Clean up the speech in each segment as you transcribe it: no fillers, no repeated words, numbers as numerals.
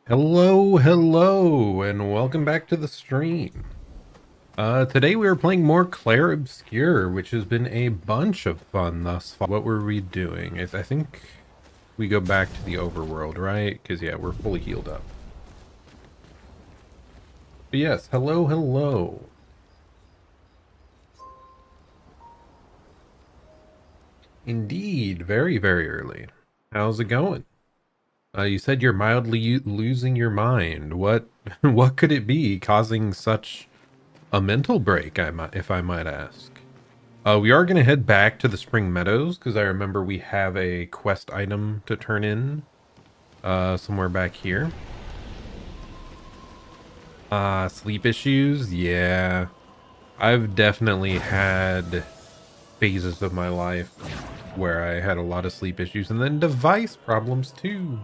Hello, and welcome back to the stream. Today we are playing more Clair Obscur, which has been a bunch of fun thus far. What were we doing? I think we go back to the overworld, right? Because, yeah, we're fully healed up. But yes, hello. Indeed, very early. How's it going? You said you're mildly losing your mind. What, what could it be causing such a mental break, if I might ask? We are going to head back to the Spring Meadows because I remember we have a quest item to turn in somewhere back here. Sleep issues? Yeah. I've definitely had phases of my life where I had a lot of sleep issues and then device problems too.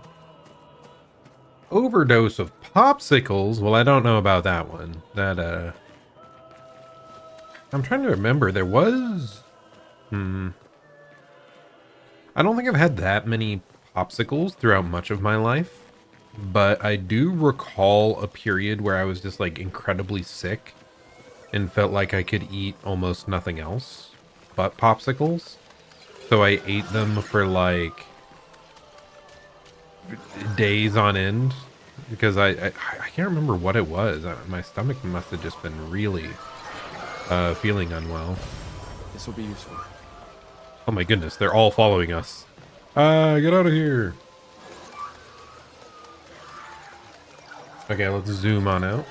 Overdose of popsicles? Well, I don't know about that one. I'm trying to remember. There was... I don't think I've had that many popsicles throughout much of my life, but I do recall a period where I was just like incredibly sick and felt like I could eat almost nothing else but popsicles. So I ate them for like days on end because I can't remember what it was. My stomach must have just been really feeling unwell. This will be useful. Oh my goodness, they're all following us. Get out of here. Okay, let's zoom on out.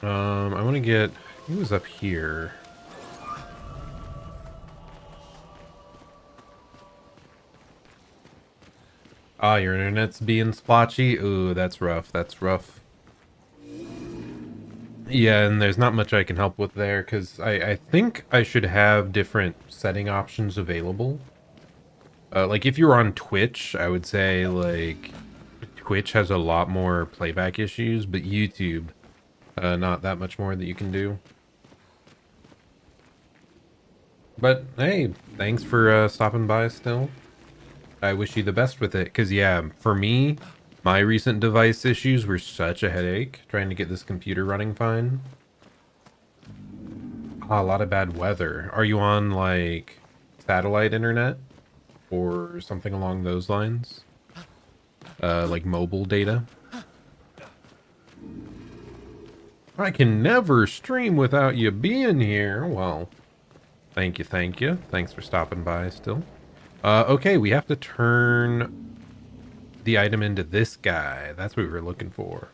I want to get... He was up here. Ah, your internet's being splotchy. Ooh, that's rough. That's rough. Yeah, and there's not much I can help with there, because I think I should have different setting options available. Like, if you're on Twitch, I would say, like, Twitch has a lot more playback issues, but YouTube, not that much more that you can do. But, hey, thanks for stopping by still. I wish you the best with it, because, yeah, for me, my recent device issues were such a headache trying to get this computer running fine. Ah, a lot of bad weather. Are you on, like, satellite internet? Or something along those lines? Like mobile data? I can never stream without you being here. Well, thank you. Thanks for stopping by still. Okay, we have to turn the item into this guy. That's what we were looking for.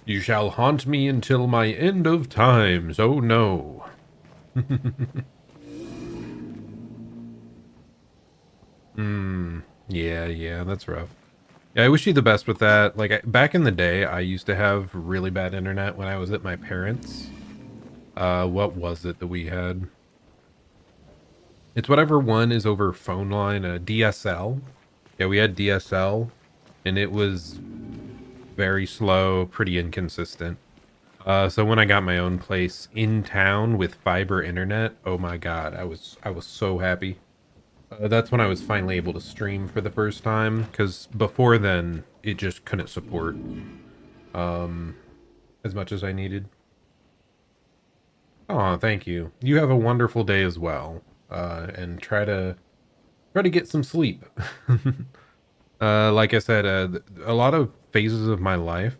You shall haunt me until my end of times. Oh no. Yeah, that's rough. Yeah, I wish you the best with that. Like, back in the day, I used to have really bad internet when I was at my parents'. What was it that we had? It's whatever one is over phone line, DSL. Yeah, we had DSL, and it was very slow, pretty inconsistent. So when I got my own place in town with fiber internet, oh my god, I was so happy. That's when I was finally able to stream for the first time, because before then, it just couldn't support as much as I needed. Oh, thank you. You have a wonderful day as well, and try to get some sleep. Like I said, a lot of phases of my life,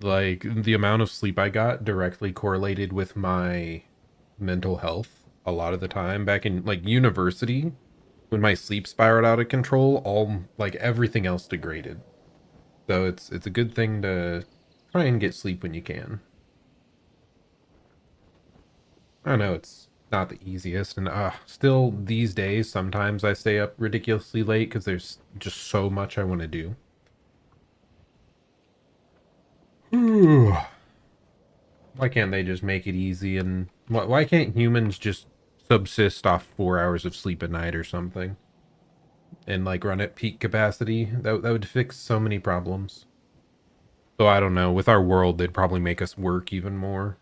like the amount of sleep I got directly correlated with my mental health a lot of the time back in like university when my sleep spiraled out of control, all like everything else degraded. So it's a good thing to try and get sleep when you can. I know it's not the easiest, and still these days sometimes I stay up ridiculously late because there's just so much I want to do. Why can't they just make it easy, and why can't humans just subsist off 4 hours of sleep a night or something and like run at peak capacity? That would fix so many problems. So I don't know, with our world they'd probably make us work even more.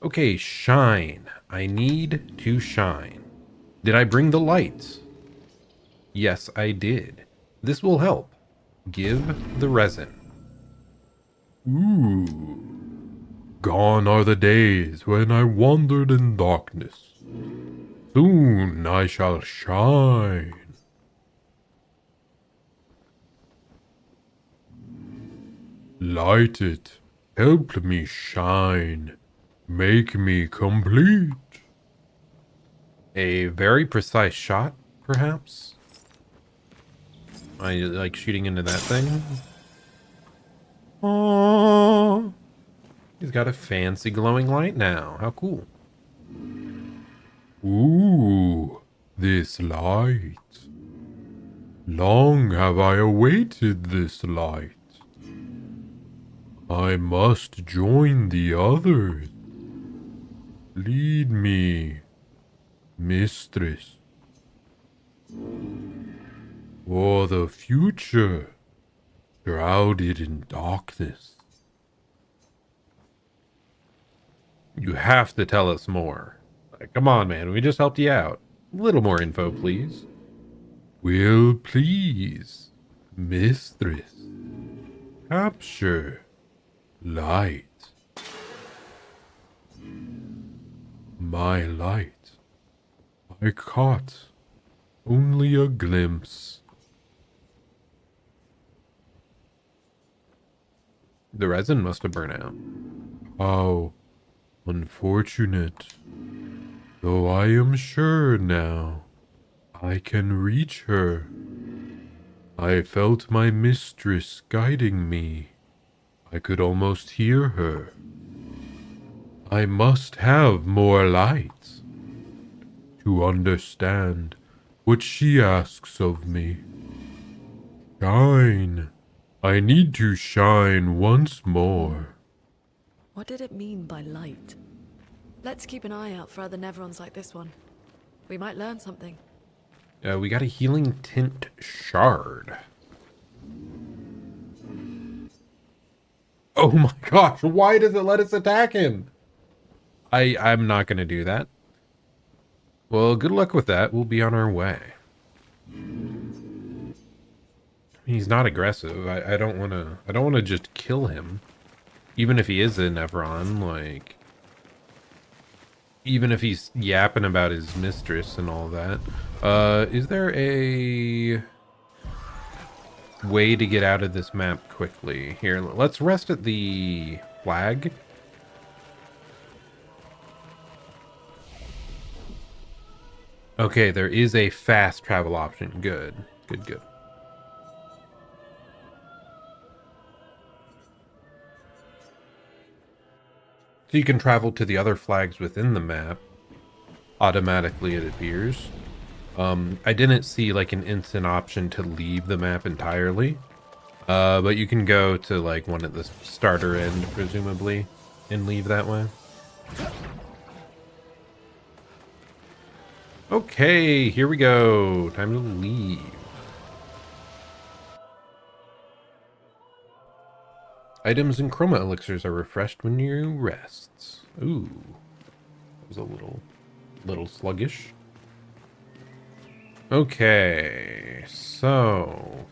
Okay, shine. I need to shine. Did I bring the lights? Yes, I did. This will help. Give the resin. Ooh. Gone are the days when I wandered in darkness. Soon I shall shine. Light it. Help me shine. Make me complete. A very precise shot, perhaps? I like shooting into that thing. Oh, he's got a fancy glowing light now. How cool. Ooh, this light. Long have I awaited this light. I must join the others. Lead me, mistress. For the future, shrouded in darkness. You have to tell us more. Come on, man. We just helped you out. A little more info, please. Will please, mistress. Capture light. My light. I caught only a glimpse. The resin must have burned out. How unfortunate. Though I am sure now I can reach her. I felt my mistress guiding me. I could almost hear her. I must have more light to understand what she asks of me. Shine. I need to shine once more. What did it mean by light? Let's keep an eye out for other Nevrons like this one. We might learn something. We got a healing tint shard. Oh my gosh, why does it let us attack him? I'm not going to do that. Well, good luck with that. We'll be on our way. He's not aggressive. I don't want to just kill him. Even if he is a Nevron, like, even if he's yapping about his mistress and all that. Is there a way to get out of this map quickly? Here, let's rest at the flag. Okay, there is a fast travel option. Good, good, good. So you can travel to the other flags within the map. Automatically, it appears. I didn't see like an instant option to leave the map entirely. But you can go to like one at the starter end, presumably, and leave that way. Okay, here we go. Time to leave. Items and chroma elixirs are refreshed when you rest. Ooh, that was a little sluggish. Okay, so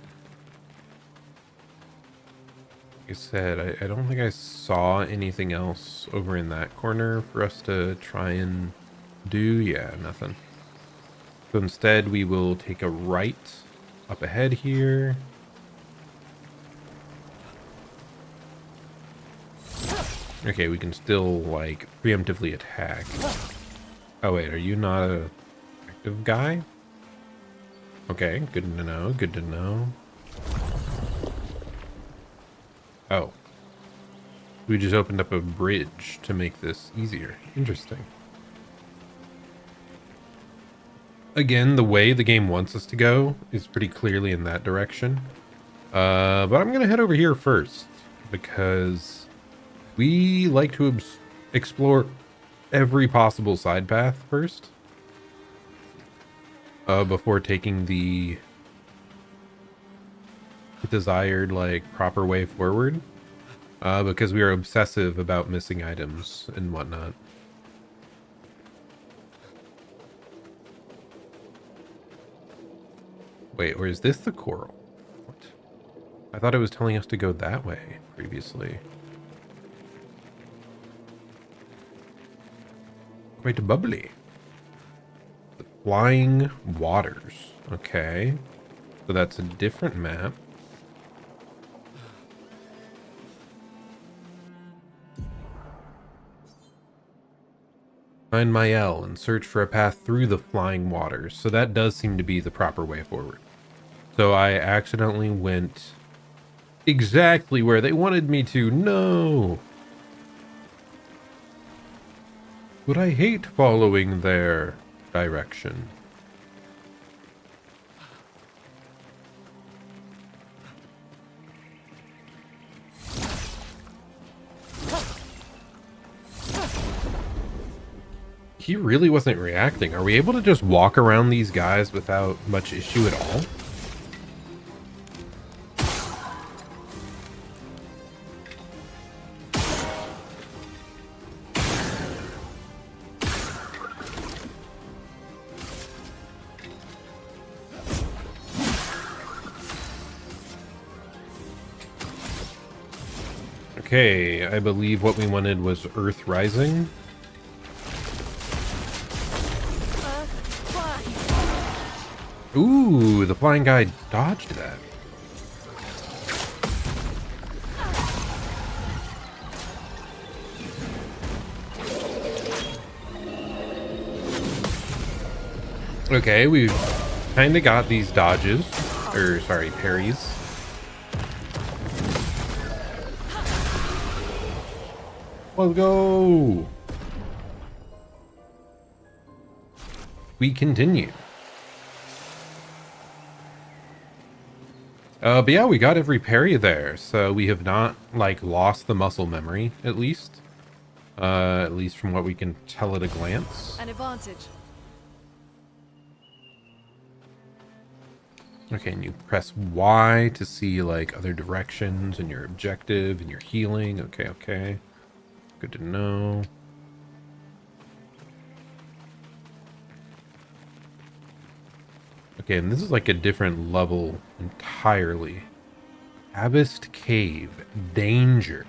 like I said, I don't think I saw anything else over in that corner for us to try and do. Yeah, nothing. So instead, we will take a right up ahead here. Okay, we can still, like, preemptively attack. Oh, wait, are you not a active guy? Okay, good to know, good to know. Oh. We just opened up a bridge to make this easier. Interesting. Again, the way the game wants us to go is pretty clearly in that direction. But I'm gonna head over here first, because we like to explore every possible side path first, before taking the desired, like, proper way forward, because we are obsessive about missing items and whatnot. Wait, or is this the coral? What? I thought it was telling us to go that way previously. Quite bubbly. The flying waters. Okay. So that's a different map. Find Mael and search for a path through the flying waters. So that does seem to be the proper way forward. So I accidentally went exactly where they wanted me to. No! But I hate following their direction. He really wasn't reacting. Are we able to just walk around these guys without much issue at all? Okay, I believe what we wanted was Earth Rising. Ooh, the flying guy dodged that. Okay, we've kind of got these dodges, or sorry, parries. Let's go. We continue. But yeah, we got every parry there, so we have not, like, lost the muscle memory, at least. At least from what we can tell at a glance. An advantage. Okay, and you press Y to see, like, other directions and your objective and your healing. Okay, okay. Good to know. Okay, and this is like a different level entirely. Abyssed Cave. Danger.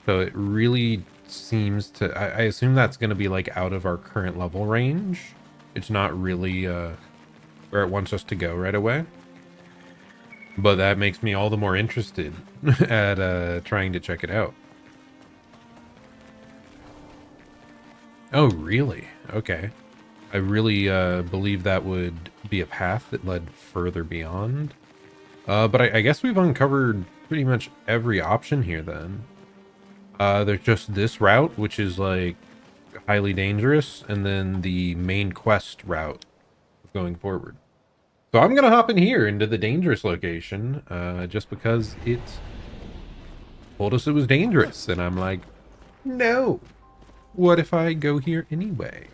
So it really seems to... I assume that's going to be like out of our current level range. It's not really where it wants us to go right away. But that makes me all the more interested at trying to check it out. Oh, really? Okay. I really believe that would be a path that led further beyond. But I guess we've uncovered pretty much every option here then. There's just this route, which is like highly dangerous, and then the main quest route going forward. So I'm going to hop in here into the dangerous location just because it told us it was dangerous. And I'm like, no. What if I go here anyway?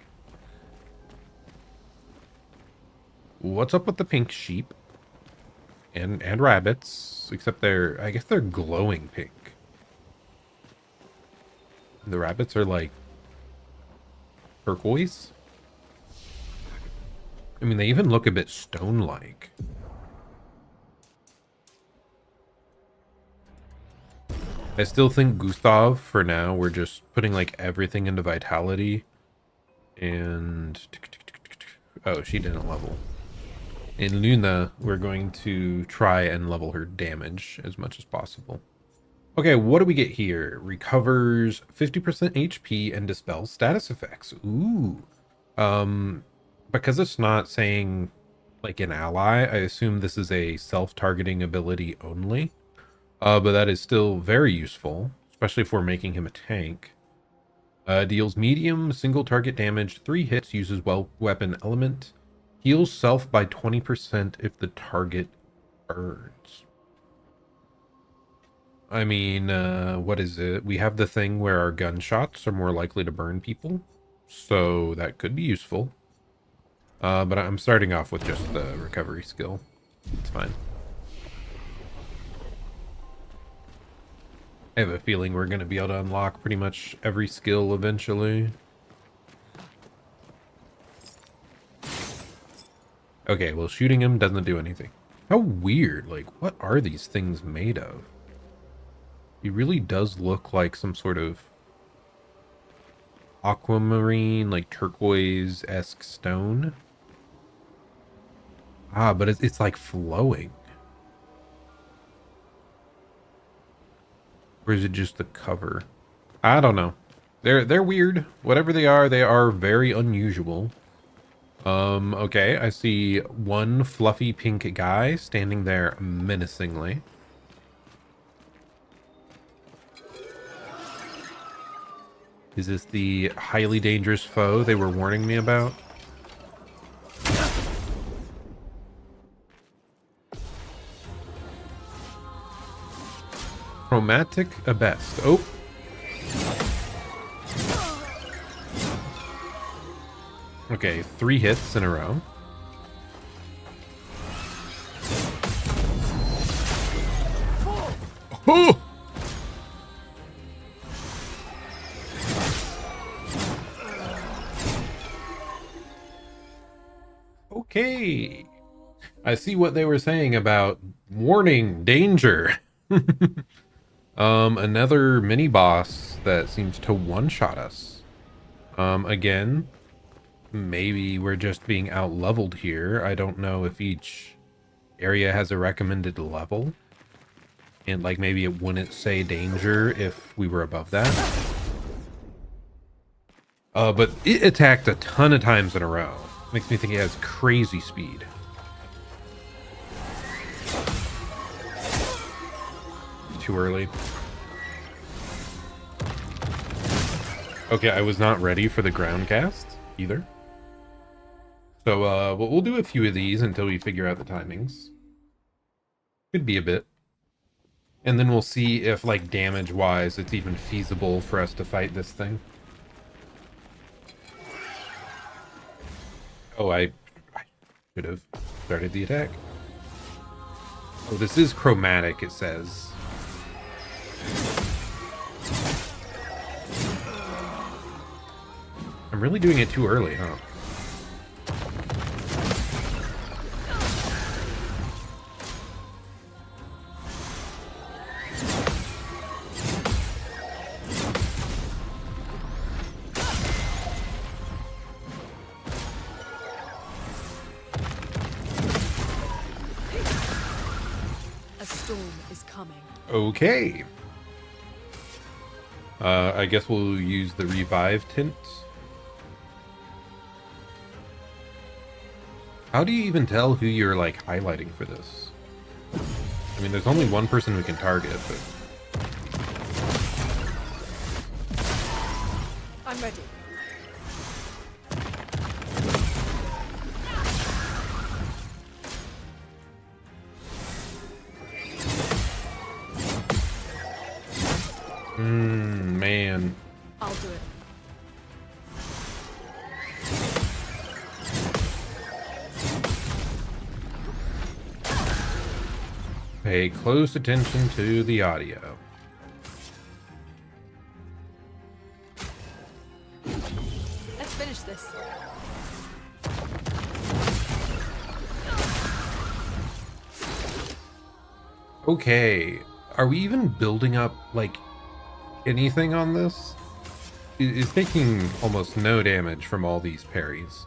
What's up with the pink sheep? And rabbits, except I guess they're glowing pink. The rabbits are like turquoise. I mean, they even look a bit stone-like. I still think Gustav, for now, we're just putting like everything into vitality. And... oh, she didn't level. In Luna, we're going to try and level her damage as much as possible. Okay, what do we get here? Recovers 50% HP and dispels status effects. Ooh. Because it's not saying like an ally, I assume this is a self-targeting ability only. But that is still very useful, especially for making him a tank. Deals medium single target damage, 3 hits, uses weapon element. Heals self by 20% if the target burns. I mean, what is it? We have the thing where our gunshots are more likely to burn people. So that could be useful. But I'm starting off with just the recovery skill. It's fine. I have a feeling we're going to be able to unlock pretty much every skill eventually. Okay, well, shooting him doesn't do anything. How weird. Like, what are these things made of? He really does look like some sort of aquamarine, like turquoise-esque stone. Ah, but it's like flowing. Or is it just the cover? I don't know. They're weird. Whatever they are very unusual. Okay, I see one fluffy pink guy standing there menacingly. Is this the highly dangerous foe they were warning me about? Chromatic Abest. Oh. Okay, 3 hits in a row. Oh! Okay. I see what they were saying about warning, danger. Another mini boss that seems to one-shot us. Again, maybe we're just being out-leveled here. I don't know if each area has a recommended level. And, like, maybe it wouldn't say danger if we were above that. But it attacked a ton of times in a row. Makes me think it has crazy speed. Too early. Okay, I was not ready for the ground cast either. So, we'll do a few of these until we figure out the timings. Could be a bit. And then we'll see if, like, damage-wise, it's even feasible for us to fight this thing. Oh, I should have started the attack. Oh, this is chromatic, it says. I'm really doing it too early, huh? A storm is coming. Okay. I guess we'll use the revive tint. How do you even tell who you're, like, highlighting for this? I mean, there's only one person we can target, but... I'm ready. Man. I'll do it. Pay close attention to the audio. Let's finish this. Okay. Are we even building up, like, anything on this? It's taking almost no damage from all these parries.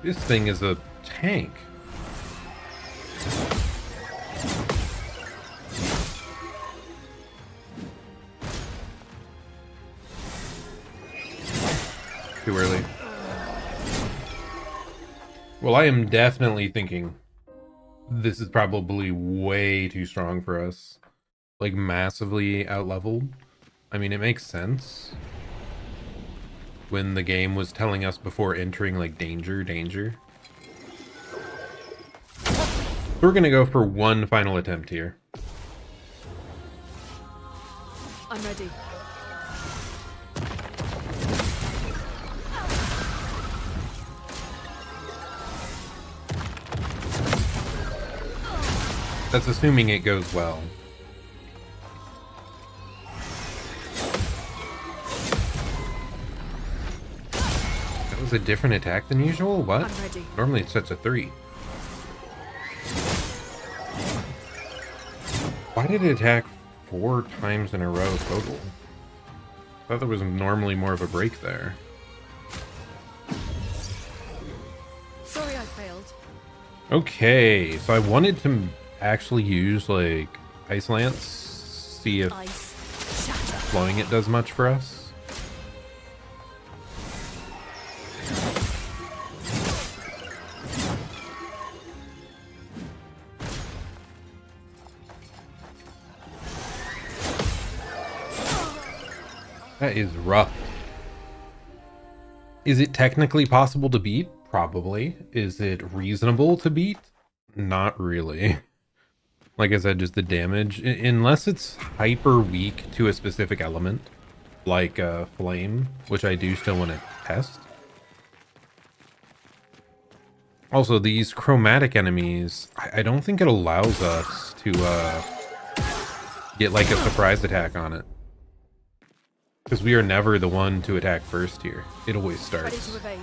This thing is a tank. Too early. Well, I am definitely thinking this is probably way too strong for us. Like, massively out-leveled. I mean, it makes sense. When the game was telling us before entering, like, danger, danger. We're gonna go for one final attempt here. I'm ready. That's assuming it goes well. That was a different attack than usual? What? I'm ready. Normally it sets a 3. Why did it attack 4 times in a row total? I thought there was normally more of a break there. Sorry I failed. Okay, so I wanted to actually use like Ice Lance, see if Ice shatter. flowing it does much for us. That is rough. Is it technically possible to beat? Probably. Is it reasonable to beat? Not really. Like I said, just the damage. Unless it's hyper weak to a specific element, like flame, which I do still want to test. Also, these chromatic enemies, I don't think it allows us to get like a surprise attack on it. Because we are never the one to attack first here. It always Ready starts. to evade.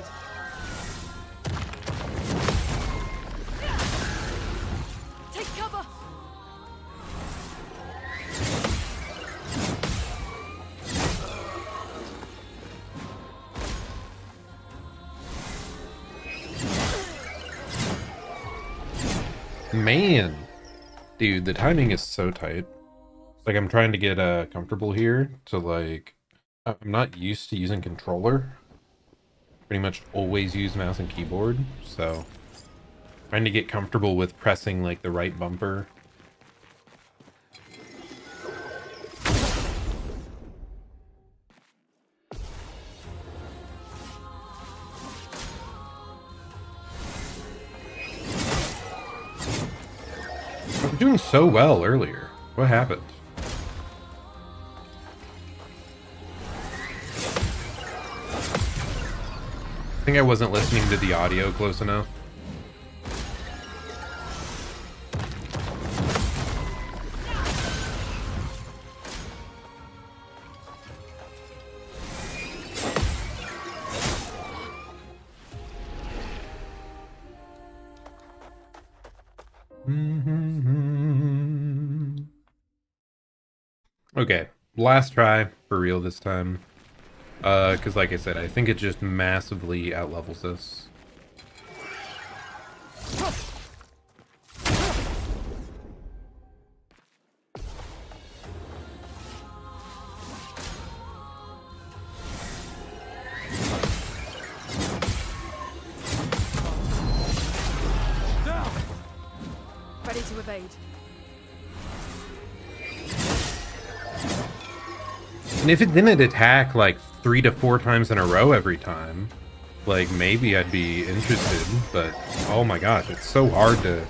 Take cover. Man, dude, the timing is so tight. Like, I'm trying to get comfortable here to like, I'm not used to using controller. Pretty much always use mouse and keyboard, so trying to get comfortable with pressing like the right bumper. I was doing so well earlier. What happened? I think I wasn't listening to the audio close enough. Okay, last try for real this time. Because like I said, I think it just massively outlevels this. Ready to evade. And if it didn't attack like 3 to 4 times in a row every time, like maybe I'd be interested, but oh my gosh, it's so hard to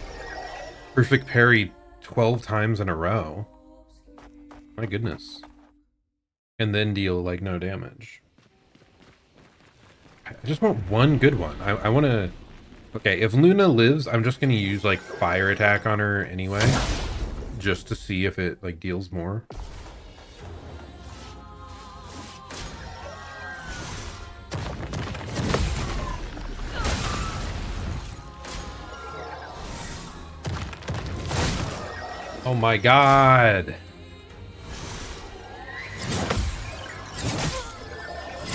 perfect parry 12 times in a row. My goodness. And then deal like no damage. I just want one good one. I want to... Okay, if Luna lives, I'm just going to use like fire attack on her anyway, just to see if it like deals more. Oh my god.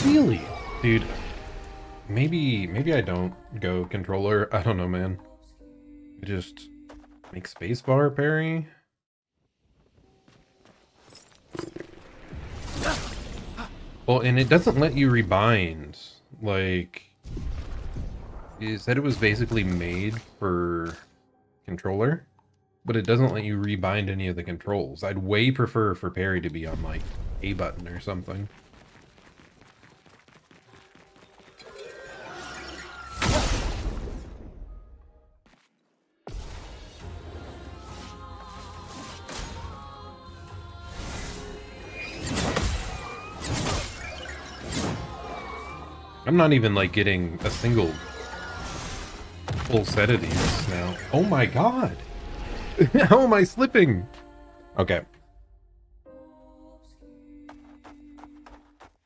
Really? Dude, maybe I don't go controller. I don't know, man. Just make spacebar parry. Well, and it doesn't let you rebind. Like, it said it was basically made for controller, but it doesn't let you rebind any of the controls. I'd way prefer for parry to be on like A button or something. I'm not even like getting a single full set of these now. Oh my god. How am I slipping? Okay.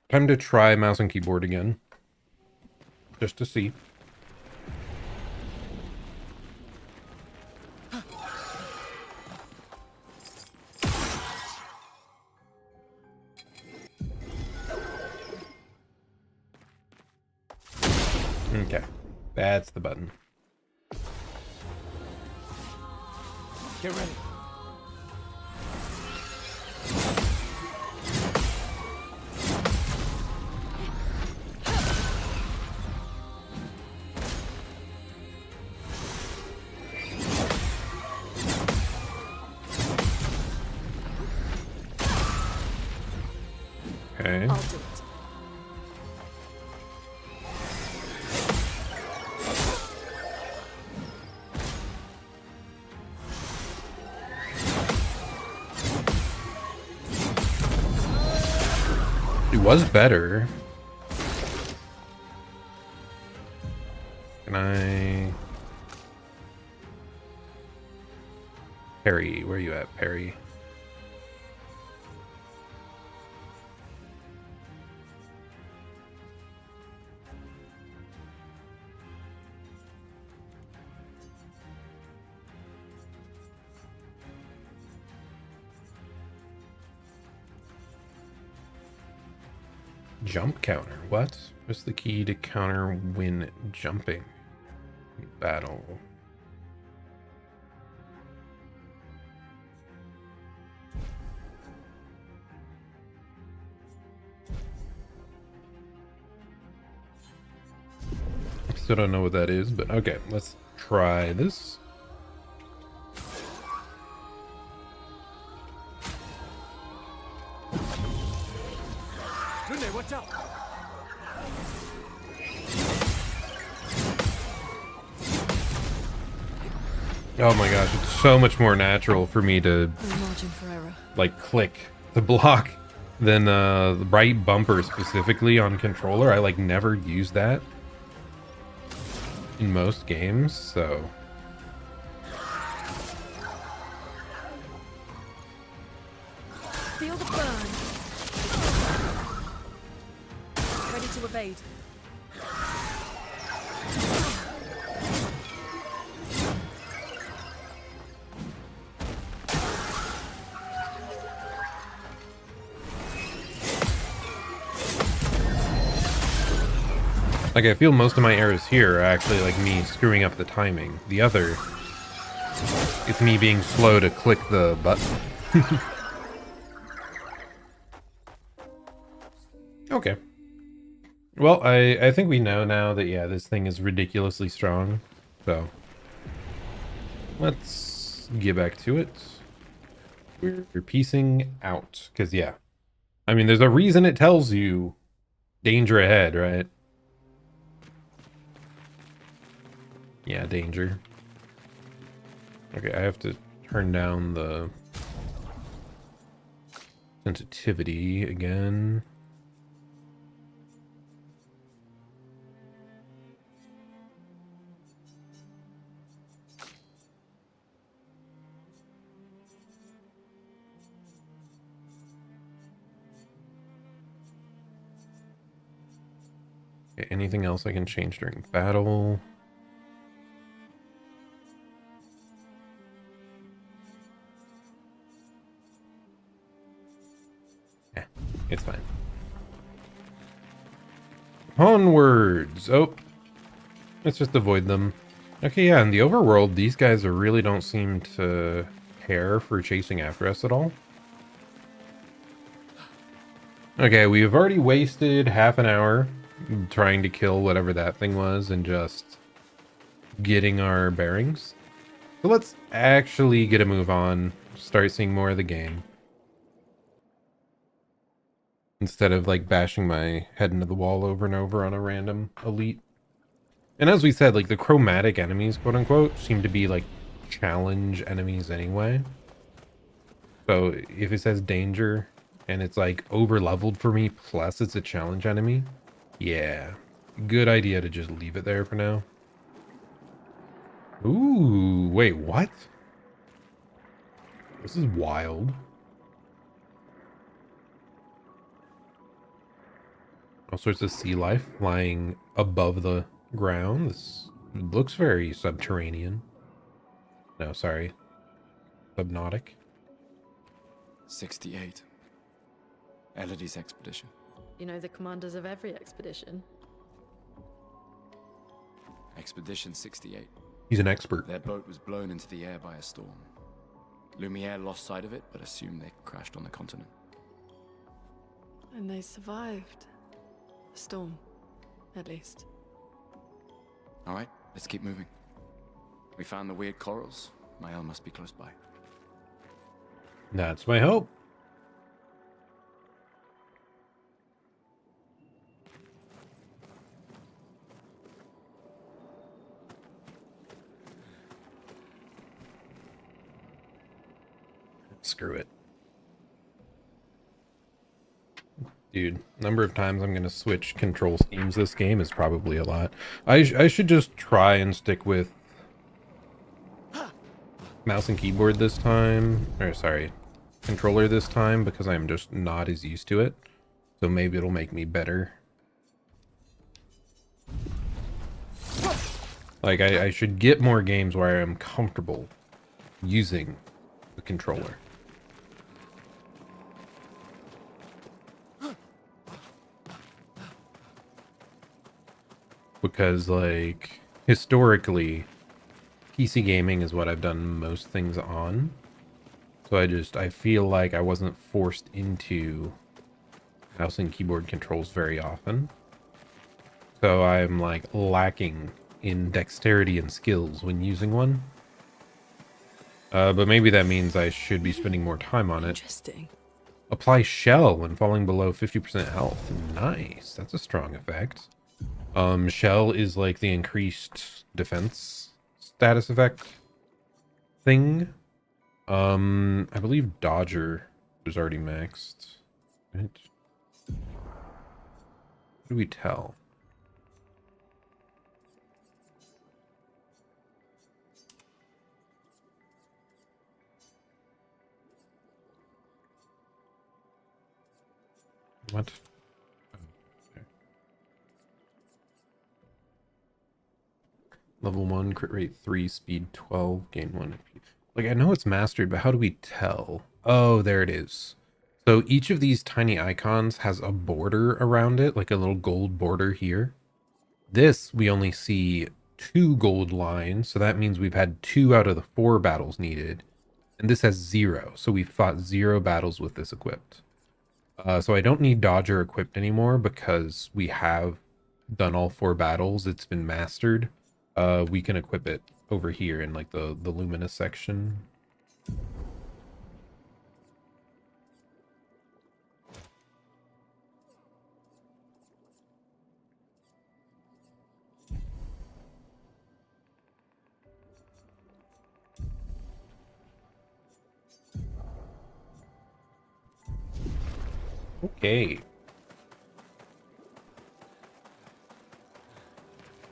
Time to try mouse and keyboard again. Just to see. Okay. That's the button. Get ready. Okay. I'll do it. It was better. Can I... Parry, where are you at, Parry? Jump counter. What? What's the key to counter when jumping? Battle. Still don't know what that is, but okay, let's try this. Rune, watch out! Oh my gosh, it's so much more natural for me to No margin for error. like click the block than the right bumper specifically on controller. I like never use that in most games, so Feel the burn. Ready to evade. like I feel most of my errors here are actually like me screwing up the timing. The other, it's me being slow to click the button. Okay. Well, I think we know now that, yeah, this thing is ridiculously strong. So, let's get back to it. We're piecing out. Because, yeah. I mean, there's a reason it tells you danger ahead, right? Yeah, danger. Okay, I have to turn down the sensitivity again. Okay, anything else I can change during battle? Yeah, it's fine. Onwards! Oh, let's just avoid them. Okay, yeah, in the overworld, these guys really don't seem to care for chasing after us at all. Okay, we've already wasted half an hour trying to kill whatever that thing was and just getting our bearings. So let's actually get a move on, start seeing more of the game. Instead of like bashing my head into the wall over and over on a random elite. And as we said, like the chromatic enemies, quote unquote, seem to be like challenge enemies anyway. So if it says danger and it's like over leveled for me, plus it's a challenge enemy, yeah, good idea to just leave it there for now. Ooh, wait, what? This is wild. All sorts of sea life flying above the ground. This looks very subterranean. No, sorry. Subnautic. 68. Elodie's expedition. You know the commanders of every expedition. Expedition 68. He's an expert. Their boat was blown into the air by a storm. Lumiere lost sight of it, but assumed they crashed on the continent. And they survived. The storm, at least. All right, let's keep moving. We found the weird corals. Mael must be close by. That's my hope. Screw it. Dude, number of times I'm going to switch control schemes this game is probably a lot. I should just try and stick with mouse and keyboard this time. Or sorry, controller this time, because I'm just not as used to it. So maybe it'll make me better. Like, I should get more games where I'm comfortable using the controller. Because, like, historically, PC gaming is what I've done most things on. So I feel like I wasn't forced into mouse and keyboard controls very often. So I'm, like, lacking in dexterity and skills when using one. But maybe that means I should be spending more time on it. Interesting. Apply shell when falling below 50% health. Nice. That's a strong effect. Shell is like the increased defense status effect thing. I believe Dodger was already maxed. Right? What do we tell? What? Level 1, crit rate 3, speed 12, gain 1. Like, I know it's mastered, but how do we tell? Oh, there it is. So each of these tiny icons has a border around it, like a little gold border here. This, we only see 2 gold lines, so that means we've had 2 out of the 4 battles needed. And this has 0, so we've fought 0 battles with this equipped. So I don't need Dodger equipped anymore because we have done all 4 battles. It's been mastered. We can equip it over here in like the luminous section. Okay.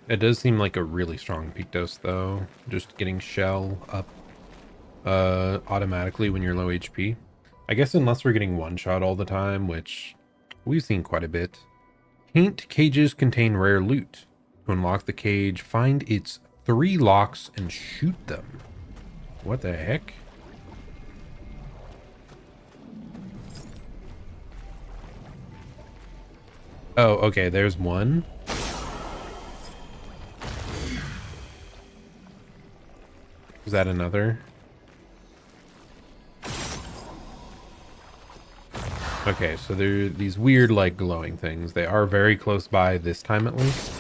It does seem like a really strong Pictos, though. Just getting shell up automatically when you're low HP. I guess unless we're getting one-shot all the time, which we've seen quite a bit. Paint cages contain rare loot. To unlock the cage, find its 3 locks and shoot them. What the heck? Oh, okay, there's one. Is that another? Okay, so they're these weird, like, glowing things. They are very close by this time, at least.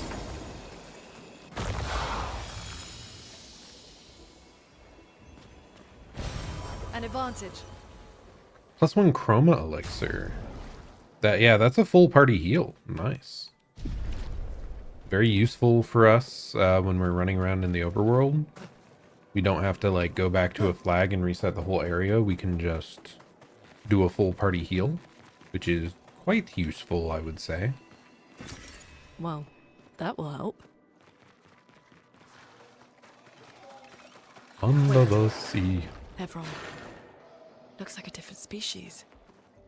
An advantage. +1 chroma elixir. Yeah, that's a full party heal. Nice. Very useful for us when we're running around in the overworld. We don't have to like go back to a flag and reset the whole area. We can just do a full party heal, which is quite useful, I would say. Well, that will help. Under the sea. Everyone. Looks like a different species.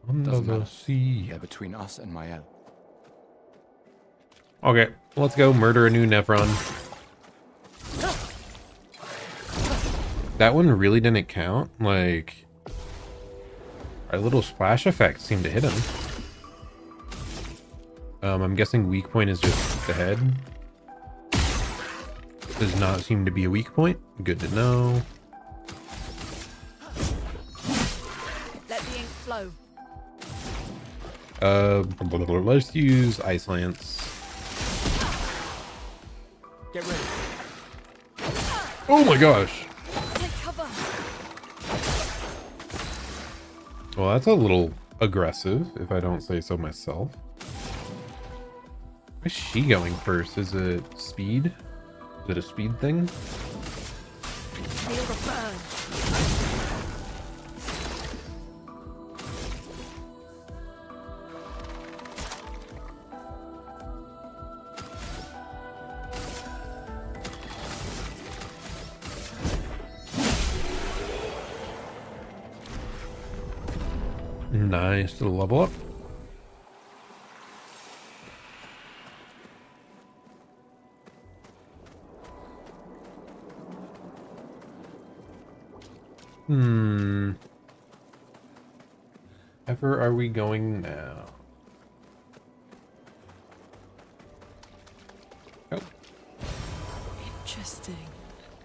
Under Doesn't the matter. sea. They're between us and Mael. Okay, let's go murder a new Nevron. That one really didn't count. Like, our little splash effect seemed to hit him. I'm guessing weak point is just the head. Does not seem to be a weak point. Good to know. Let the ink flow. Let's use Ice Lance. Get ready. Oh my gosh. Take cover. Well, that's a little aggressive, if I don't say so myself. Where's she going first? Is it speed? Is it a speed thing? Feel the burn. Nice little level up. Ever are we going now? Oh. Interesting.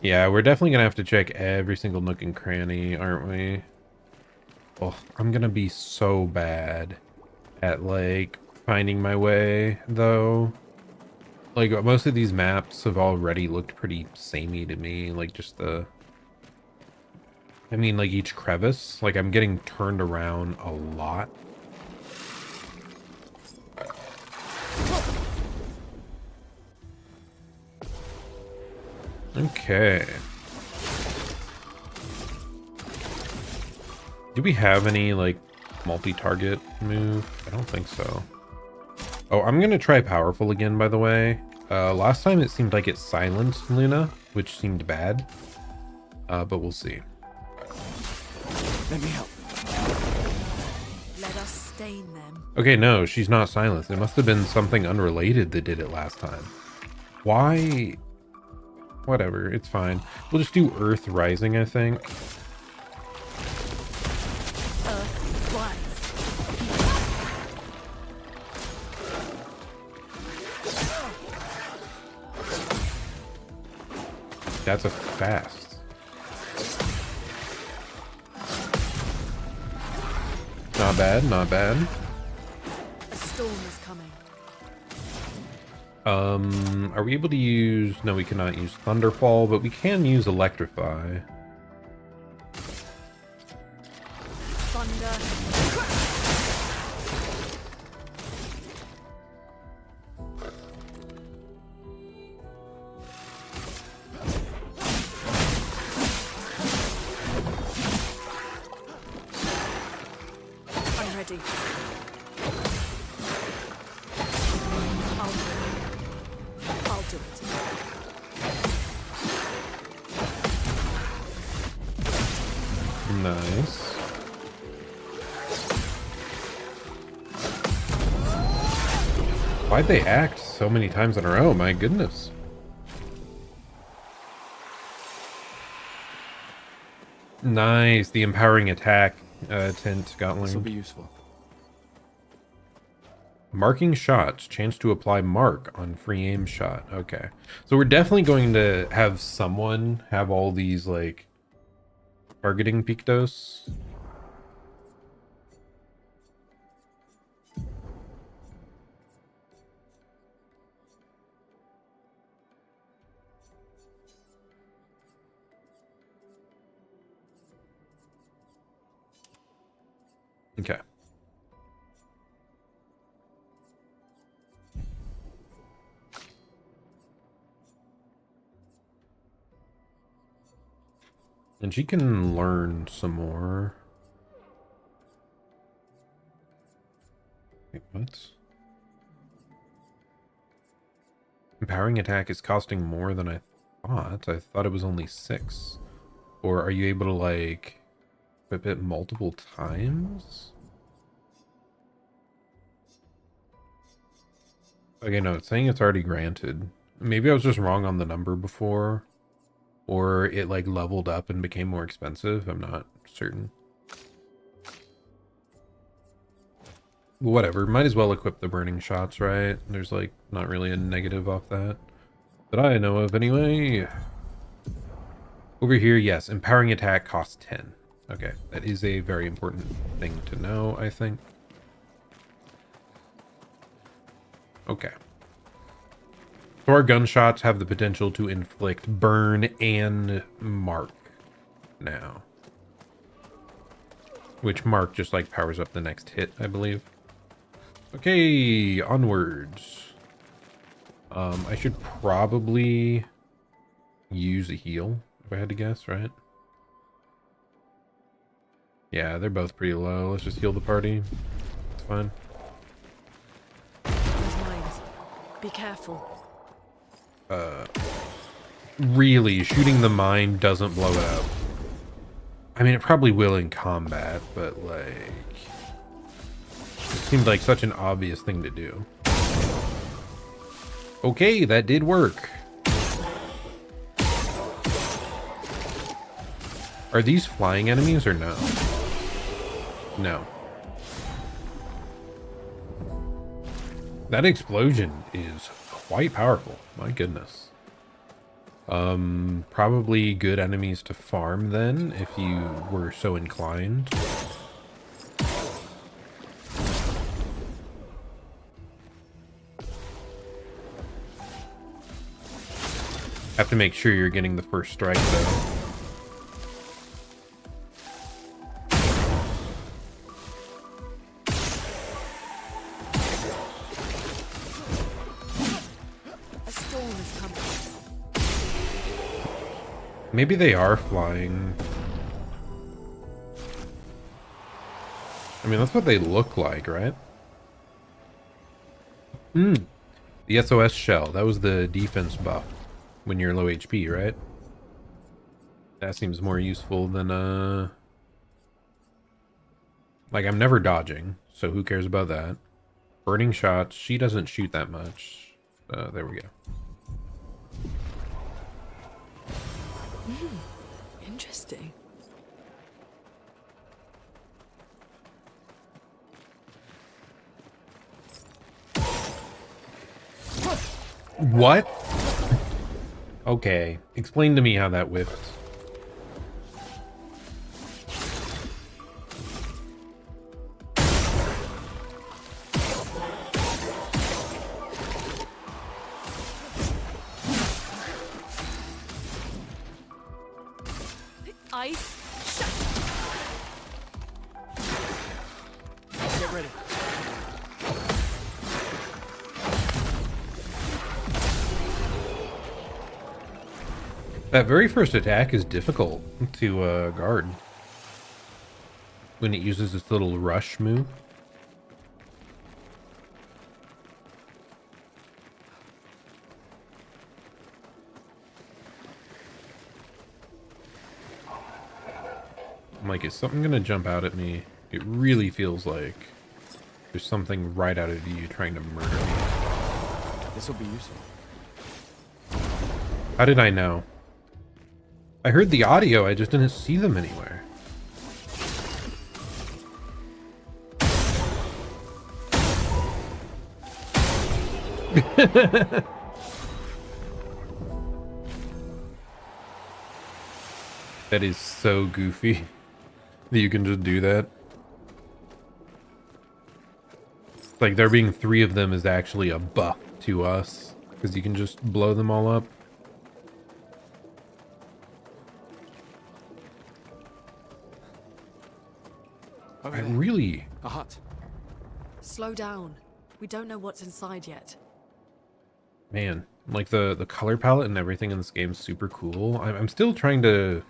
Yeah, we're definitely gonna have to check every single nook and cranny, aren't we? Oh, I'm gonna be so bad at, like, finding my way, though. Like, most of these maps have already looked pretty samey to me. Like, just the... I mean, like, each crevice. Like, I'm getting turned around a lot. Okay. Do we have any, like, multi-target move? I don't think so. Oh, I'm gonna try powerful again, by the way. Last time it seemed like it silenced Luna, which seemed bad. But we'll see. Let me help. Let us stain them. Okay, no, she's not silenced. It must have been something unrelated that did it last time. Why? Whatever, it's fine. We'll just do Earth Rising, I think. Earth rise. That's a fast. Not bad, not bad. A storm is coming. Are we able to use... No, we cannot use Thunderfall, but we can use Electrify. Thunder. I'm ready. I'll do it. Nice. Why'd they act so many times in a row? My goodness. Nice. The empowering attack tint got This will linked. be useful. Marking shots. Chance to apply mark on free aim shot. Okay. So we're definitely going to have someone have all these, like, targeting pictos. Okay. And she can learn some more. Wait, what? Empowering attack is costing more than I thought. I thought it was only 6. Or are you able to, like... equip it multiple times? Okay, no, it's saying it's already granted. Maybe I was just wrong on the number before. Or it like leveled up and became more expensive. I'm not certain. Whatever, might as well equip the burning shots, right? There's like not really a negative off that I know of anyway. Over here, yes, empowering attack costs 10. Okay, that is a very important thing to know, I think. Okay. So our gunshots have the potential to inflict burn and mark now. Which mark just like powers up the next hit, I believe. Okay, onwards. I should probably use a heal, if I had to guess, right? Yeah, they're both pretty low. Let's just heal the party. It's fine. Those mines. Be careful. Really, shooting the mine doesn't blow it up. I mean, it probably will in combat, but like... It seemed like such an obvious thing to do. Okay, that did work. Are these flying enemies or no? No. That explosion is quite powerful. My goodness. Probably good enemies to farm then, if you were so inclined. Have to make sure you're getting the first strike though. A storm is coming. Maybe they are flying. I mean, that's what they look like, right? The SOS shell. That was the defense buff when you're low HP, right? That seems more useful than, like, I'm never dodging, so who cares about that? Burning shots. She doesn't shoot that much. There we go. Interesting. What? Okay, explain to me how that whiffed. Ice. Shut. Get ready. That very first attack is difficult to guard when it uses this little rush move. I'm like, is something gonna jump out at me? It really feels like there's something right out of you trying to murder me. This will be useful. How did I know? I heard the audio, I just didn't see them anywhere. That is so goofy that you can just do that. Like, there being 3 of them is actually a buff to us, because you can just blow them all up. Over I there. really... A hut. Slow down. We don't know what's inside yet. Man, like the color palette and everything in this game is super cool. I'm still trying to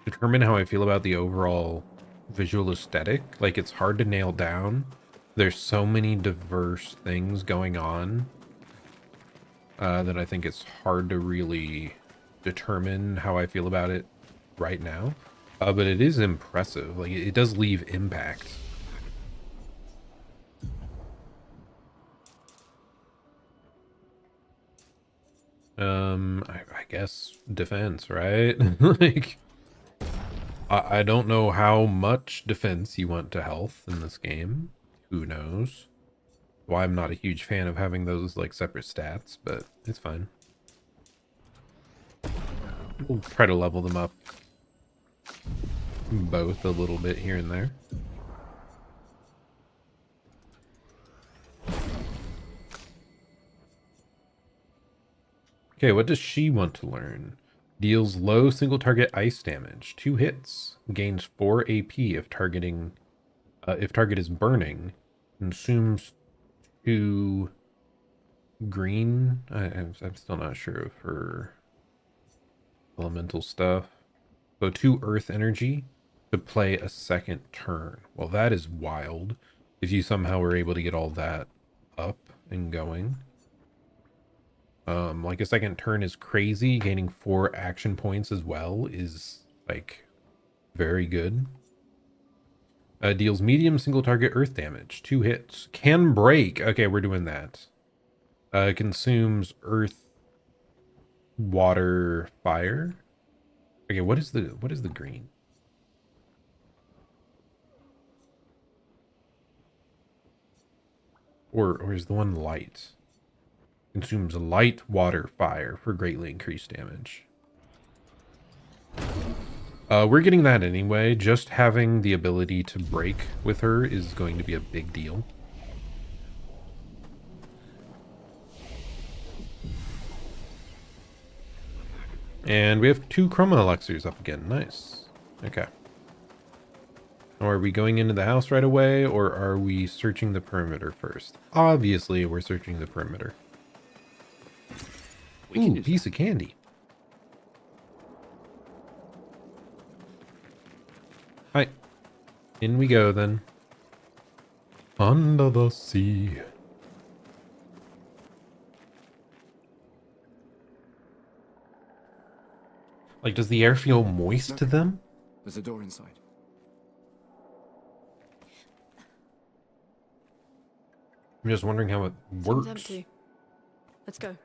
determine how I feel about the overall visual aesthetic. Like, it's hard to nail down. There's so many diverse things going on that I think it's hard to really determine how I feel about it right now. But it is impressive. Like, it does leave impact. I guess defense, right? Like, I don't know how much defense you want to health in this game. Who knows? Why I'm not a huge fan of having those like separate stats, but it's fine. We'll try to level them up both a little bit here and there. Okay, what does she want to learn? Deals low single target ice damage, 2 hits, gains 4 AP if targeting, if target is burning, consumes 2 green. I'm still not sure of her elemental stuff. So 2 earth energy to play a second turn. Well, that is wild. If you somehow were able to get all that up and going. Like a second turn is crazy. Gaining 4 action points as well is like very good. Deals medium single target earth damage, 2 hits. Can break. Okay, we're doing that. Consumes earth, water, fire. Okay, what is the green? Or is the one light? Consumes light, water, fire for greatly increased damage. We're getting that anyway. Just having the ability to break with her is going to be a big deal. And we have 2 chroma elixirs up again. Nice. Okay. Are we going into the house right away, or are we searching the perimeter first? Obviously, we're searching the perimeter. Ooh, piece of candy. Hi. In we go, then. Under the sea. Like, does the air feel moist to them? There's a door inside. I'm just wondering how it Seems works. empty. Let's go.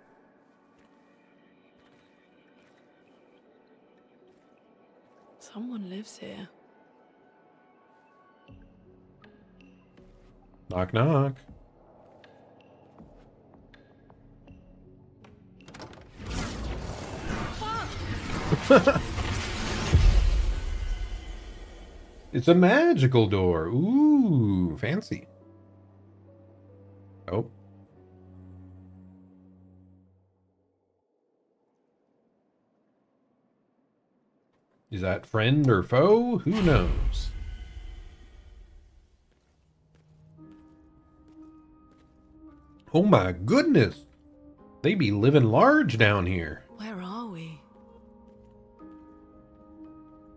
Someone lives here. Knock, knock. It's a magical door. Ooh, fancy. Oh. Is that friend or foe? Who knows? Oh my goodness. They be living large down here. Where are we?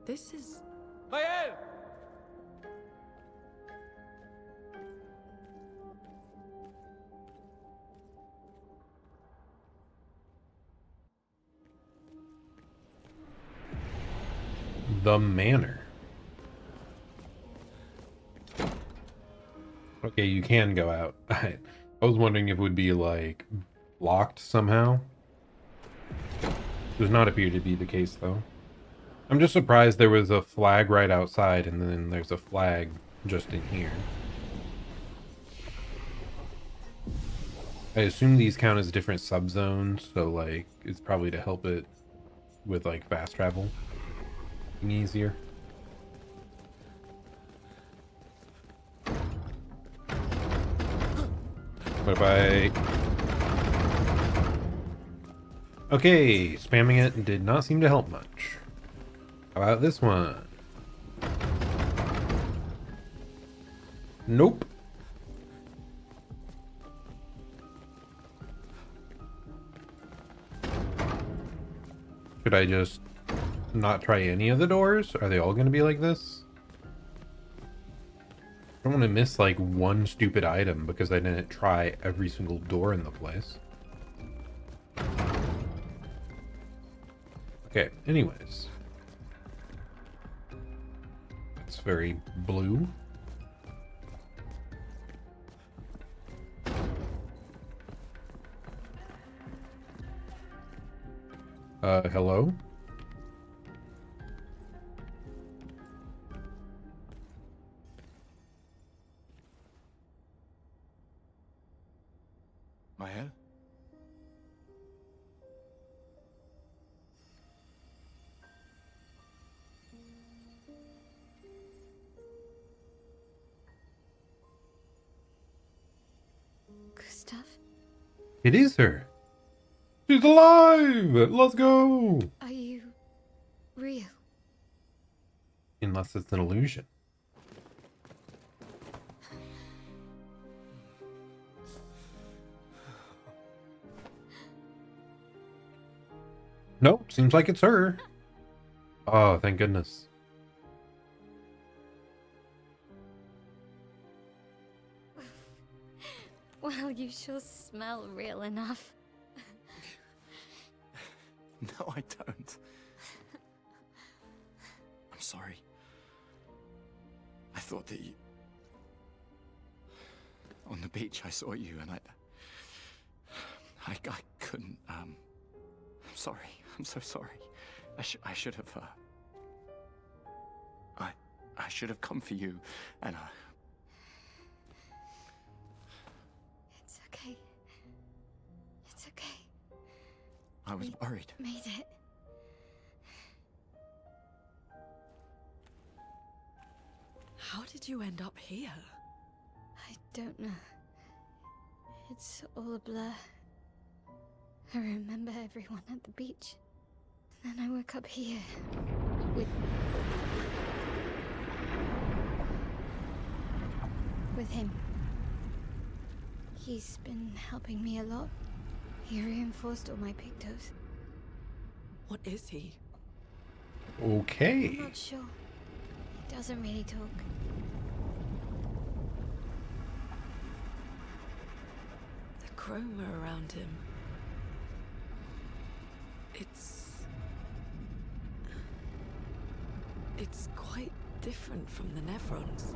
This is... Mael! The manor. Okay, you can go out. I was wondering if it would be like locked somehow. Does not appear to be the case though. I'm just surprised there was a flag right outside and then there's a flag just in here. I assume these count as different subzones, so like it's probably to help it with like fast travel being easier. What if I... Okay, spamming it did not seem to help much. How about this one? Nope. Should I just not try any of the doors? Are they all going to be like this? I don't want to miss like one stupid item because I didn't try every single door in the place. Okay, anyways. It's very blue. Hello? Mael? Gustav? It is her. She's alive! Let's go! Are you real? Unless it's an illusion. Nope, seems like it's her. Oh, thank goodness. Well, you sure smell real enough. No, I don't. I'm sorry. I thought that you... On the beach, I saw you and I couldn't, I'm sorry. I'm so sorry. I should have, I should have come for you, and It's okay. It's okay. I was worried. Made it. How did you end up here? I don't know. It's all a blur. I remember everyone at the beach. Then I woke up here. With him. He's been helping me a lot. He reinforced all my pictos. What is he? Okay. I'm not sure. He doesn't really talk. The chroma around him. It's quite different from the Nevrons.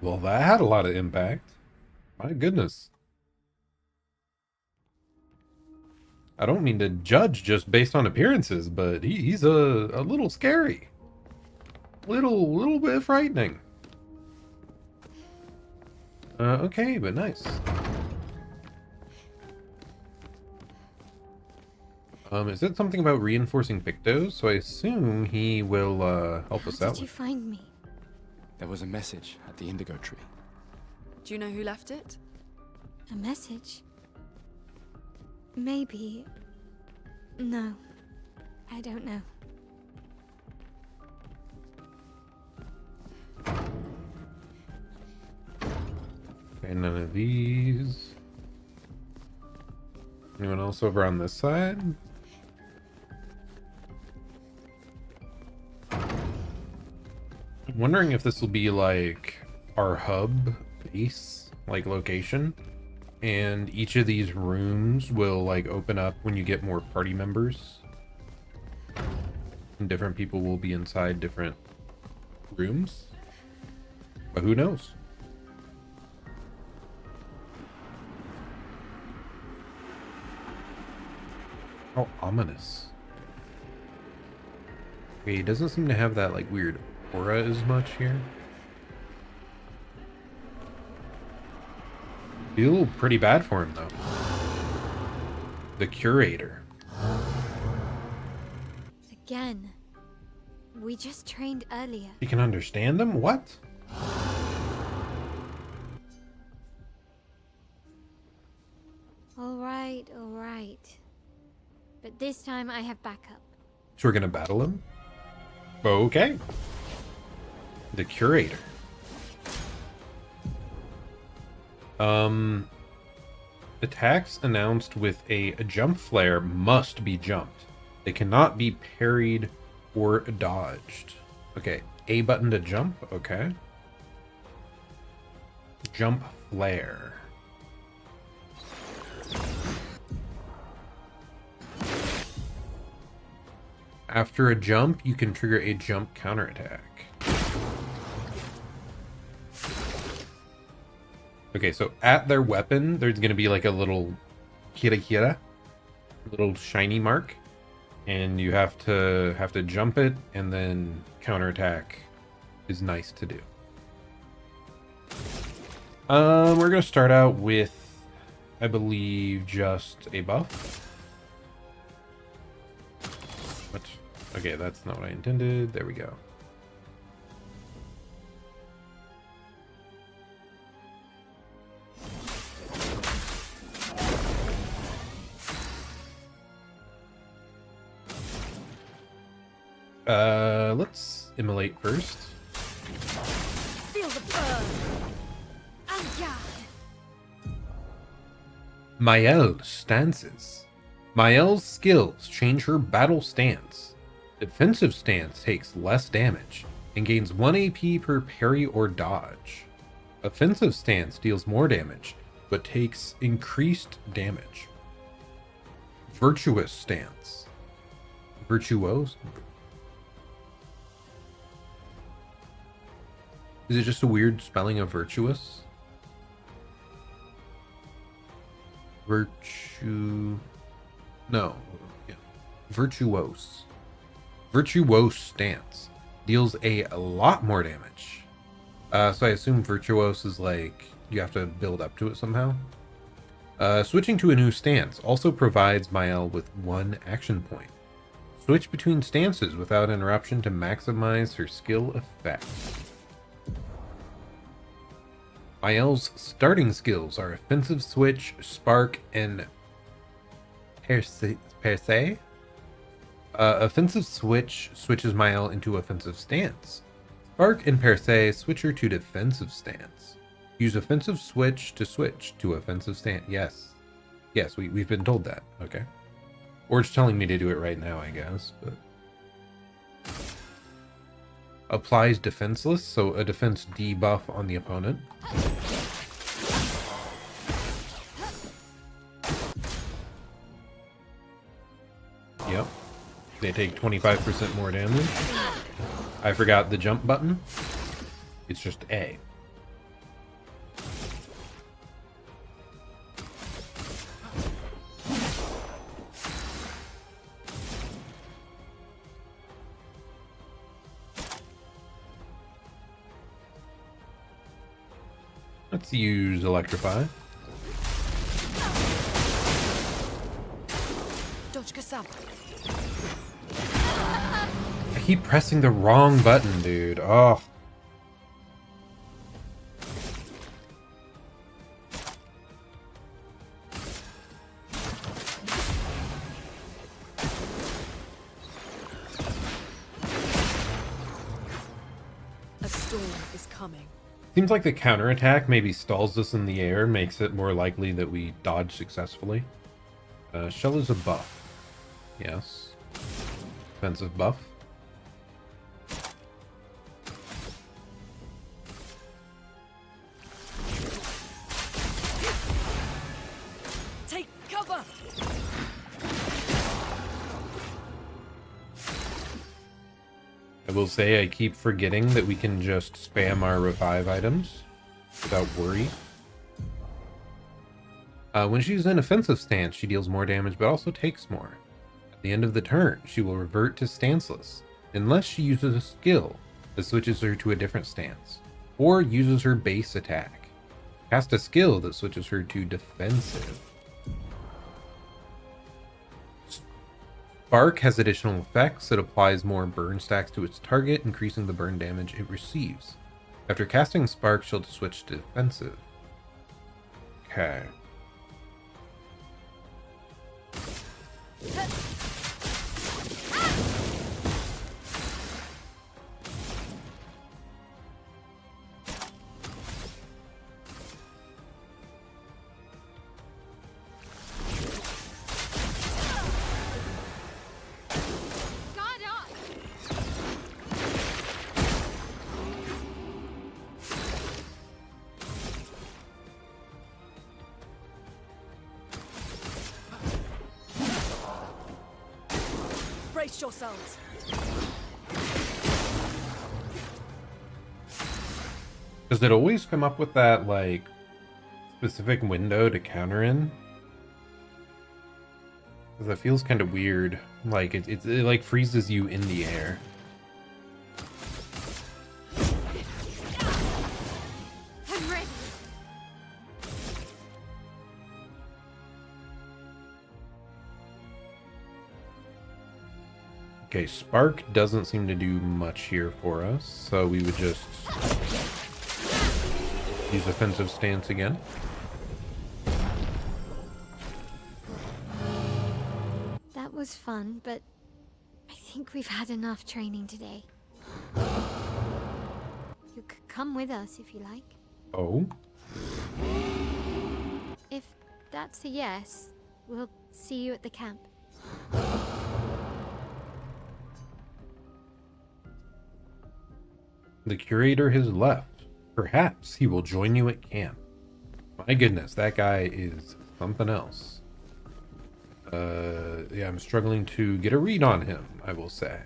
Well, that had a lot of impact. My goodness. I don't mean to judge just based on appearances, but he's a little scary. Little bit frightening. Okay, but nice. It said something about reinforcing pictos, so I assume he will help us How out. did you find me? There was a message at the indigo tree. Do you know who left it? A message? Maybe. No. I don't know. Okay, none of these. Anyone else over on this side? I'm wondering if this will be like our hub base, like location. And each of these rooms will like open up when you get more party members. And different people will be inside different rooms. But who knows? How ominous. Okay, he doesn't seem to have that like weird aura as much here. Feel pretty bad for him though. The curator. Again. We just trained earlier. You can understand him? What? All right. But this time I have backup. So we're gonna battle him? Okay. The curator. Attacks announced with a jump flare must be jumped. They cannot be parried or dodged. Okay, A button to jump, okay. Jump flare. After a jump, you can trigger a jump counterattack. Okay, so at their weapon, there's going to be like a little kira, little shiny mark, and you have to jump it, and then counterattack is nice to do. We're going to start out with, I believe, just a buff. What? Okay, that's not what I intended. There we go. Let's immolate first. Feel the burn. Mael's stances. Mael's skills change her battle stance. Defensive stance takes less damage and gains 1 AP per parry or dodge. Offensive stance deals more damage, but takes increased damage. Virtuous stance. Virtuose? Is it just a weird spelling of virtuous? No. Yeah. Virtuose. Virtuose stance. Deals a lot more damage. So I assume virtuose is like you have to build up to it somehow. Switching to a new stance also provides Mael with 1 action point. Switch between stances without interruption to maximize her skill effect. Mael's starting skills are Offensive Switch, Spark, and Perse. Offensive Switch switches Mael into Offensive Stance. Spark and Perse switch her to Defensive Stance. Use Offensive Switch to Offensive Stance. Yes. Yes, we've been told that. Okay. Or it's telling me to do it right now, I guess. But applies Defenseless, so a defense debuff on the opponent. Yep. They take 25% more damage. I forgot the jump button. It's just A. Let's use Electrify. I keep pressing the wrong button, dude. Oh. A storm is coming. Seems like the counterattack maybe stalls us in the air, makes it more likely that we dodge successfully. Shell is a buff. Yes. Defensive buff. Take cover. I will say I keep forgetting that we can just spam our revive items without worry. When she's in offensive stance, she deals more damage but also takes more. At the end of the turn, she will revert to stanceless, unless she uses a skill that switches her to a different stance, or uses her base attack. Cast a skill that switches her to defensive. Spark has additional effects. It applies more burn stacks to its target, increasing the burn damage it receives. After casting Spark, she'll switch to defensive. Okay. Brace yourselves. Does it always come up with that, like, specific window to counter in? Because that feels kind of weird. Like, it like freezes you in the air. I'm ready. Okay, Spark doesn't seem to do much here for us, so we would just use offensive stance again. That was fun, but I think we've had enough training today. You could come with us if you like. Oh? If that's a yes, we'll see you at the camp. The curator has left. Perhaps he will join you at camp. My goodness, that guy is something else. Yeah, I'm struggling to get a read on him, I will say.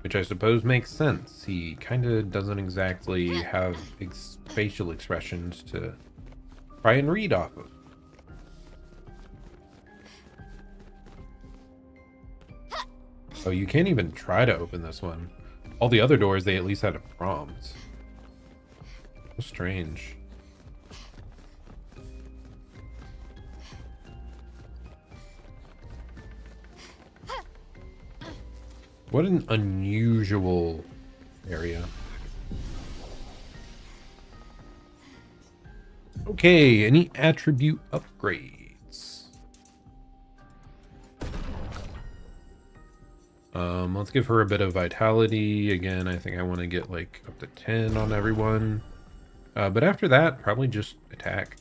Which I suppose makes sense. He kind of doesn't exactly have facial expressions to try and read off of. Oh, you can't even try to open this one. All the other doors, they at least had a prompt. So strange. What an unusual area. Okay, any attribute upgrades? Let's give her a bit of vitality. Again, I think I want to get like up to 10 on everyone. But after that, probably just attack.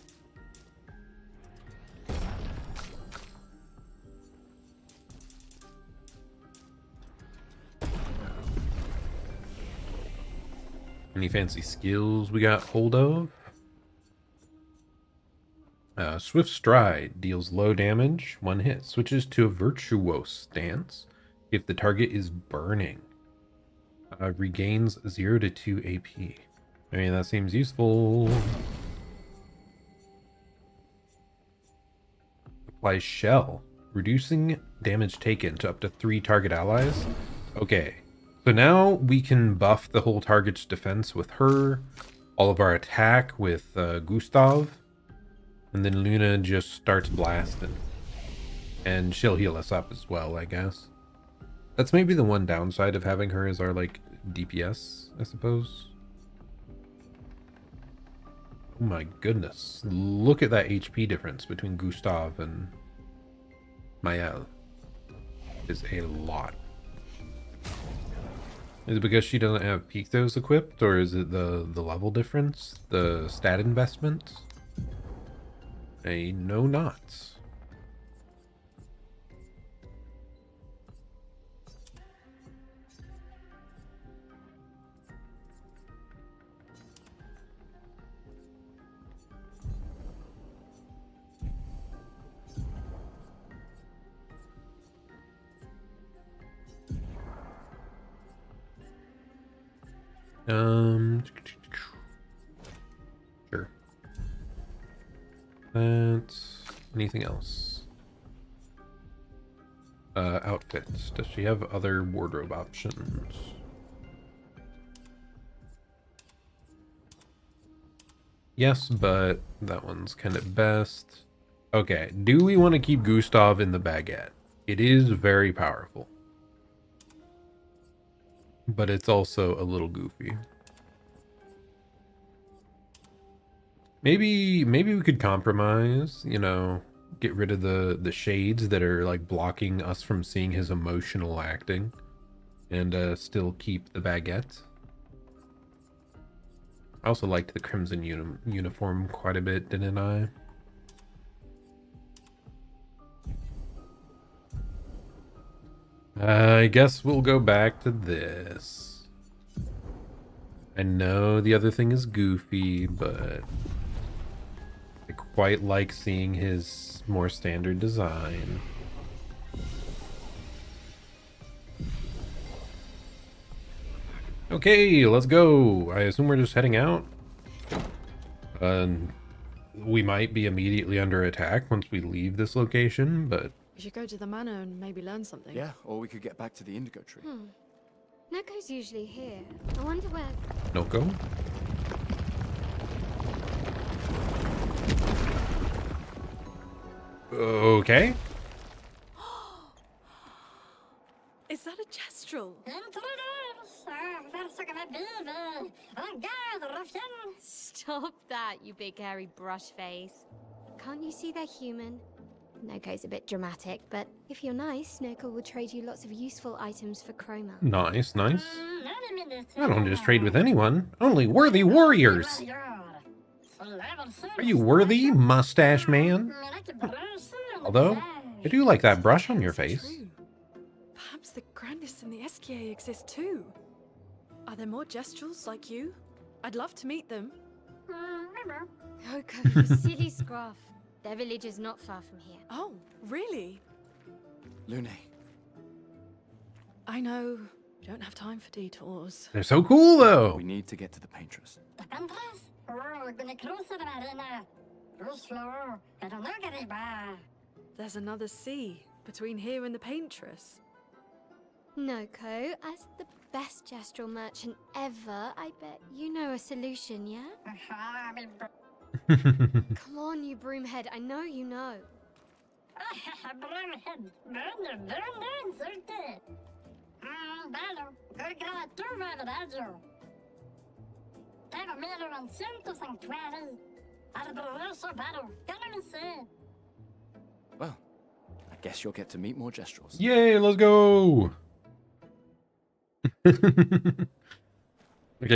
Any fancy skills we got hold of? Swift Stride deals low damage, 1 hit. Switches to a Virtuose stance if the target is burning. Regains 0 to 2 AP. I mean, that seems useful. Applies Shell, reducing damage taken to up to 3 target allies. Okay. So now we can buff the whole target's defense with her, all of our attack with Gustav, and then Luna just starts blasting. And she'll heal us up as well, I guess. That's maybe the one downside of having her as our, like, DPS, I suppose. Oh my goodness. Look at that HP difference between Gustav and Mael. Is a lot. Is it because she doesn't have Pictos equipped, or is it the level difference? The stat investment? I know not. Sure. That's anything else? Outfits. Does she have other wardrobe options? Yes, but that one's kind of best. Okay, do we want to keep Gustav in the baguette? It is very powerful. But it's also a little goofy. Maybe we could compromise, you know, get rid of the shades that are like blocking us from seeing his emotional acting, and still keep the baguette. I also liked the crimson uniform quite a bit, didn't I? I guess we'll go back to this. I know the other thing is goofy, but I quite like seeing his more standard design. Okay, let's go. I assume we're just heading out. We might be immediately under attack once we leave this location, but... We should go to the manor and maybe learn something. Yeah, or we could get back to the indigo tree. Noko's usually here. I wonder where... Noko? Okay. Is that a gestural? Stop that, you big hairy brush face. Can't you see they're human? Noko's a bit dramatic, but if you're nice, Noko will trade you lots of useful items for chroma. Nice, nice. I don't just trade with anyone. Only worthy warriors. Are you worthy, mustache man? Although, I do like that brush on your face. True. Perhaps the grandest in the SKA exist too. Are there more gestrals like you? I'd love to meet them. Noko, you silly scruff. Their village is not far from here. Oh, really? Lune, I know. We don't have time for detours. They're so cool, though. we need to get to the paintress. There's another sea between here and the paintress. Noko, as the best gestural merchant ever, I bet you know a solution, yeah? Come on, you broomhead, I know you know. Well, I guess you'll get to meet more gestrals. Yay, let's go. Okay,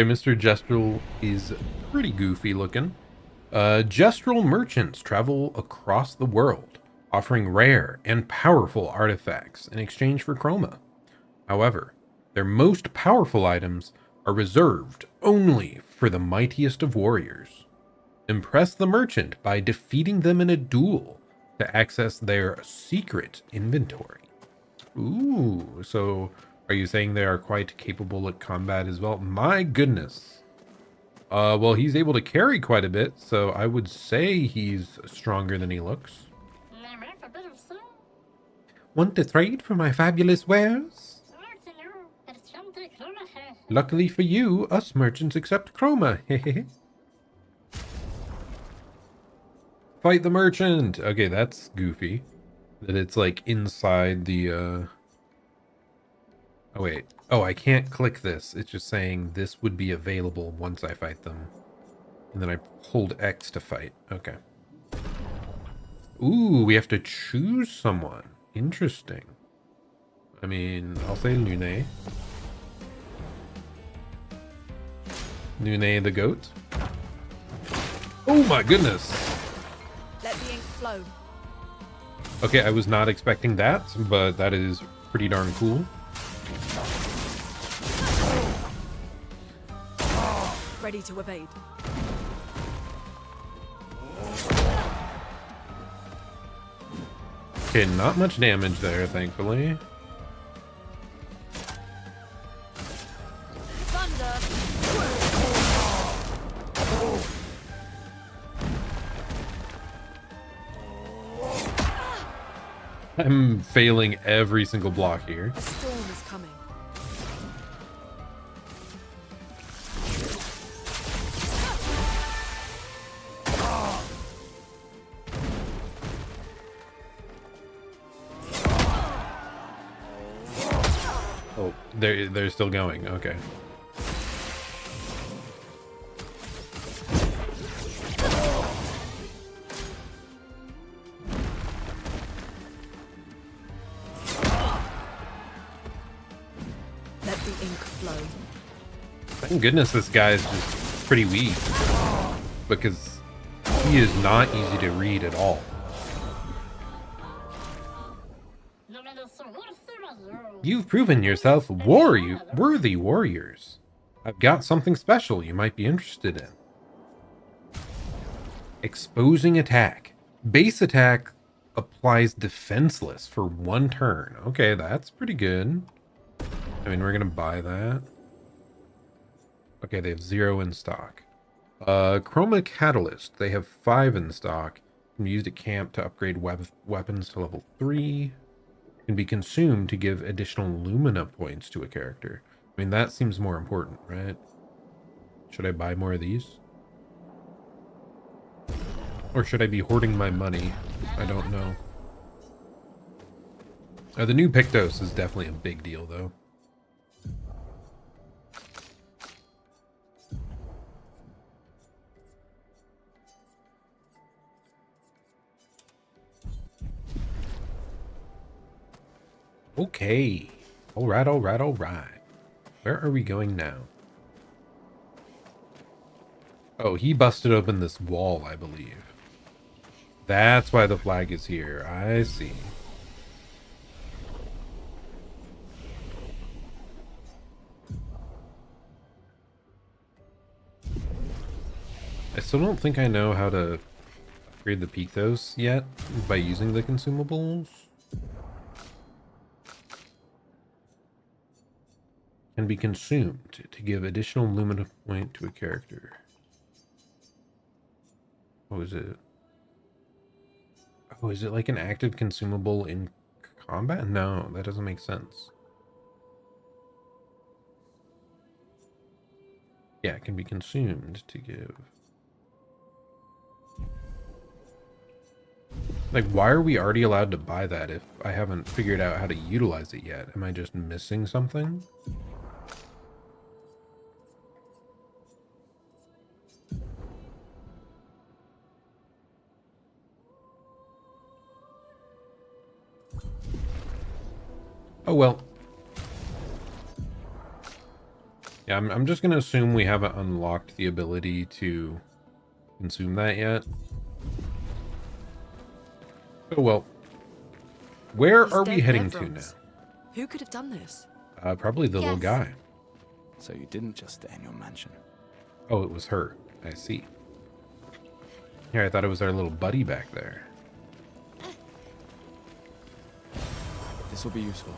Mr. Gestrel is pretty goofy looking. Gestrel merchants travel across the world, offering rare and powerful artifacts in exchange for chroma. However, their most powerful items are reserved only for the mightiest of warriors. Impress the merchant by defeating them in a duel to access their secret inventory. Ooh, so are you saying they are quite capable at combat as well? My goodness. Well, he's able to carry quite a bit, so I would say he's stronger than he looks. Want to trade for my fabulous wares? Luckily for you, us merchants accept chroma. Fight the merchant! Okay, that's goofy. That it's like inside the, Oh wait. Oh, I can't click this. It's just saying this would be available once I fight them. And then I hold X to fight. Okay. Ooh, we have to choose someone. Interesting. I mean, I'll say Lune. Lune the goat. Oh my goodness! Let the ink flow. Okay, I was not expecting that, but that is pretty darn cool. Ready to evade. Okay, not much damage there, thankfully. Thunder! I'm failing every single block here. A storm is coming. Oh, they're still going. Okay. Let the ink flow. Thank goodness this guy is just pretty weak, because he is not easy to read at all. You've proven yourself worthy warriors. I've got something special you might be interested in. Exposing attack. Base attack applies defenseless for 1 turn. Okay, that's pretty good. I mean, we're gonna buy that. Okay, they have 0 in stock. Chroma Catalyst. They have 5 in stock. Can be used at camp to upgrade weapons to level 3. Can be consumed to give additional Lumina points to a character. I mean, that seems more important, right? Should I buy more of these? Or should I be hoarding my money? I don't know. The new Pictos is definitely a big deal, though. Okay. All right, all right, all right. Where are we going now? Oh, he busted open this wall, I believe. That's why the flag is here. I see. I still don't think I know how to upgrade the Pictos yet by using the consumables. Can be consumed to give additional Lumina point to a character. What is it? Oh, is it like an active consumable in combat? No, that doesn't make sense. Yeah, it can be consumed to give. Like, why are we already allowed to buy that if I haven't figured out how to utilize it yet? Am I just missing something? Oh, well. Yeah, I'm just going to assume we haven't unlocked the ability to consume that yet. Oh, well. Where These are we dead heading to now? Nevrons. Who could have done this? Probably the little Yes. guy. So you didn't just stay in your mansion. Oh, it was her. I see. Here, I thought it was our little buddy back there. This will be useful.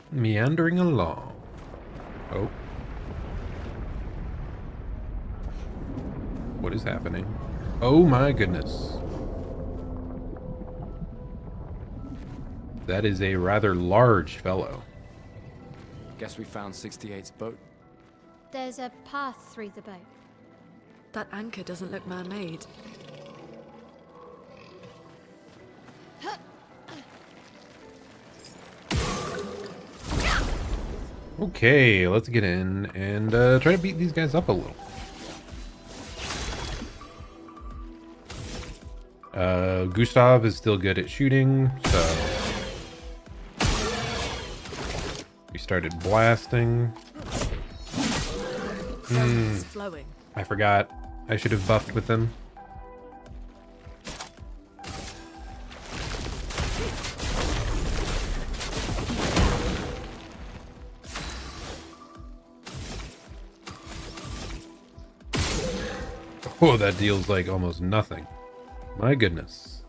Meandering along. Oh. What is happening? Oh my goodness. That is a rather large fellow. Guess we found 68's boat. There's a path through the boat. That anchor doesn't look man-made. Okay, let's get in and try to beat these guys up a little. Gustav is still good at shooting, so we started blasting. It's flowing. I forgot. I should have buffed with them. Oh, that deals like almost nothing. My goodness.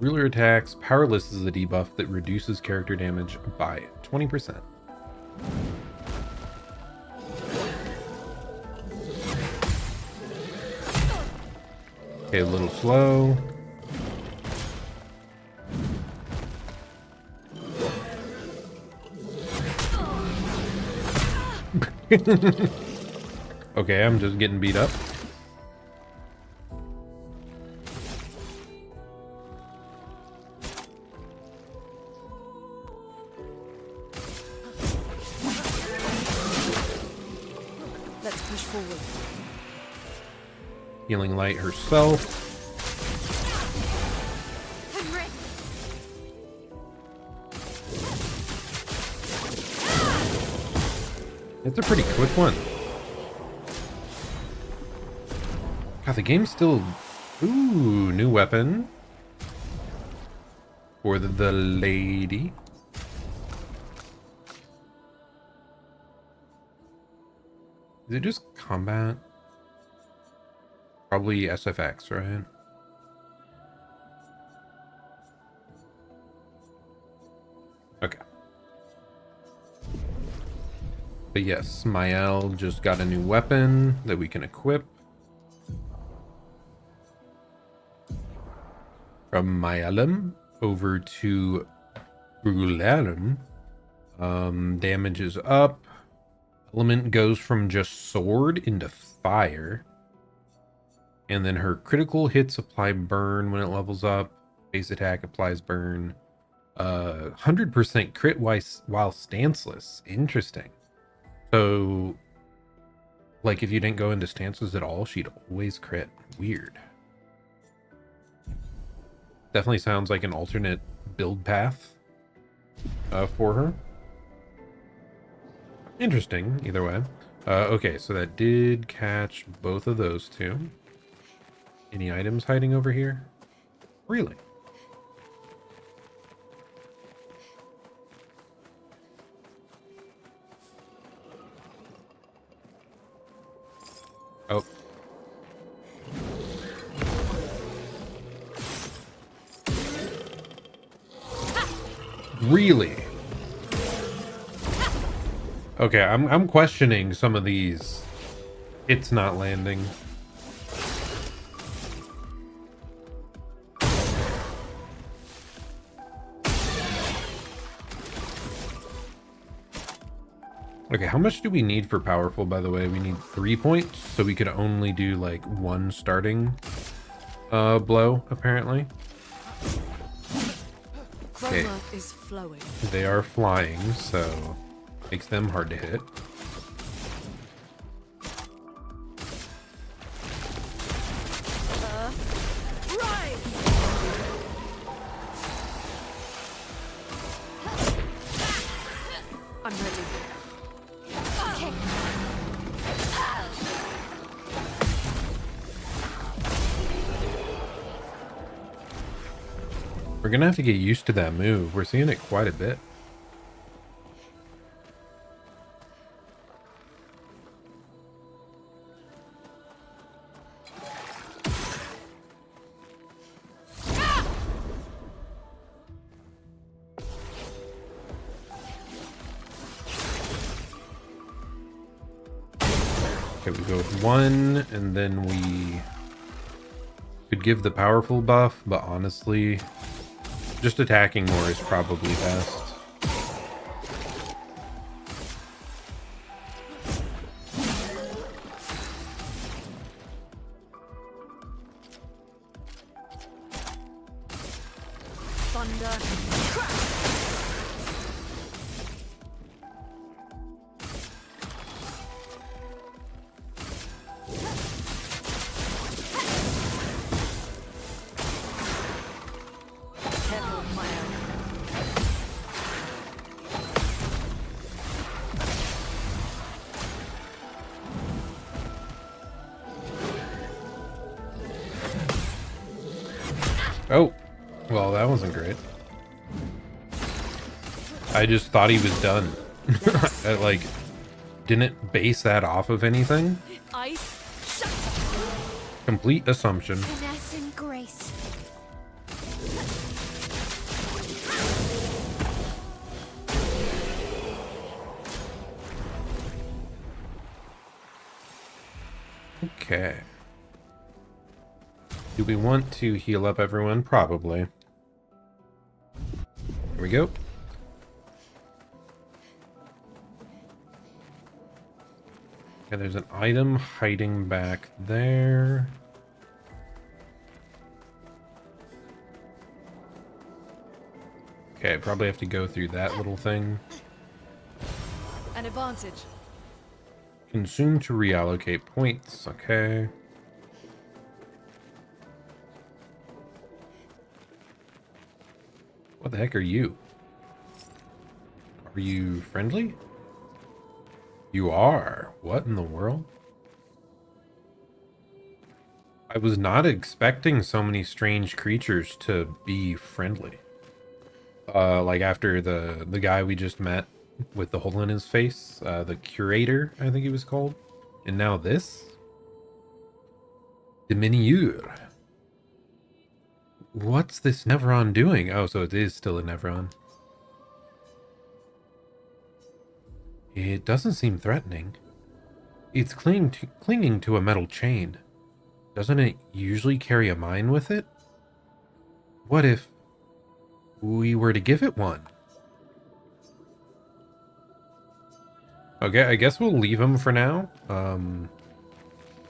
Ruler attacks. Powerless is a debuff that reduces character damage by 20%. Okay, a little slow. Okay, I'm just getting beat up. Let's push forward. Healing Light herself. It's a pretty quick one. God, the game's still... Ooh, new weapon. For the lady. Is it just combat? Probably SFX, right? Okay. But yes, Mael just got a new weapon that we can equip. From Maelum over to Brulalum. Damage is up. Element goes from just sword into fire. And then her critical hits apply burn when it levels up. Base attack applies burn. 100% crit while stanceless. Interesting. So, like, if you didn't go into stances at all, she'd always crit. Weird. Definitely sounds like an alternate build path for her. Interesting, either way. Okay, so that did catch both of those two. Any items hiding over here? Really? Oh. Really? Okay, I'm questioning some of these. It's not landing. Okay, how much do we need for powerful, by the way? We need 3 points, so we could only do like one starting blow, apparently. Okay. Chroma is flowing. They are flying, so makes them hard to hit. I'm ready. We're gonna have to get used to that move. We're seeing it quite a bit. Okay, we go with one, and then we could give the powerful buff, but honestly, just attacking more is probably best. Thunder. Careful, Maya. Oh, well, that wasn't great. I just thought he was done. I, like, didn't base that off of anything. Ice. Shut. Complete assumption. Finesse and grace. Okay. Do we want to heal up everyone? Probably. Here we go. Okay, there's an item hiding back there. Okay, I probably have to go through that little thing. An advantage. Consume to reallocate points. Okay. What the heck are you? Are you friendly? You are. What in the world? I was not expecting so many strange creatures to be friendly. Like after the guy we just met with the hole in his face, the curator, I think he was called. And now this? Diminuer. What's this Nevron doing? Oh, so it is still a Nevron. It doesn't seem threatening. It's clinging to a metal chain. Doesn't it usually carry a mine with it? What if we were to give it one? Okay, I guess we'll leave him for now.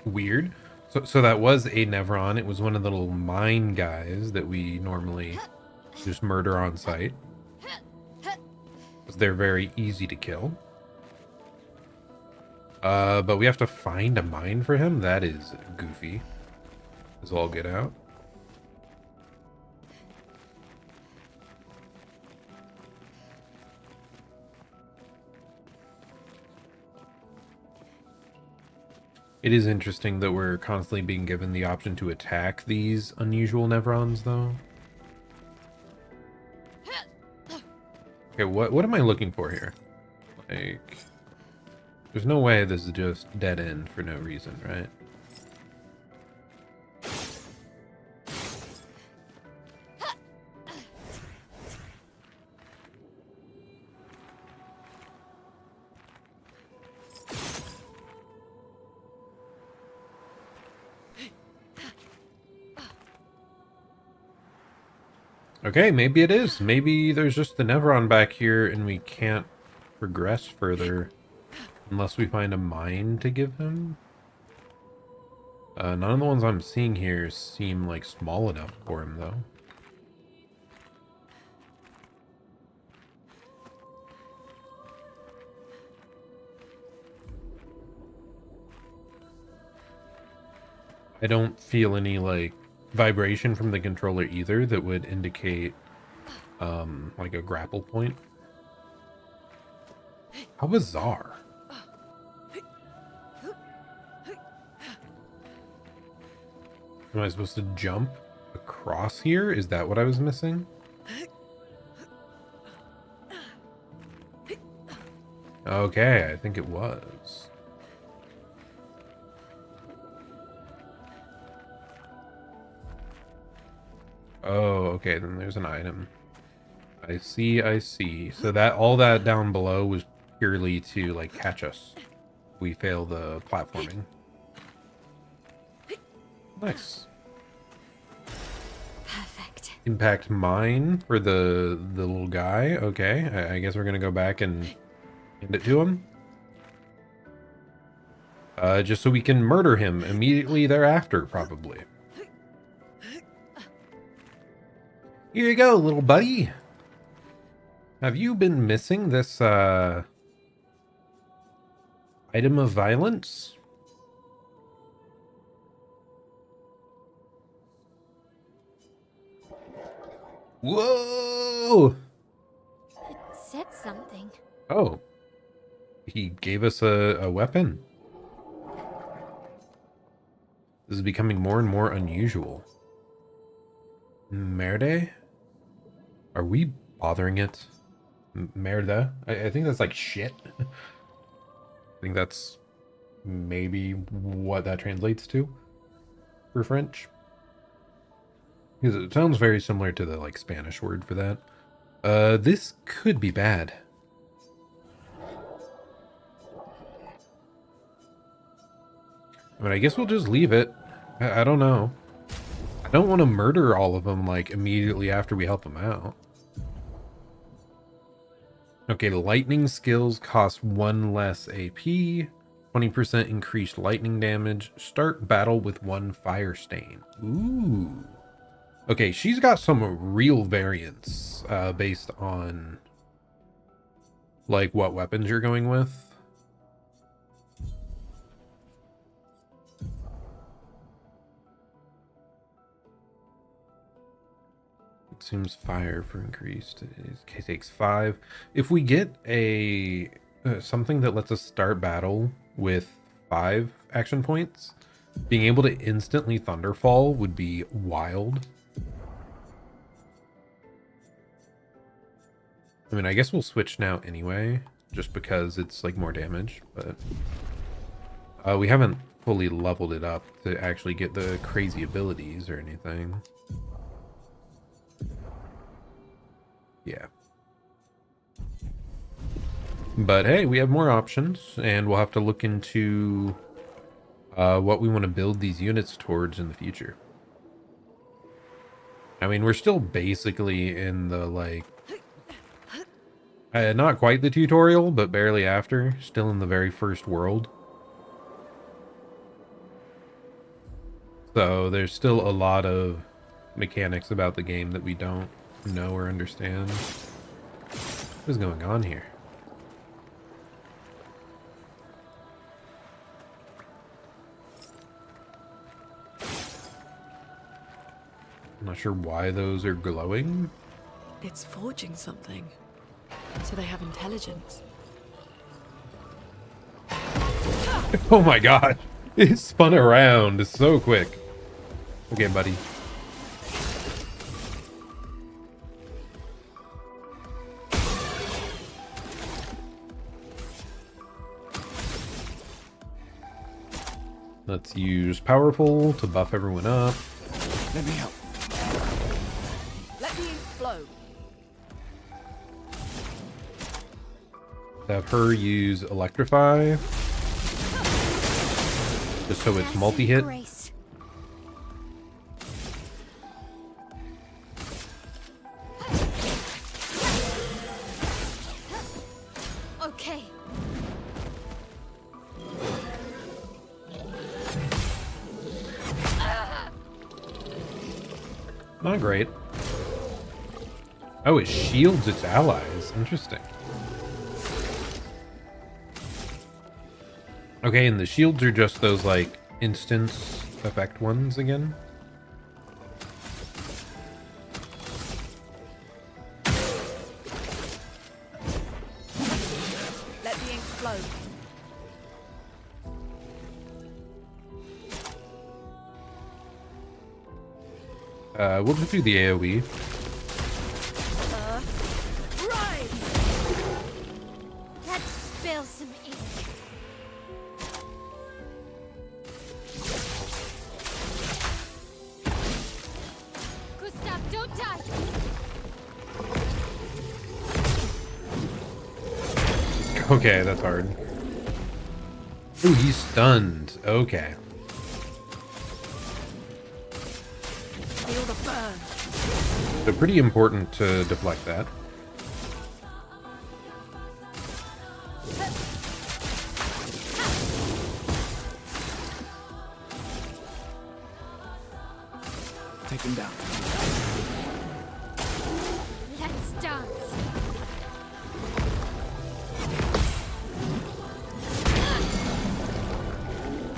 Weird. So that was a Nevron. It was one of the little mine guys that we normally just murder on sight. Because they're very easy to kill. But we have to find a mine for him? That is goofy. As all get out. It is interesting that we're constantly being given the option to attack these unusual Nevrons, though. Okay, what am I looking for here? Like, there's no way this is just dead end for no reason, right? Okay, maybe it is. Maybe there's just the Nevron back here and we can't progress further unless we find a mine to give him. None of the ones I'm seeing here seem like small enough for him, though. I don't feel any, like, vibration from the controller either that would indicate like a grapple point. How bizarre. Am I supposed to jump across here? Is that what I was missing? Okay, I think it was. Oh, okay, then there's an item. I see, I see. So that all that down below was purely to, like, catch us. We fail the platforming. Nice. Perfect. Impact mine for the little guy. Okay, I guess we're gonna go back and hand it to him. Just so we can murder him immediately thereafter, probably. Here you go, little buddy. Have you been missing this item of violence? Whoa! It said something. Oh. He gave us a weapon. This is becoming more and more unusual. Merde? Are we bothering it? Merda? I think that's like shit. I think that's maybe what that translates to for French. Because it sounds very similar to the like Spanish word for that. This could be bad. I mean, I guess we'll just leave it. I don't know. I don't want to murder all of them, like, immediately after we help them out. Okay, lightning skills cost 1 less AP. 20% increased lightning damage. Start battle with 1 fire stain. Ooh. Okay, she's got some real variance based on, like, what weapons you're going with. Consumes fire for increased. It takes 5. If we get a something that lets us start battle with 5 action points, being able to instantly Thunderfall would be wild. I mean, I guess we'll switch now anyway, just because it's like more damage, but We haven't fully leveled it up to actually get the crazy abilities or anything. Yeah. But hey, we have more options, and we'll have to look into what we want to build these units towards in the future. I mean, we're still basically in the, like, not quite the tutorial, but barely after. Still in the very first world. So there's still a lot of mechanics about the game that we don't know or understand. What is going on here? I'm not sure why those are glowing. It's forging something. So they have intelligence. Oh my god. It spun around so quick. Okay, buddy. Let's use powerful to buff everyone up. Let me help. Let the ink flow. Have her use electrify. Just so it's multi-hit. Grace. Okay. Not great. Oh, it shields its allies. Interesting. Okay, and the shields are just those, like, instance effect ones again. Let the ink flow. We'll just do the AoE. Rise! Let's spill some ink. Gustav, don't die! Okay, that's hard. Ooh, he's stunned. Okay. Feel the burn. So pretty important to deflect that. Take him down. Let's dance.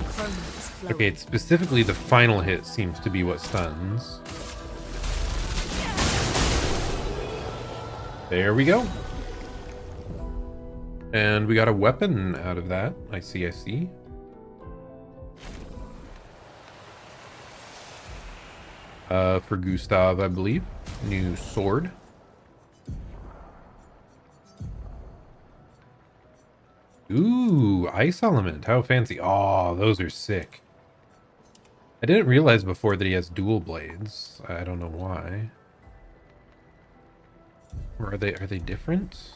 Chroma is flowing. Okay, it's specifically the final hit seems to be what stuns. There we go. And we got a weapon out of that. I see. For Gustav, I believe. New sword. Ooh, ice element. How fancy. Oh, those are sick. I didn't realize before that he has dual blades. I don't know why. Or are they different?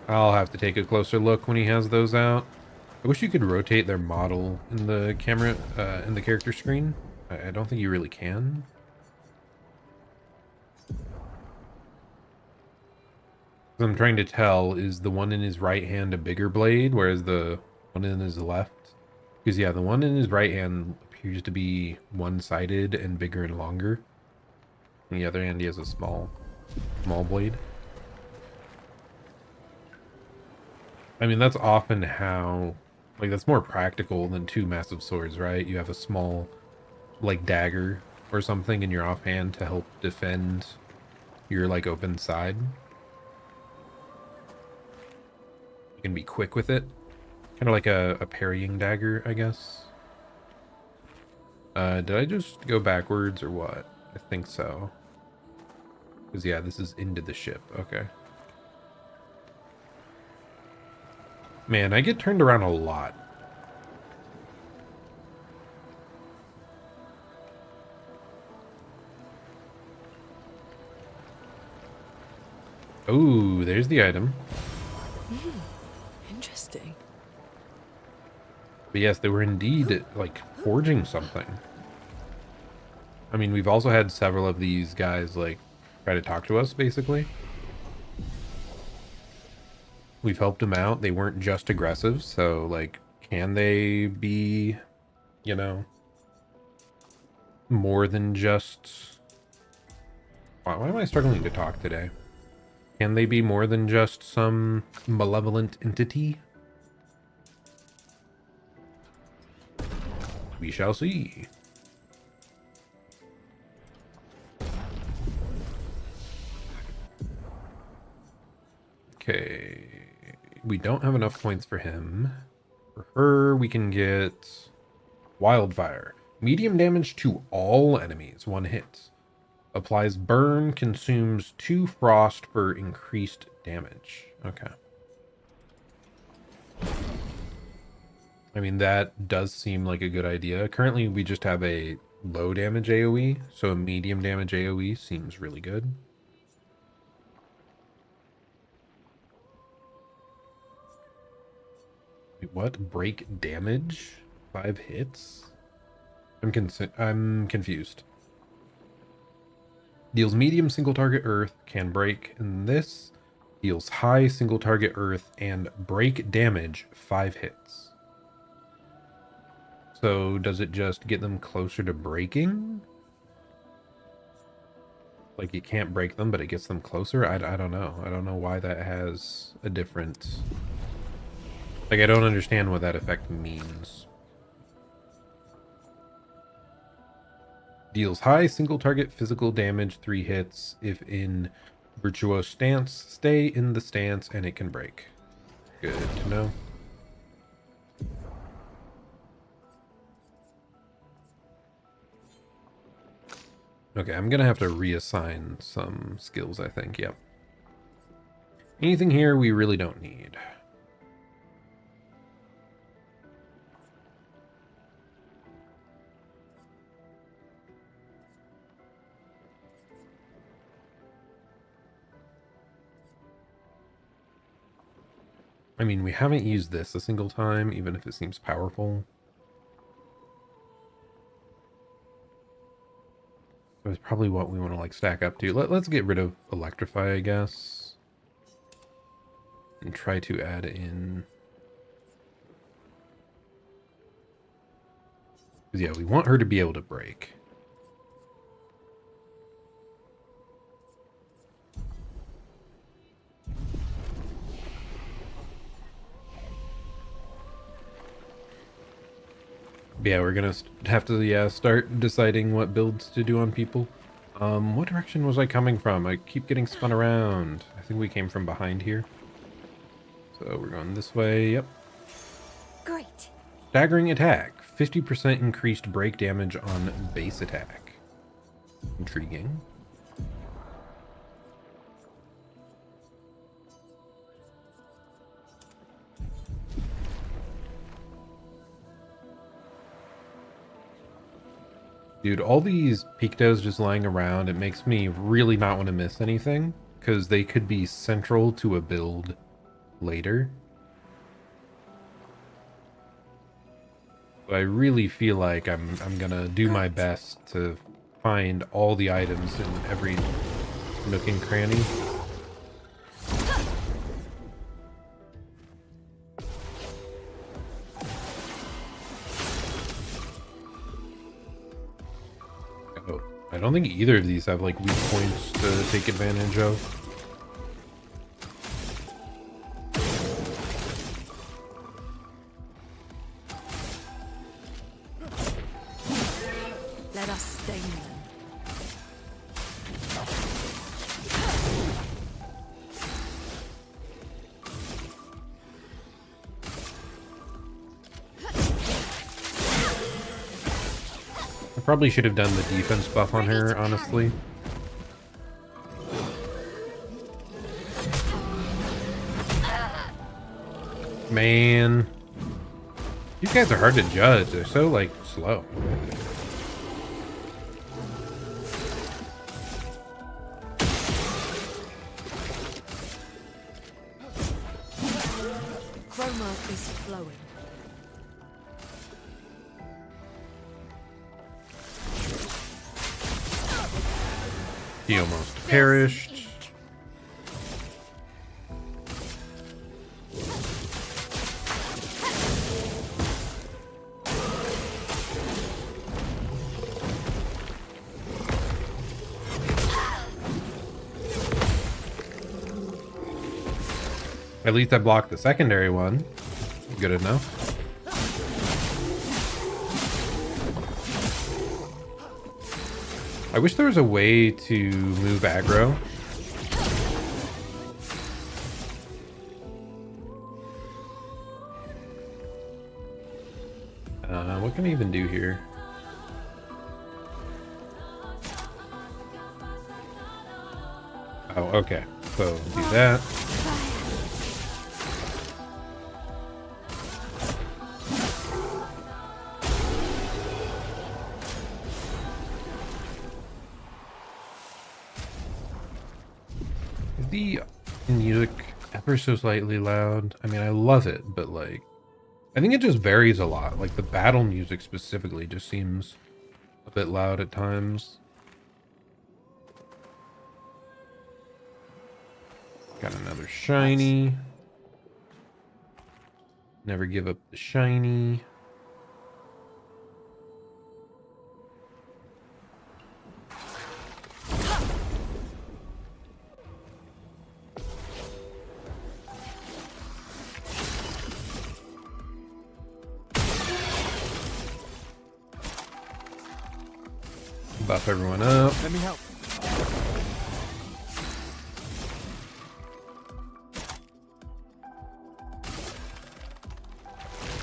I'll have to take a closer look when he has those out. I wish you could rotate their model in the camera, in the character screen. I don't think you really can. What I'm trying to tell is the one in his right hand a bigger blade, whereas the one in his left. Because yeah, the one in his right hand appears to be one-sided and bigger and longer. On the other hand, he has a small blade. I mean, that's often how, like, that's more practical than two massive swords, right? You have a small, like, dagger or something in your offhand to help defend your, like, open side. You can be quick with it. Kind of like a parrying dagger, I guess. Did I just go backwards or what? I think so. Because, yeah, this is into the ship. Okay. Man, I get turned around a lot. Oh, there's the item. Interesting. But yes, they were indeed, like, forging something. I mean, we've also had several of these guys, like, try to talk to us, basically. We've helped them out. They weren't just aggressive, so, like, can they be, you know, more than just... Why am I struggling to talk today? Can they be more than just some malevolent entity? We shall see. Okay. We don't have enough points for him. For her, we can get Wildfire. Medium damage to all enemies. 1 hit. Applies burn, consumes 2 frost for increased damage. Okay. I mean, that does seem like a good idea. Currently, we just have a low damage AoE, so a medium damage AoE seems really good. Wait, what? Break damage? 5 hits? I'm confused. Deals medium single target earth, can break, and this deals high single target earth and break damage 5 hits. So does it just get them closer to breaking? Like it can't break them, but it gets them closer? I don't know. I don't know why that has a different... Like, I don't understand what that effect means. Deals high single target physical damage 3 hits. If in virtuous stance, stay in the stance and it can break. Good to know. Okay, I'm gonna have to reassign some skills, I think. Yep. Anything here we really don't need. I mean, we haven't used this a single time, even if it seems powerful. So it's probably what we want to, like, stack up to. Let's get rid of Electrify, I guess. And try to add in... Because, yeah, we want her to be able to break. Yeah, we're gonna have to start deciding what builds to do on people. What direction was I coming from? I keep getting spun around. I think we came from behind here. So we're going this way. Yep. Great. Staggering attack. 50% increased break damage on base attack. Intriguing. Dude, all these pictos just lying around, it makes me really not want to miss anything, because they could be central to a build later. I really feel like I'm gonna do my best to find all the items in every nook and cranny. Oh, I don't think either of these have like weak points to take advantage of. Let us stain them. I probably should have done the defense buff on her, honestly. Man. These guys are hard to judge. They're so, like, slow. Chroma is flowing. He almost perished. At least I blocked the secondary one. Good enough. I wish there was a way to move aggro. What can I even do here? Oh, okay. So do that. Is the music ever so slightly loud? I mean, I love it, but like, I think it just varies a lot. Like the battle music specifically just seems a bit loud at times. Got another shiny. Never give up the shiny. Buff everyone up. Let me help.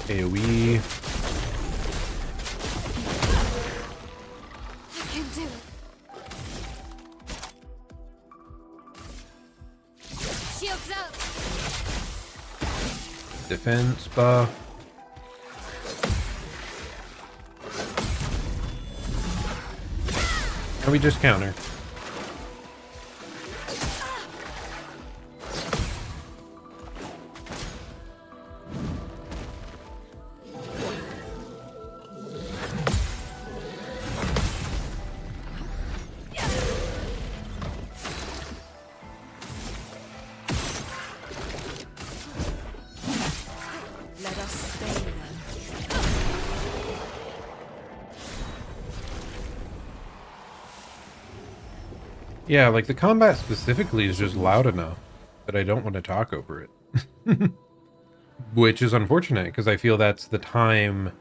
AoE. I can do it. Shields up. Defense buff. And we just counter. Let us stay then. Yeah, like the combat specifically is just loud enough that I don't want to talk over it. Which is unfortunate because I feel that's the time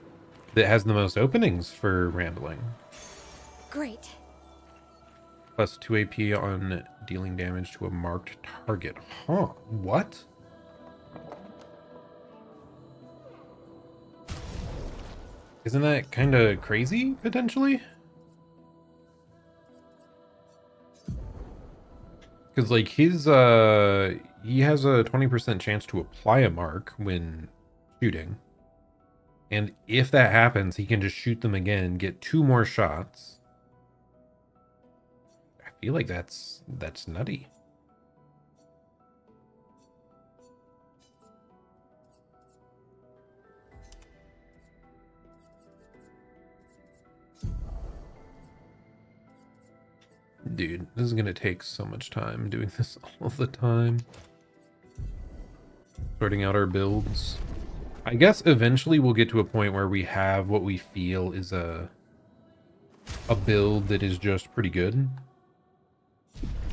that has the most openings for rambling. Great. Plus 2 AP on dealing damage to a marked target. Huh, what? Isn't that kind of crazy, potentially? Because, like, his, he has a 20% chance to apply a mark when shooting. And if that happens, he can just shoot them again, get 2 more shots. I feel like that's nutty. Dude, this is gonna take so much time doing this all the time. Sorting out our builds. I guess eventually we'll get to a point where we have what we feel is a build that is just pretty good.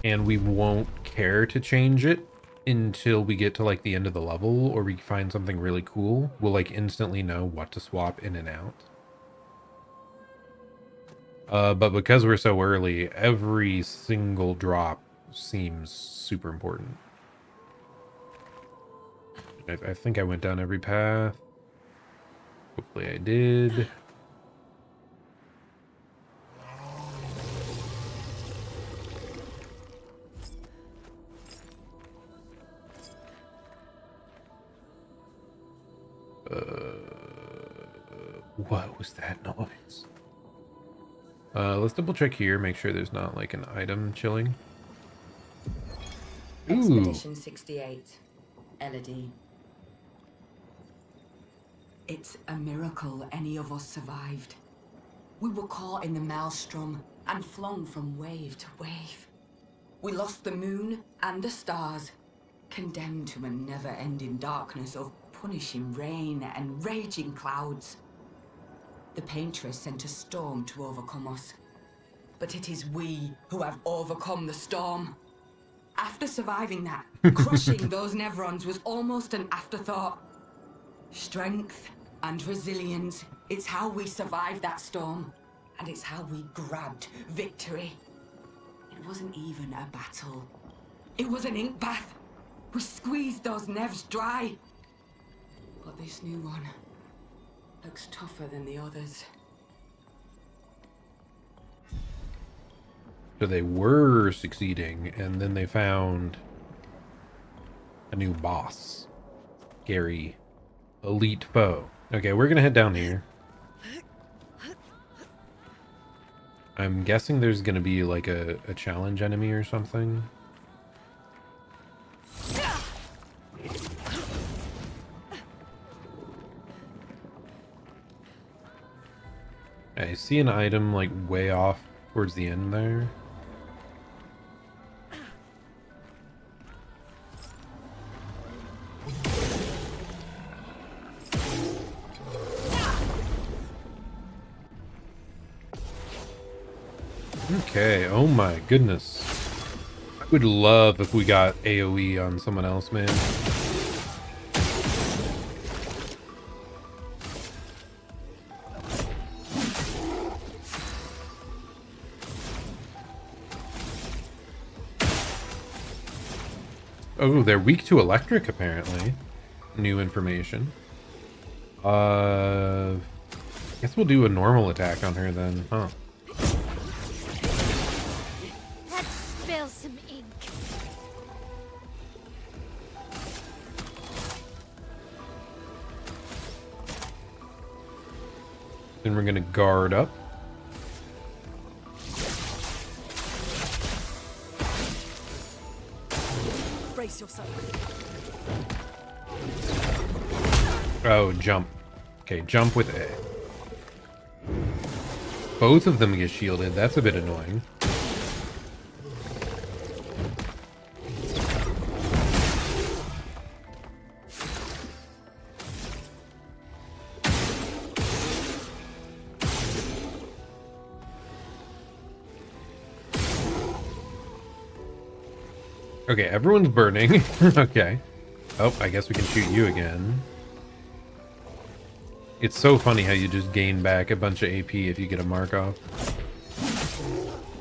And we won't care to change it until we get to like the end of the level or we find something really cool. We'll like instantly know what to swap in and out. But because we're so early, every single drop seems super important. I think I went down every path. Hopefully I did. What was that noise? Let's double check here, make sure there's not like an item chilling. Ooh. Expedition 68, Elodie. It's a miracle any of us survived. We were caught in the maelstrom and flung from wave to wave. We lost the moon and the stars, condemned to a never-ending darkness of punishing rain and raging clouds. The Paintress sent a storm to overcome us. But it is we who have overcome the storm. After surviving that, crushing those Nevrons was almost an afterthought. Strength and resilience, it's how we survived that storm. And it's how we grabbed victory. It wasn't even a battle. It was an ink bath. We squeezed those Nevs dry. But this new one looks tougher than the others. So they were succeeding, and then they found a new boss. Scary. Elite foe. Okay, we're gonna head down here. I'm guessing there's gonna be like a challenge enemy or something. I see an item like way off towards the end there. Okay, oh my goodness. I would love if we got AoE on someone else, man. Oh, they're weak to electric, apparently. New information. Guess we'll do a normal attack on her then, huh? Let's spill some ink. Then we're gonna guard up. Brace yourself. Oh, jump. Okay, jump with A. Both of them get shielded. That's a bit annoying. Okay, everyone's burning. Okay. Oh, I guess we can shoot you again. It's so funny how you just gain back a bunch of AP if you get a mark off.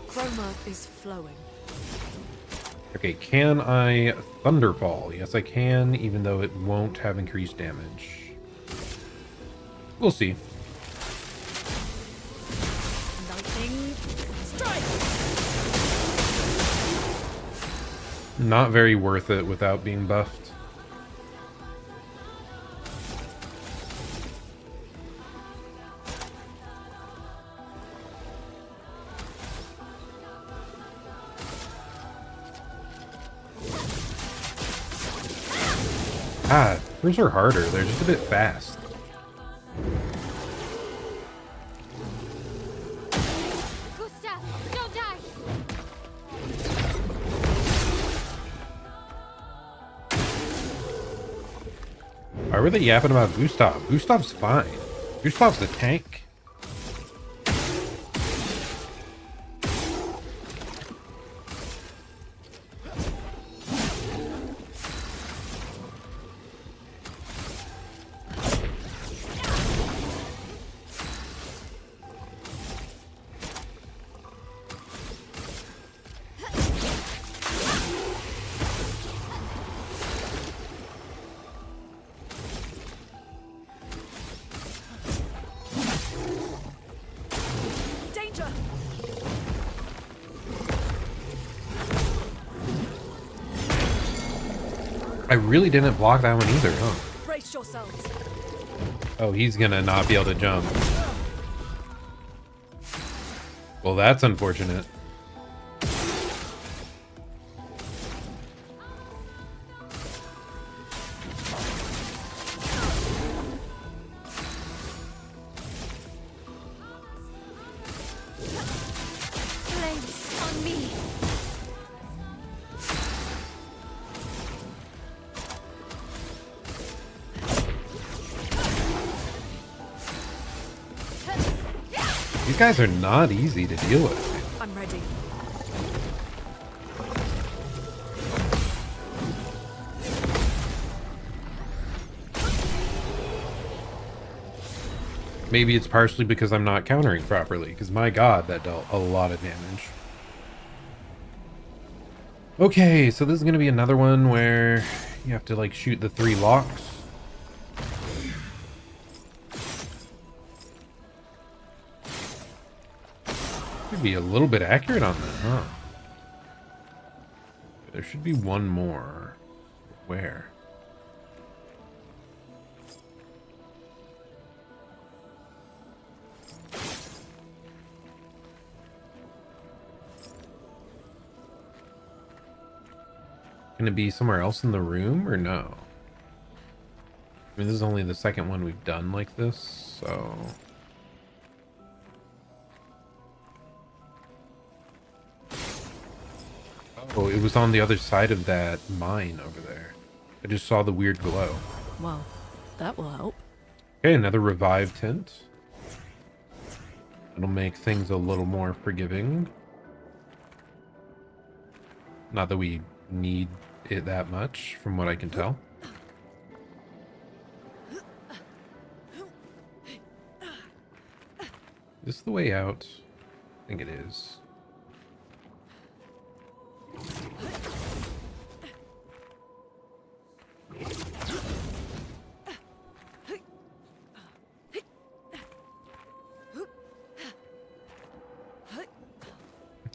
Chroma is flowing. Okay, can I Thunderfall? Yes, I can, even though it won't have increased damage. We'll see. Lightning strike. Not very worth it without being buffed. Ah, hers are harder. They're just a bit fast. Gustav, don't die! Why were they yapping about Gustav? Gustav's fine. Gustav's the tank. Danger. I really didn't block that one either, huh? Brace yourselves. Oh, he's gonna not be able to jump. Well, that's unfortunate. Flames on me. These guys are not easy to deal with. I'm ready. Maybe it's partially because I'm not countering properly, because my god, that dealt a lot of damage. Okay, so this is going to be another one where you have to like shoot the 3 locks. Could be a little bit accurate on that, huh? There should be one more. Where? Gonna be somewhere else in the room or no? I mean, this is only the second one we've done like this, so... Oh, it was on the other side of that mine over there. I just saw the weird glow. Well, that will help. Okay, another revive tint. It'll make things a little more forgiving. Not that we need it that much, from what I can tell. Is this the way out? I think it is.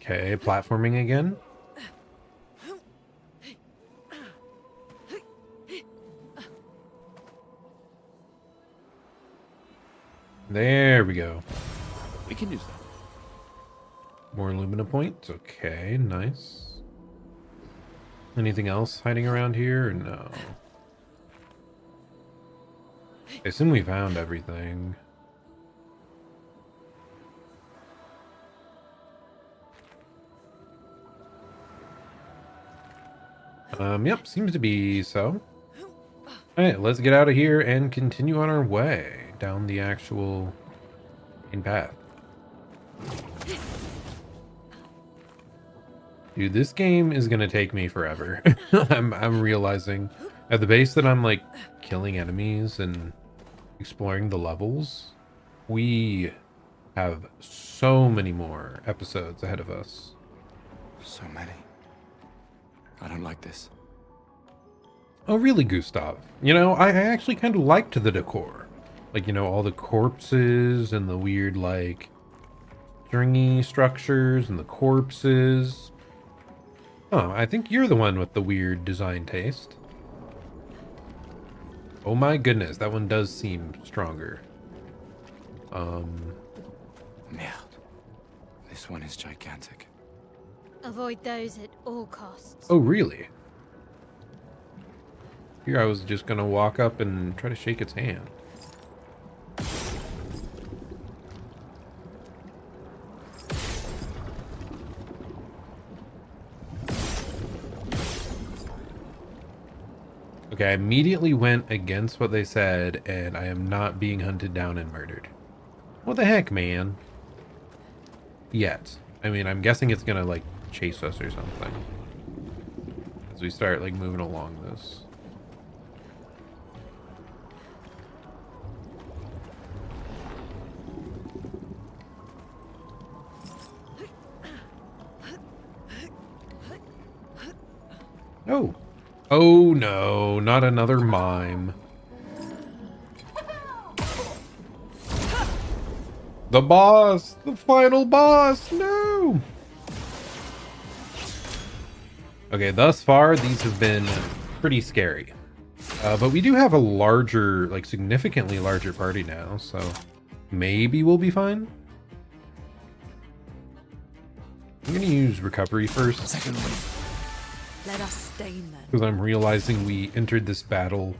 Okay, platforming again. There we go. We can use that. More Lumina points. Okay, nice. Anything else hiding around here or no? I assume we found everything. Yep, seems to be so. Alright, let's get out of here and continue on our way down the actual main path. Dude, this game is gonna take me forever. I'm realizing at the base that I'm like killing enemies and exploring the levels. We have so many more episodes ahead of us. So many. I don't like this. Oh, really, Gustav? You know, I actually kind of liked the decor. Like, you know, all the corpses and the weird, like, stringy structures and the corpses. Oh, I think you're the one with the weird design taste. Oh my goodness, that one does seem stronger. Merde. This one is gigantic. Avoid those at all costs. Oh, really? Here I was just gonna walk up and try to shake its hand. Okay, I immediately went against what they said, and I am not being hunted down and murdered. What the heck, man? Yet. I mean, I'm guessing it's gonna, like, chase us or something. As we start, like, moving along this. Oh. Oh no, not another mime. The boss! The final boss! No! Okay, thus far, these have been pretty scary. But we do have a larger, like significantly larger party now, so maybe we'll be fine. I'm gonna use recovery first. Second win. Let us stain them. Because I'm realizing we entered this battle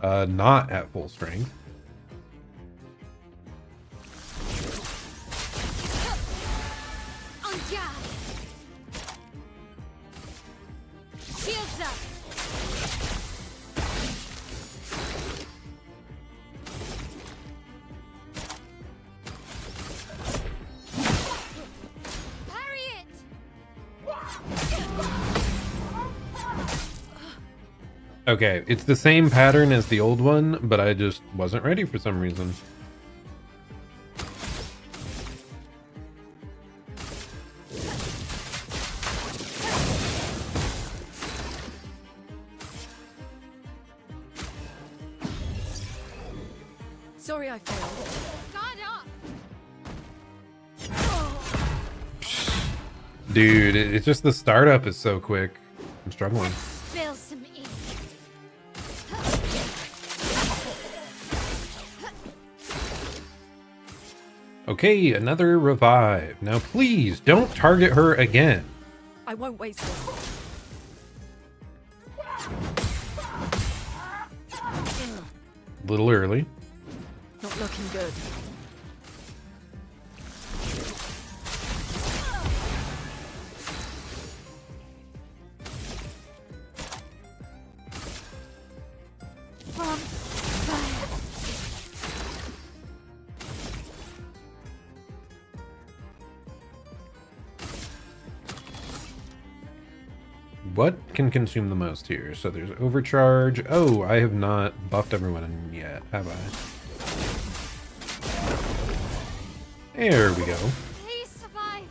not at full strength. On guard. Shields up. Parry it. Okay, it's the same pattern as the old one, but I just wasn't ready for some reason. Sorry I failed. Guard up. Dude, it's just the startup is so quick. I'm struggling. Spill some ink. Okay, another revive. Now please, don't target her again. I won't waste this. A little early. Not looking good. From fire. What can consume the most here? So there's overcharge. Oh, I have not buffed everyone yet, have I? There we go. Please survive.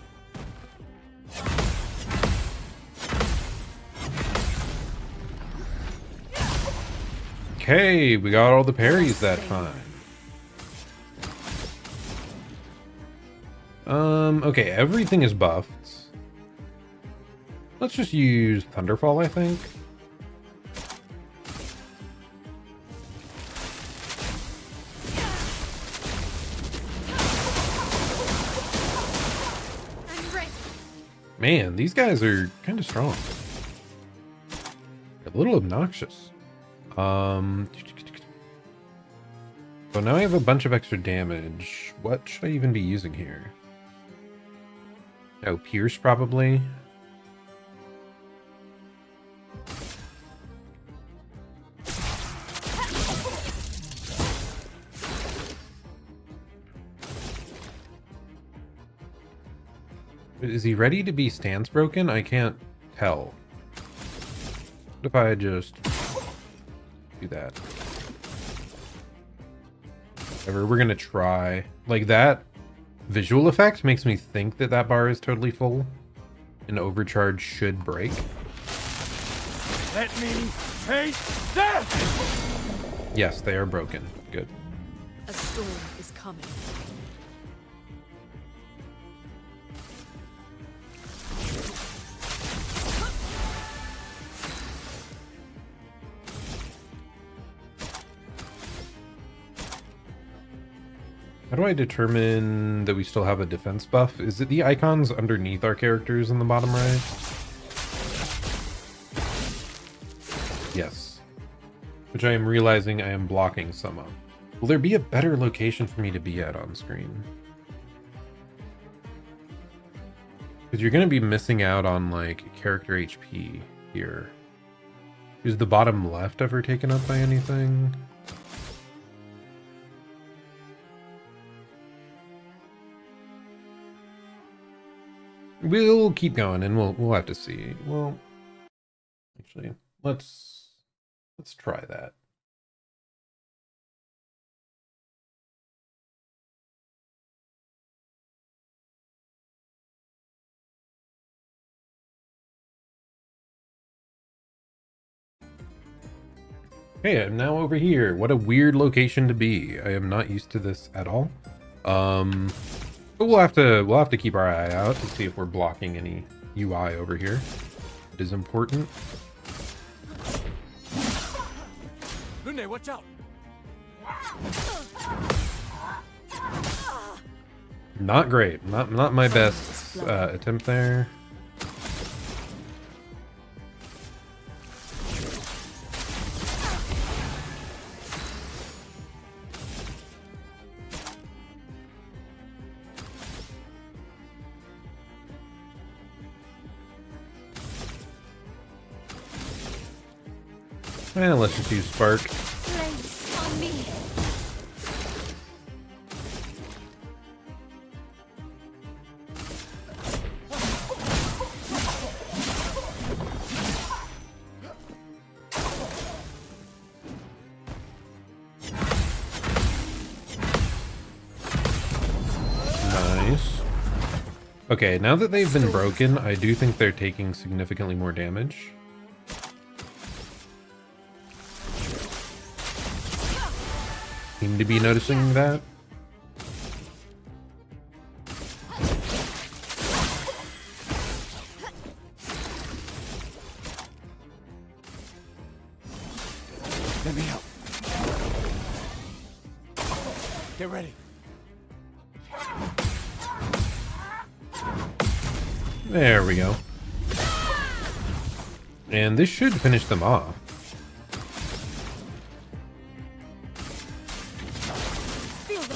Okay, we got all the parries that time. Okay, everything is buffed. Let's just use Thunderfall, I think. I'm ready. Man, these guys are kind of strong. A little obnoxious. So now I have a bunch of extra damage. What should I even be using here? Oh, Pierce probably. Is he ready to be stance broken? I can't tell. What if I just do that? Whatever, we're gonna try. Like, that visual effect makes me think that that bar is totally full. An overcharge should break. Let me taste death! Yes, they are broken. Good. A storm is coming. How do I determine that we still have a defense buff? Is it the icons underneath our characters in the bottom right? Yes. Which I am realizing I am blocking some of. Will there be a better location for me to be at on screen? Because you're going to be missing out on, like, character HP here. Is the bottom left ever taken up by anything? We'll keep going and we'll have to see. Well, actually, let's try that. Okay, I'm now over here. What a weird location to be. I am not used to this at all. But we'll have to keep our eye out to see if we're blocking any UI over here. It is important. Lune, watch out! Not great. Not my best attempt there. Let's just use Spark. Place on me. Nice. Okay, now that they've been broken, I do think they're taking significantly more damage. Seem to be noticing that. Let me help. Get ready. There we go. And this should finish them off. Feel the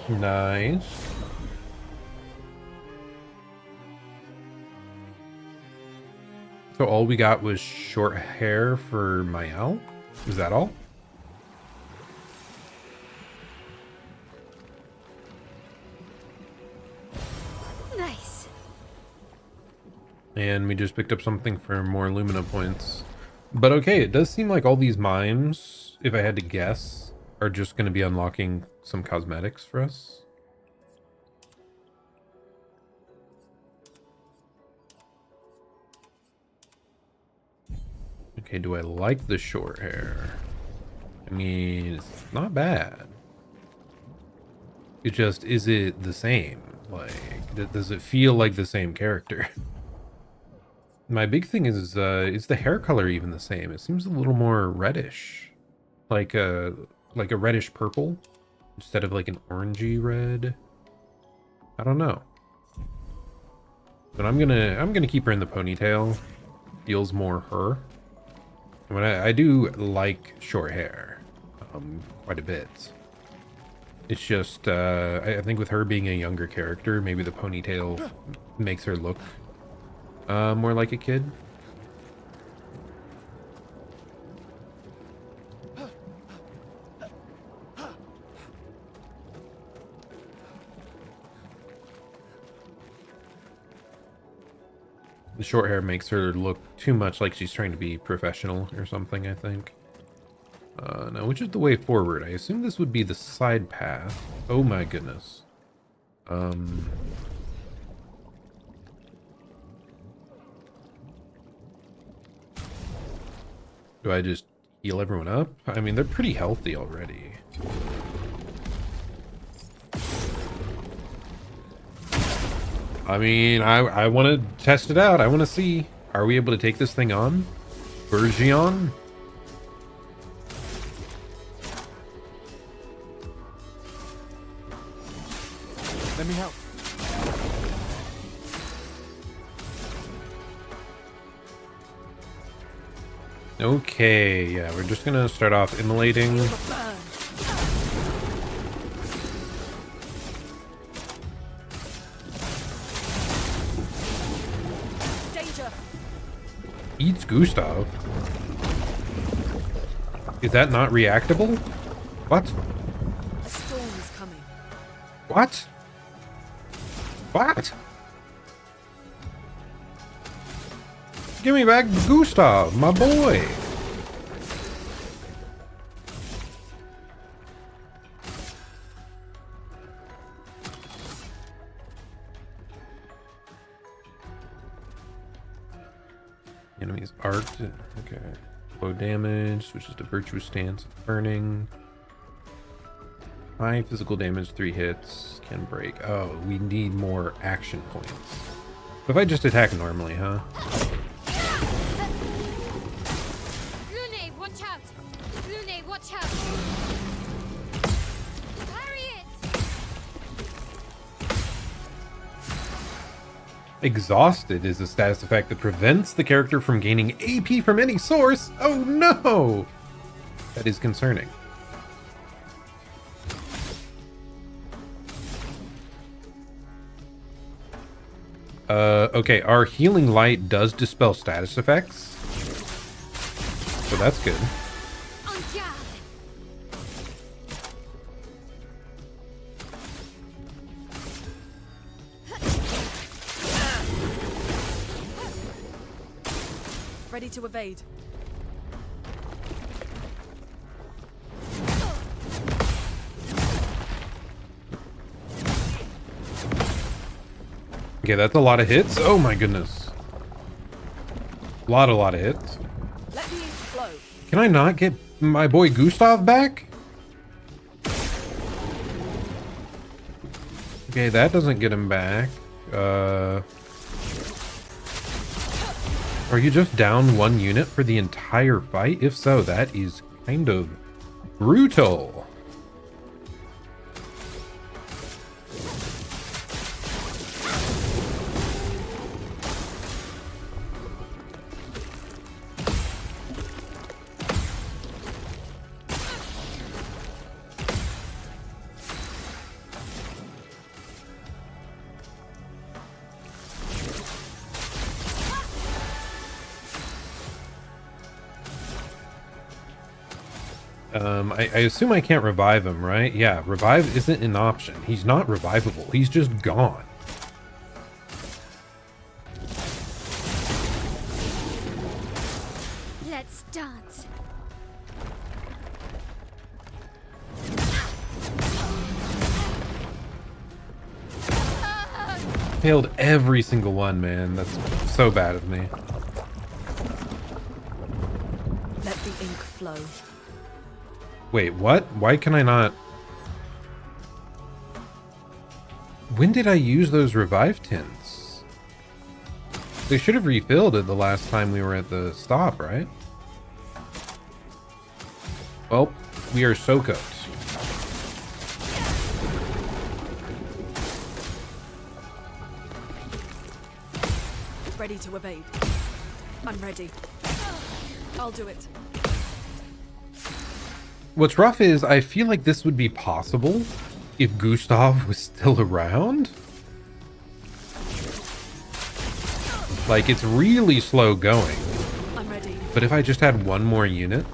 burn. Nice. So all we got was short hair for Mayal? Is that all? Nice. And we just picked up something for more Lumina points. But okay, it does seem like all these mimes, if I had to guess, are just going to be unlocking some cosmetics for us. Okay, do I like the short hair? I mean, it's not bad. It just, is it the same? Like, does it feel like the same character? My big thing is the hair color even the same? It seems a little more reddish. Like a reddish purple instead of like an orangey red. I don't know. But I'm gonna keep her in the ponytail. Feels more her. I mean, I do like short hair, quite a bit. It's just, I think with her being a younger character, maybe the ponytail makes her look more like a kid. The short hair makes her look too much like she's trying to be professional or something, I think. Now, which is the way forward? I assume this would be the side path. Oh my goodness. Do I just heal everyone up? I mean, they're pretty healthy already. I mean, I want to test it out. I want to see. Are we able to take this thing on? Bergion? Let me help. Okay, yeah, we're just gonna start off immolating. Danger. Eats Gustav. Is that not reactable? What? A storm is coming. What? What? Give me back Gustav, my boy. Enemies arced. Okay. Low damage, switches to virtuous stance, burning. High physical damage, 3 hits, can break. Oh, we need more action points. If I just attack normally, huh? Lune, watch out! Exhausted is a status effect that prevents the character from gaining AP from any source. Oh no! That is concerning. Okay, our healing light does dispel status effects. So that's good. Ready to evade. Okay, that's a lot of hits. Oh my goodness. A lot of hits. Let me flow. Can I not get my boy Gustav back? Okay, that doesn't get him back. Are you just down one unit for the entire fight? If so, that is kind of brutal. I assume I can't revive him, right? Yeah, revive isn't an option. He's not revivable. He's just gone. Let's dance. Failed every single one, man. That's so bad of me. Let the ink flow. Wait, what? Why can I not? When did I use those revive tints? They should have refilled it the last time we were at the stop, right? Well, we are so cooked. Ready to evade. I'm ready. I'll do it. What's rough is I feel like this would be possible if Gustav was still around. Like, it's really slow going. I'm ready. But if I just had one more unit.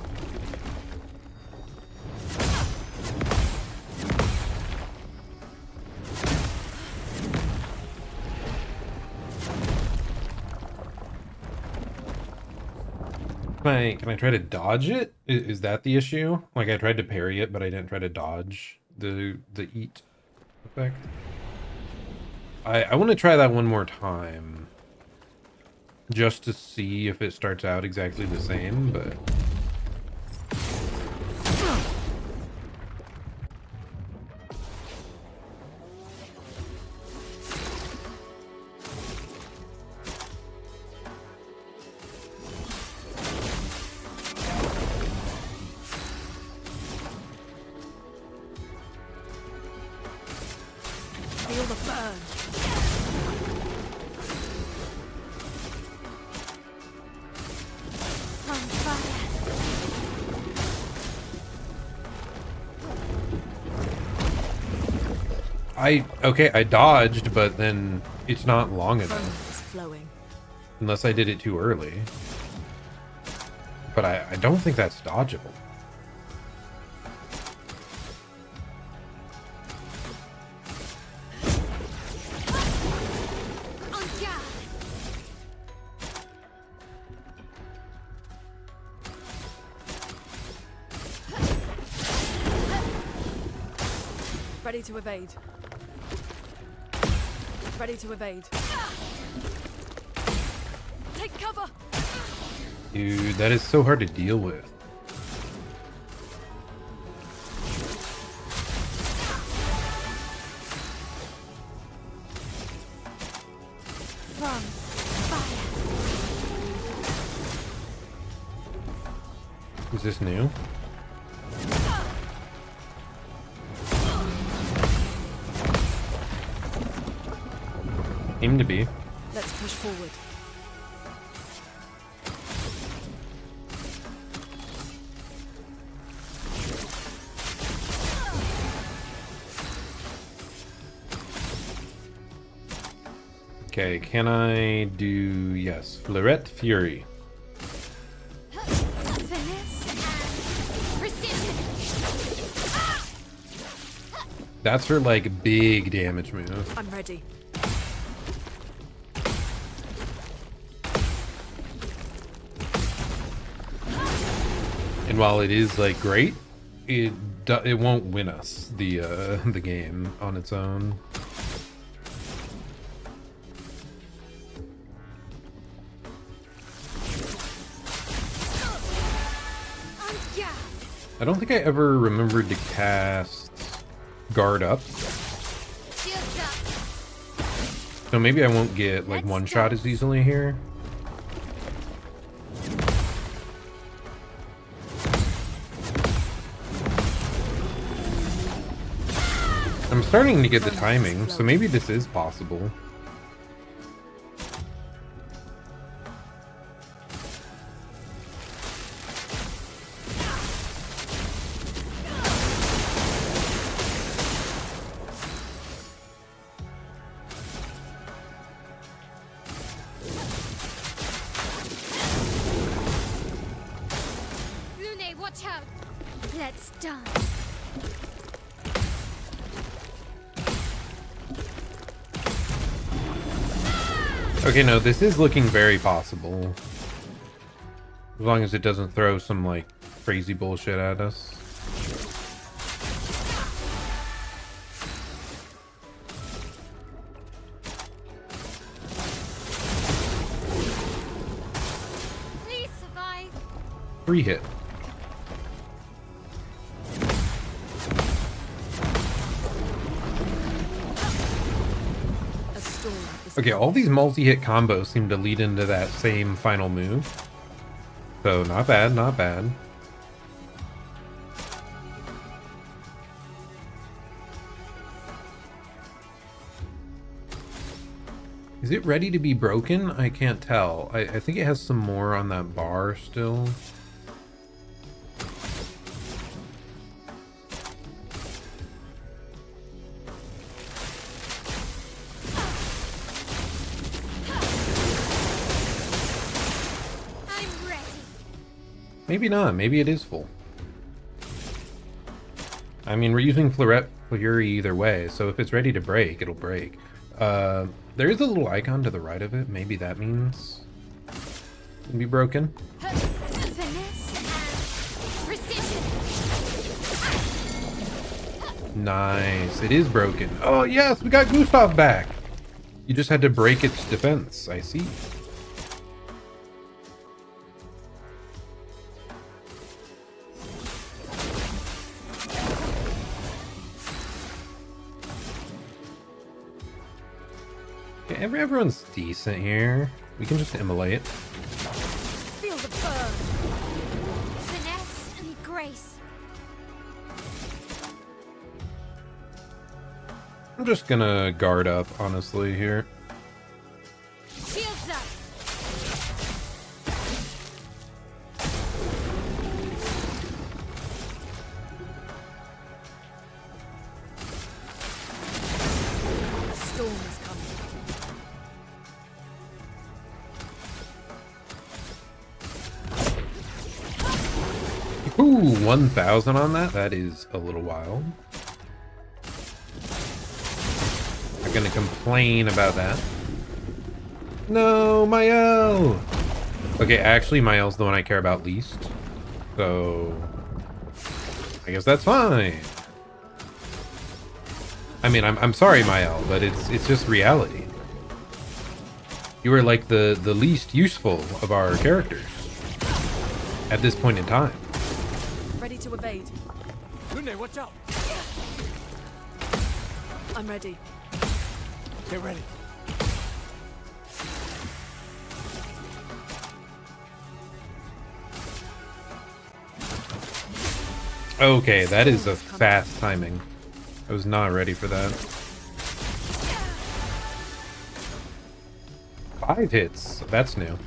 Can I try to dodge it? Is that the issue? Like, I tried to parry it, but I didn't try to dodge the eat effect. I want to try that one more time. Just to see if it starts out exactly the same, but... Feel the burn. On fire. Okay, I dodged, but then it's not long Burn enough. is flowing. Unless I did it too early. But I don't think that's dodgeable. On guard. Ready to evade. Ready to evade. Take cover. Dude, that is so hard to deal with. From fire. Is this new? Seemed to be. Let Forward. Okay, can I do, yes, Fleuret Fury. Finesse and precision. That's her like big damage move. I'm ready. And while it is like great, it won't win us the game on its own. Yeah. I don't think I ever remembered to cast Guard Up, Shields up. so maybe I won't get like one shot as easily here. I'm starting to get the timing, so maybe this is possible. Lune, watch out. Let's dance. Okay, no, this is looking very possible. As long as it doesn't throw some, like, crazy bullshit at us. Please survive. Free hit. A storm is Okay, all these multi-hit combos seem to lead into that same final move. So, not bad, not bad. Is it ready to be broken? I can't tell. I think it has some more on that bar still. I'm ready. Maybe not. Maybe it is full. I mean, we're using Fleuret Fury either way, so if it's ready to break, it'll break. There is a little icon to the right of it. Maybe that means it'll be broken. Finesse and precision. Nice. It is broken. Oh, yes, we got Gustav back. You just had to break its defense. I see. Okay, everyone's decent here. We can just immolate. Feel the burn. Finesse and grace. I'm just gonna guard up, honestly, here. Shields up. A storm is coming. Ooh, 1,000 on that? That is a little wild. Not gonna complain about that. No, Mael! Okay, actually, Mael's the one I care about least. So, I guess that's fine. I mean, I'm sorry, Mael, but it's just reality. You are like the least useful of our characters at this point in time. Ready to evade. Lune, watch out. I'm ready. Get ready. Okay, that is a fast timing. I was not ready for that. 5 hits. That's new.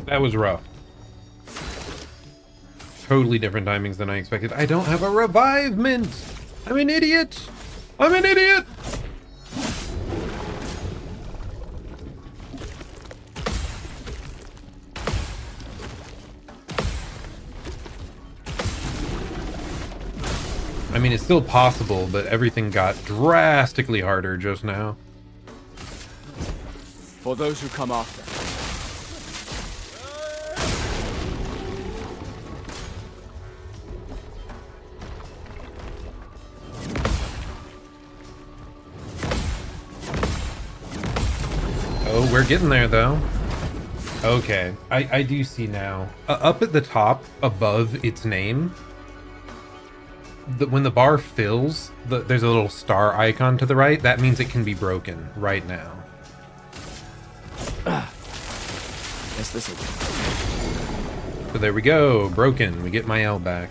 That was rough. Totally different timings than I expected. I don't have a revivement. I'm an idiot. I'm an idiot. I mean, it's still possible, but everything got drastically harder just now. For those who come after. Oh, we're getting there, though. Okay, I do see now. Up at the top, above its name, when the bar fills, there's a little star icon to the right. That means it can be broken right now. Guess this will do. So there we go, broken. We get my L back.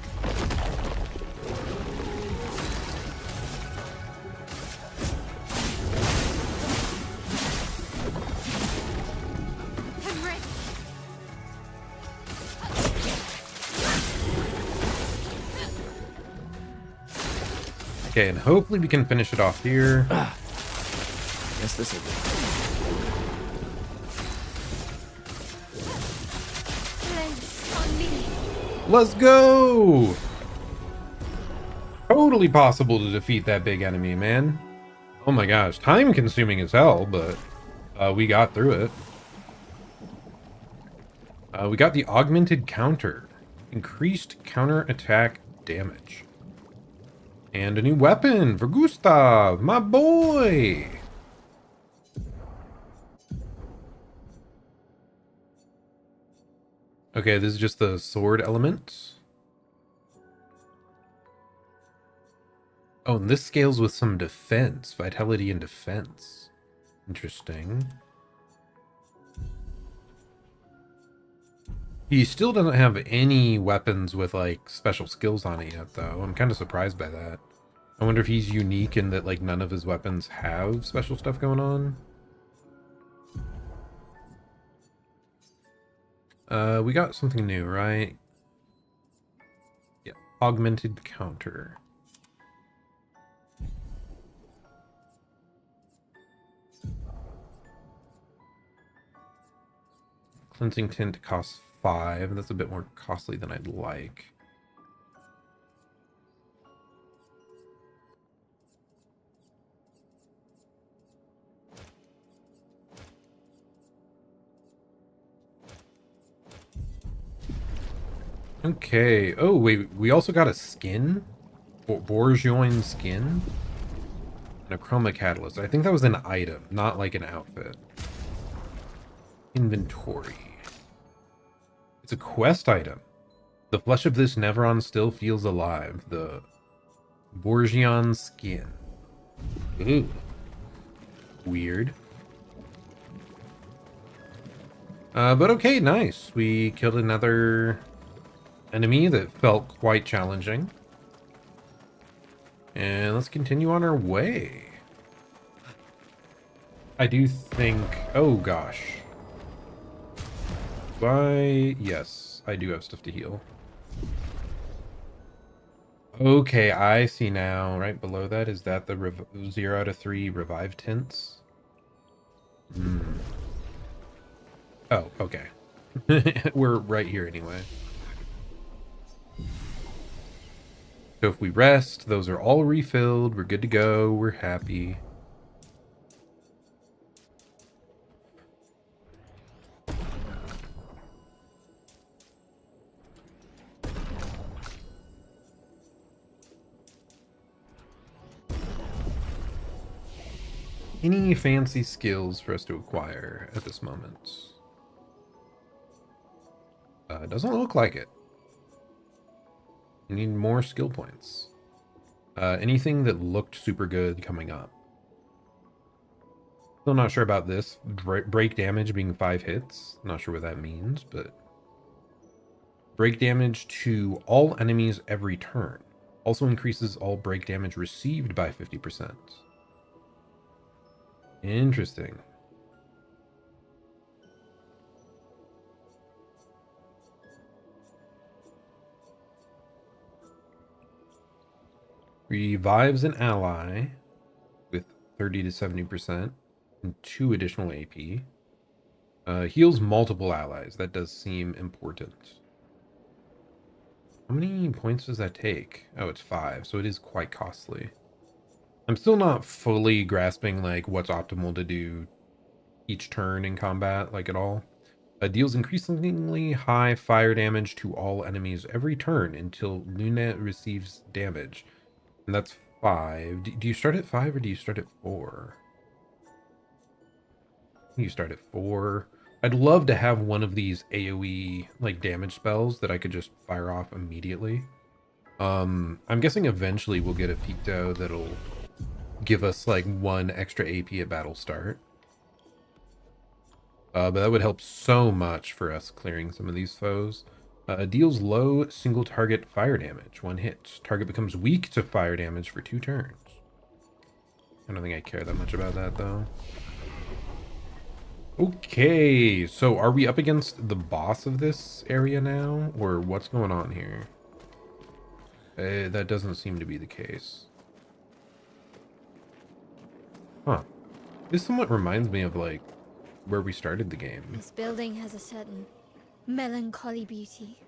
Okay, and hopefully we can finish it off here. Guess this will do. Let's go! Totally possible to defeat that big enemy, man. Oh my gosh, time consuming as hell, but we got through it. We got the augmented counter. Increased counter attack damage. And a new weapon for Gustav, my boy! Okay, this is just the sword element. Oh, and this scales with some defense, vitality and defense. Interesting. He still doesn't have any weapons with, like, special skills on it yet, though. I'm kind of surprised by that. I wonder if he's unique in that, like, none of his weapons have special stuff going on. We got something new, right? Yeah, augmented counter. Cleansing tint costs 5. That's a bit more costly than I'd like. Okay. Oh, wait. We also got a skin? Bourgeois skin? And a chroma catalyst. I think that was an item, not like an outfit. Inventory. It's a quest item. The flesh of this Nevron still feels alive. The Bourgeois skin. Ooh. Weird. But okay, nice. We killed another enemy that felt quite challenging. And let's continue on our way. I do think... Oh, gosh. Yes, I do have stuff to heal. Okay, I see now. Right below that, is that the 0 out of 3 revive tints? Oh, okay. We're right here anyway. So if we rest, those are all refilled. We're good to go. We're happy. Any fancy skills for us to acquire at this moment? Doesn't look like it. We need more skill points. Anything that looked super good coming up. Still not sure about this. Break damage being 5 hits. Not sure what that means, but... Break damage to all enemies every turn. Also increases all break damage received by 50%. Interesting. Revives an ally with 30 to 70% and 2 additional AP. Heals multiple allies. That does seem important. How many points does that take? Oh, it's 5, so it is quite costly. I'm still not fully grasping like what's optimal to do each turn in combat, like at all. Deals increasingly high fire damage to all enemies every turn until Luna receives damage. And that's 5. Do you start at 5 or do you start at 4? You start at 4. I'd love to have one of these AoE like damage spells that I could just fire off immediately. I'm guessing eventually we'll get a Picto that'll give us like 1 extra AP at battle start. But that would help so much for us clearing some of these foes. Deals low single target fire damage. 1 hit. Target becomes weak to fire damage for 2 turns. I don't think I care that much about that though. Okay, so are we up against the boss of this area now? Or what's going on here? That doesn't seem to be the case. Huh. This somewhat reminds me of like where we started the game. This building has a certain melancholy beauty.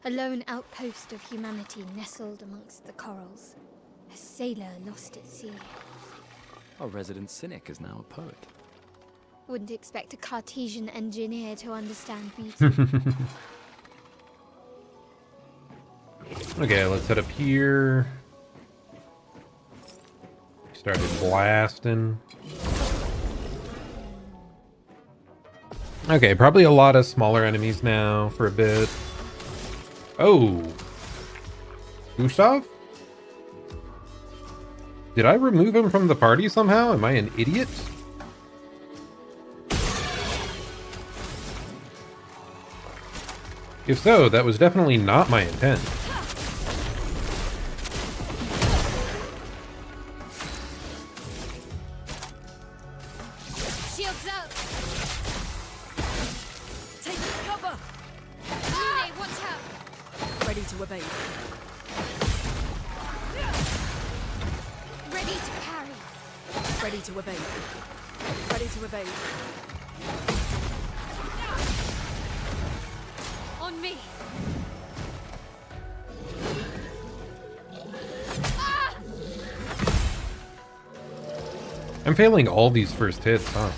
A lone outpost of humanity nestled amongst the corals. A sailor lost at sea. Our resident cynic is now a poet. Wouldn't expect a Cartesian engineer to understand beauty. Okay, let's head up here. Started blasting. Okay, probably a lot of smaller enemies now for a bit. Oh. Gustav? Did I remove him from the party somehow? Am I an idiot? If so, that was definitely not my intent. Shields up! Take cover! Lune, watch out! Ready to evade. Ready to parry! Ready to evade. Ready to evade. On me! I'm failing all these first hits, huh?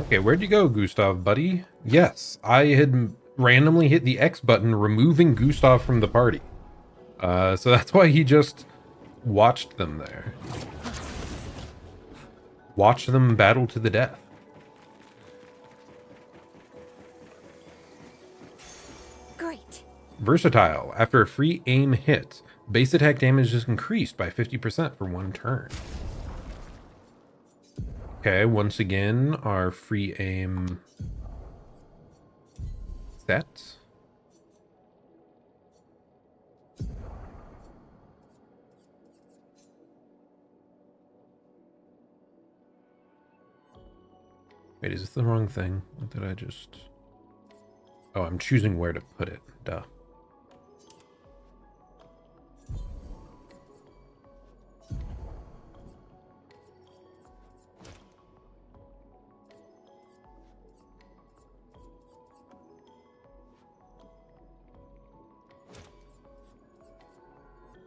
Okay, where'd you go, Gustav, buddy? Yes, I had randomly hit the X button, removing Gustav from the party. So that's why he just watched them there. Watch them battle to the death. Great. Versatile. After a free aim hit, base attack damage is increased by 50% for 1 turn. Okay, once again, our free aim set. Wait, is this the wrong thing? What did I just... Oh, I'm choosing where to put it. Duh.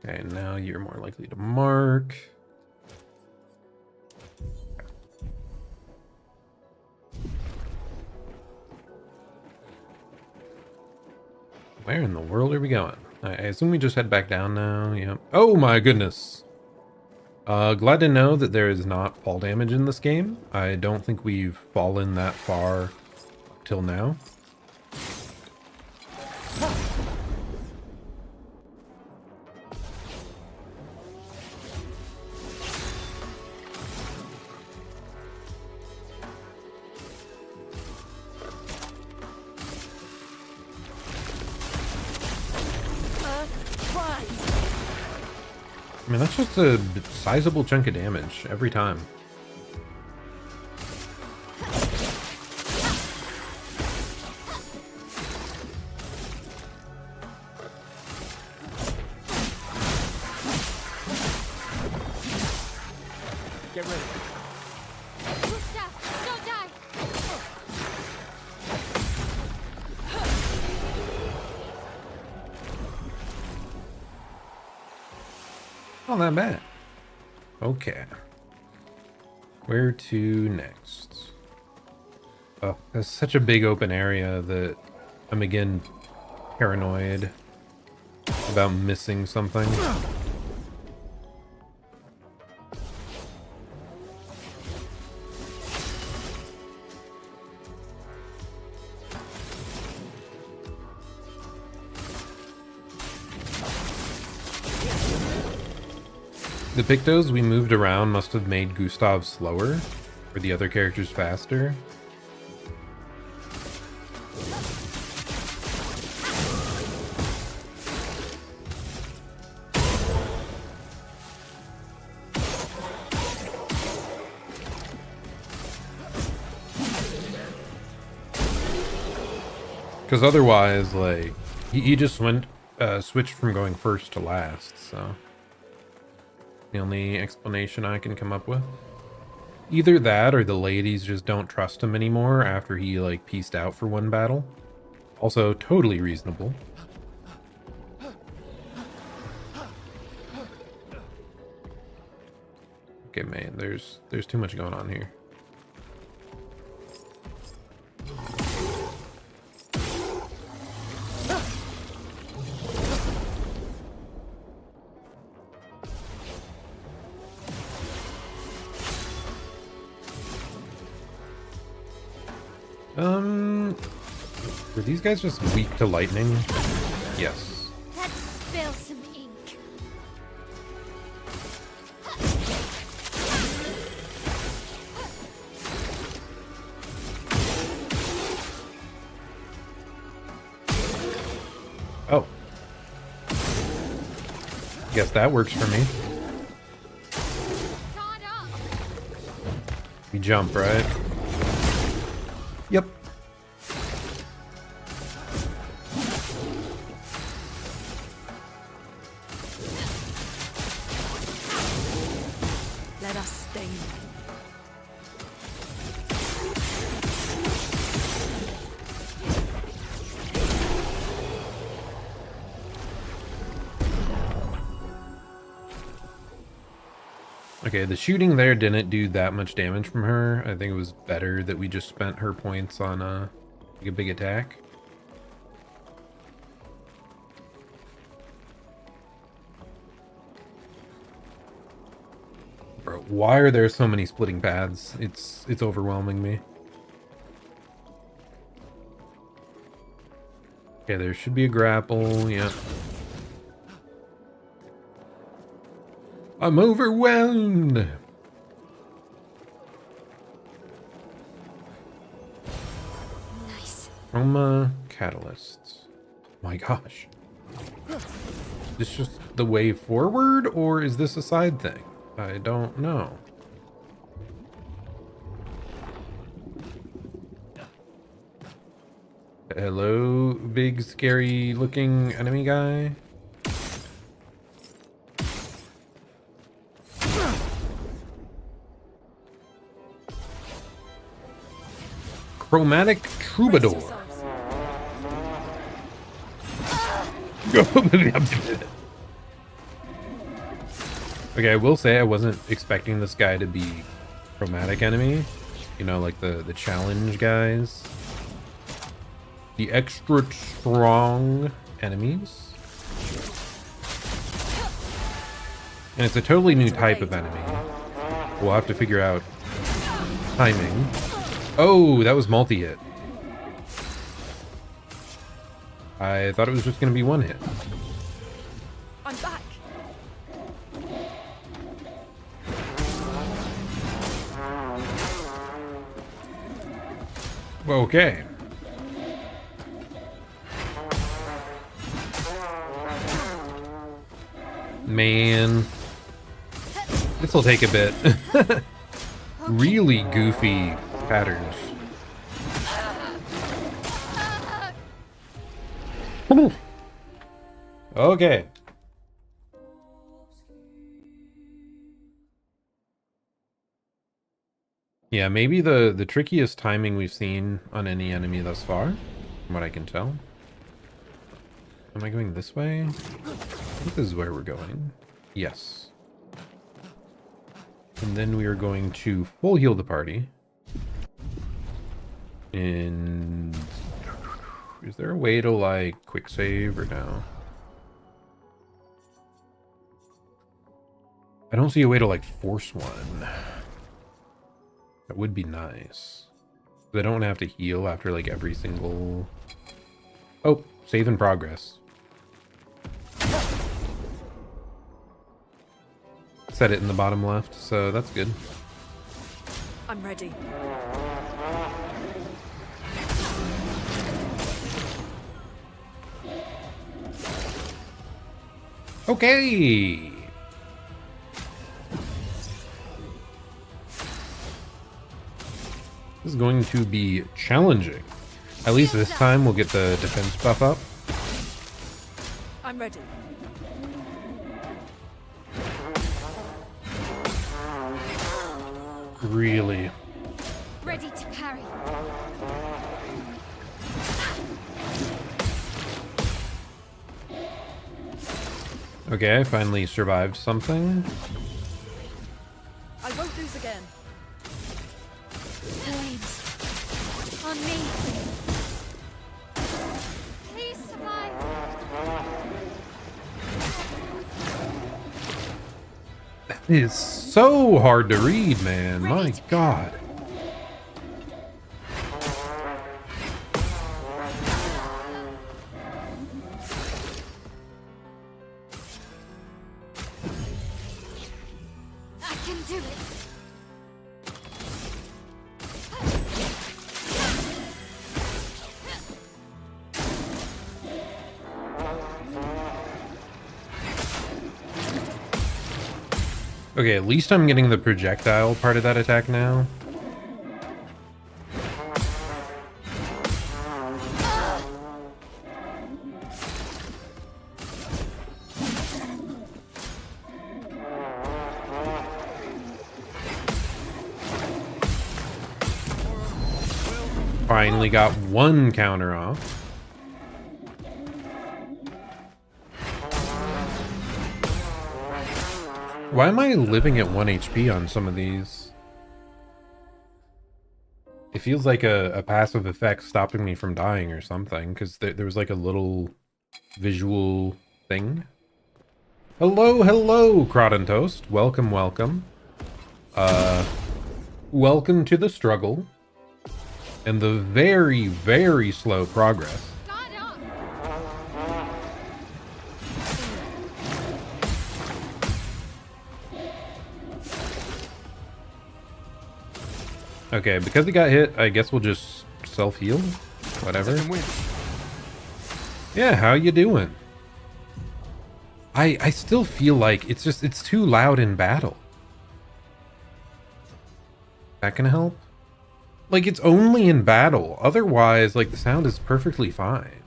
Okay, now you're more likely to mark. Where in the world are we going? I assume we just head back down now. Yep. Oh my goodness. Glad to know that there is not fall damage in this game. I don't think we've fallen that far till now. I mean, that's just a sizable chunk of damage every time. Get ready. Gustav, don't die! Not that bad. Okay. Where to next? Oh, that's such a big open area that I'm again paranoid about missing something. The Pictos we moved around must have made Gustav slower, or the other characters faster. Because otherwise, like, he just went, switched from going first to last, so. The only explanation I can come up with. Either that or the ladies just don't trust him anymore after he, like, pieced out for one battle. Also, totally reasonable. Okay, man, there's too much going on here. Were these guys just weak to lightning? Yes. Let's spill some ink. Oh. Guess that works for me. Guard up! We jump, right? Yep. Let us stain them. Okay, the shooting there didn't do that much damage from her. I think it was better that we just spent her points on like a big attack. Bro, why are there so many splitting paths? It's overwhelming me. Okay, there should be a grapple, yeah. I'm overwhelmed! Nice. Chroma catalysts. My gosh. Is this just the way forward, or is this a side thing? I don't know. Hello, big scary looking enemy guy. Chromatic Troubadour. Okay, I will say I wasn't expecting this guy to be chromatic enemy. You know, like the challenge guys. The extra strong enemies. And it's a totally new type of enemy. We'll have to figure out timing. Oh, that was multi-hit. I thought it was just going to be one hit. I'm back. Okay. Man, This will take a bit. Really goofy patterns. Okay. Yeah, maybe the trickiest timing we've seen on any enemy thus far, from what I can tell. Am I going this way? I think this is where we're going. Yes. And then we are going to full heal the party. And is there a way to like quick save or no? I don't see a way to like force one. That would be nice. I don't have to heal after like every single... Oh, save in progress. Set it in the bottom left, so that's good. I'm ready. Okay. This is going to be challenging. At least this time we'll get the defense buff up. I'm ready. Really. Ready to parry. Okay, I finally survived something. I won't lose again. Flames. On me. Please survive. That is so hard to read, man. My God. I can do it. Okay, at least I'm getting the projectile part of that attack now. Finally got one counter off. Why am I living at 1 HP on some of these? It feels like a passive effect stopping me from dying or something, because there was like a little visual thing. Hello, hello, Crod Toast. Welcome, welcome. Welcome to the struggle. And the very, very slow progress. God up. Okay, because he got hit, I guess we'll just self-heal. Whatever. Yeah, how you doing? I still feel like it's too loud in battle. That can help? Like, it's only in battle. Otherwise, like, the sound is perfectly fine.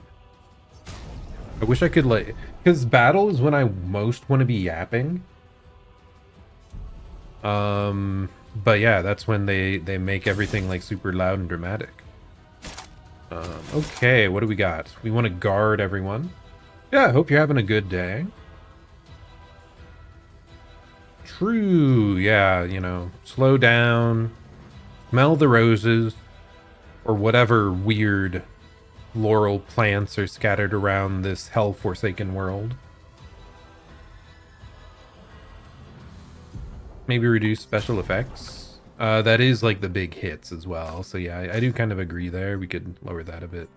I wish I could, like... Because battle is when I most want to be yapping. But yeah, that's when they make everything, like, super loud and dramatic. Okay, what do we got? We want to guard everyone. Yeah, I hope you're having a good day. True, yeah, you know, slow down. Smell the roses, or whatever weird floral plants are scattered around this hell-forsaken world. Maybe reduce special effects. That is like the big hits as well, so yeah, I do kind of agree there. We could lower that a bit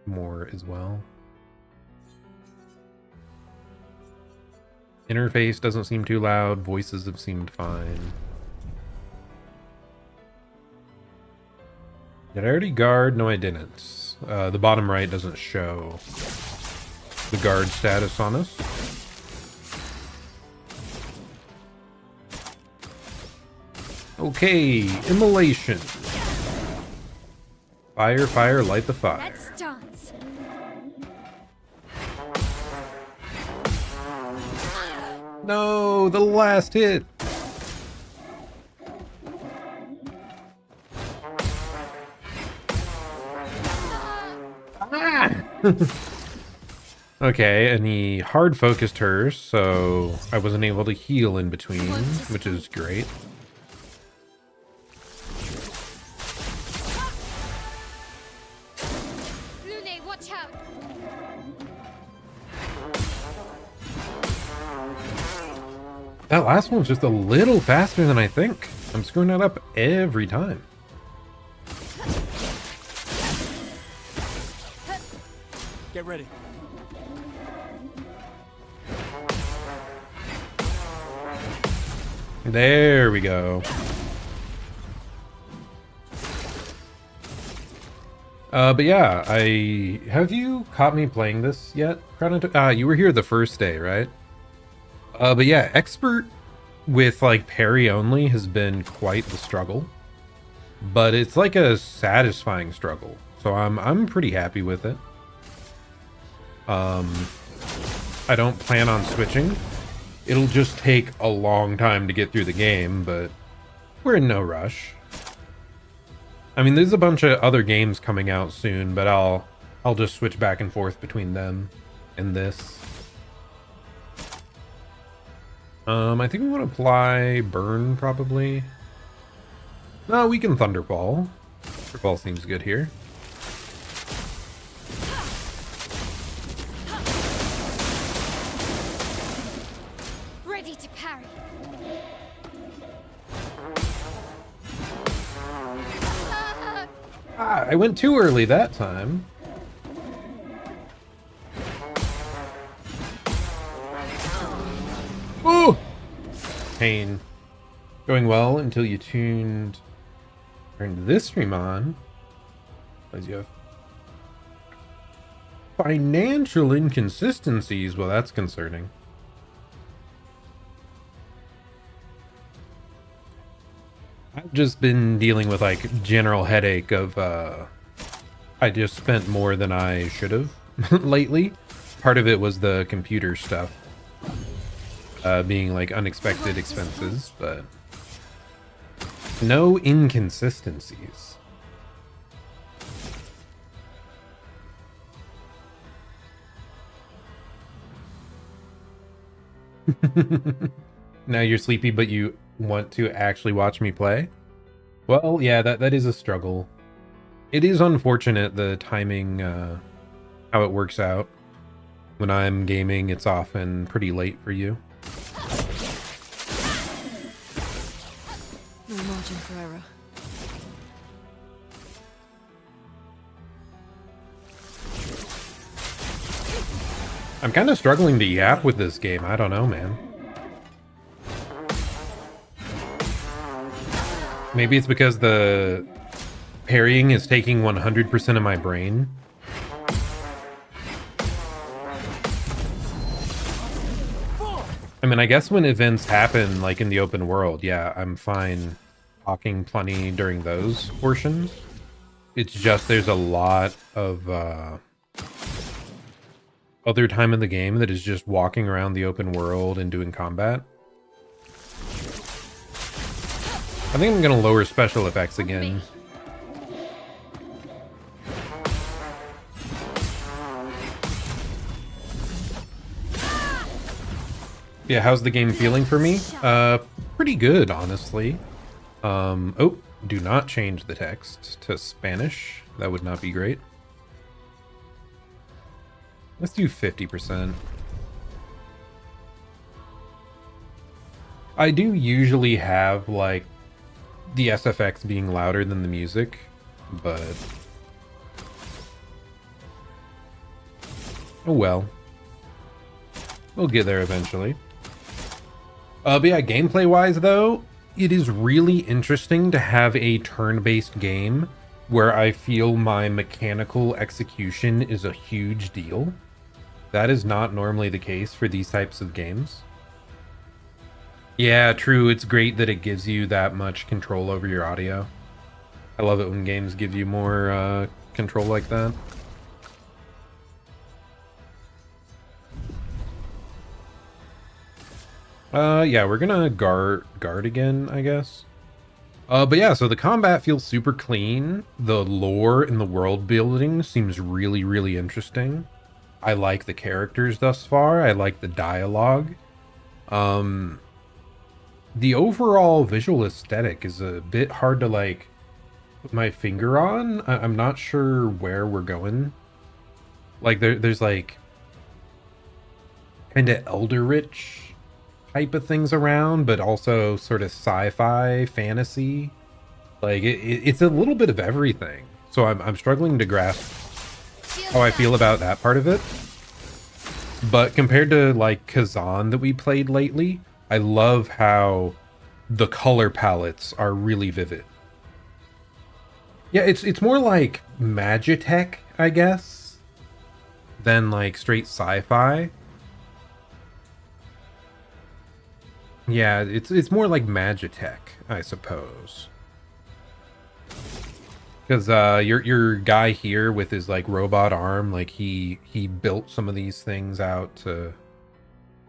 more as well. Interface doesn't seem too loud. Voices have seemed fine. Did I already guard? No, I didn't. The bottom right doesn't show the guard status on us. Okay, immolation. Fire, fire, light the fire. Let's dance. No, the last hit. Ah! Okay, and he hard focused her, so I wasn't able to heal in between, which is great. Lune, watch out. That last one's just a little faster than I think. I'm screwing that up every time. Get ready. There we go. But yeah, have you caught me playing this yet? You were here the first day, right? But yeah, expert with like parry only has been quite the struggle, but it's like a satisfying struggle. So I'm pretty happy with it. I don't plan on switching. It'll just take a long time to get through the game, but we're in no rush. I mean, there's a bunch of other games coming out soon, but I'll just switch back and forth between them and this. I think we want to apply burn, probably. No, we can Thunderball. Thunderball seems good here. Ready to parry. Ah, I went too early that time. Oh! Pain. Going well until you turned this stream on. As you have financial inconsistencies. Well, that's concerning. I've just been dealing with like general headache of I just spent more than I should have lately. Part of it was the computer stuff being like unexpected expenses, but no inconsistencies. Now you're sleepy, but you want to actually watch me play? Well, yeah, that is a struggle. It is unfortunate, the timing, how it works out. When I'm gaming, it's often pretty late for you. No margin for error. I'm kind of struggling to yap with this game. I don't know, man. Maybe it's because the parrying is taking 100% of my brain. I mean, I guess when events happen, like in the open world, yeah, I'm fine talking plenty during those portions. It's just there's a lot of other time in the game that is just walking around the open world and doing combat. I think I'm gonna lower special effects again. Yeah, how's the game feeling for me? Pretty good, honestly. Oh, do not change the text to Spanish. That would not be great. Let's do 50%. I do usually have, like, the SFX being louder than the music, but... oh well. We'll get there eventually. But yeah, gameplay-wise, though, it is really interesting to have a turn-based game where I feel my mechanical execution is a huge deal. That is not normally the case for these types of games. Yeah, true. It's great that it gives you that much control over your audio. I love it when games give you more control like that. Yeah, we're gonna guard again, I guess. But yeah, so the combat feels super clean. The lore and the world building seems really, really interesting. I like the characters thus far. I like the dialogue. The overall visual aesthetic is a bit hard to like put my finger on. I'm not sure where we're going. Like there's like kind of Eldritch type of things around, but also sort of sci-fi fantasy. Like it's a little bit of everything. So I'm struggling to grasp how I feel about that part of it. But compared to like Kazan that we played lately, I love how the color palettes are really vivid. Yeah, it's more like Magitech, I guess, than like straight sci-fi. Yeah, it's more like Magitech, I suppose. Because your guy here with his like robot arm, like he built some of these things out to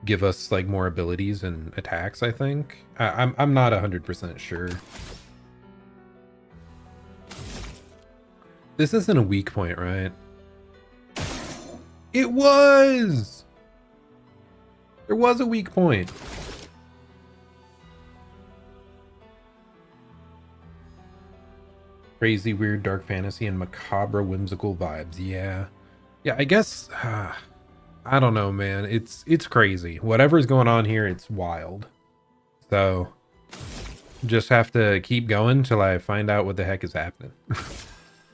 give us like more abilities and attacks, I think. I'm not 100% sure. This isn't a weak point, right? It was! There was a weak point. Crazy, weird, dark fantasy, and macabre, whimsical vibes. Yeah. Yeah, I guess... I don't know, man. It's crazy. Whatever's going on here, it's wild. So, just have to keep going till I find out what the heck is happening.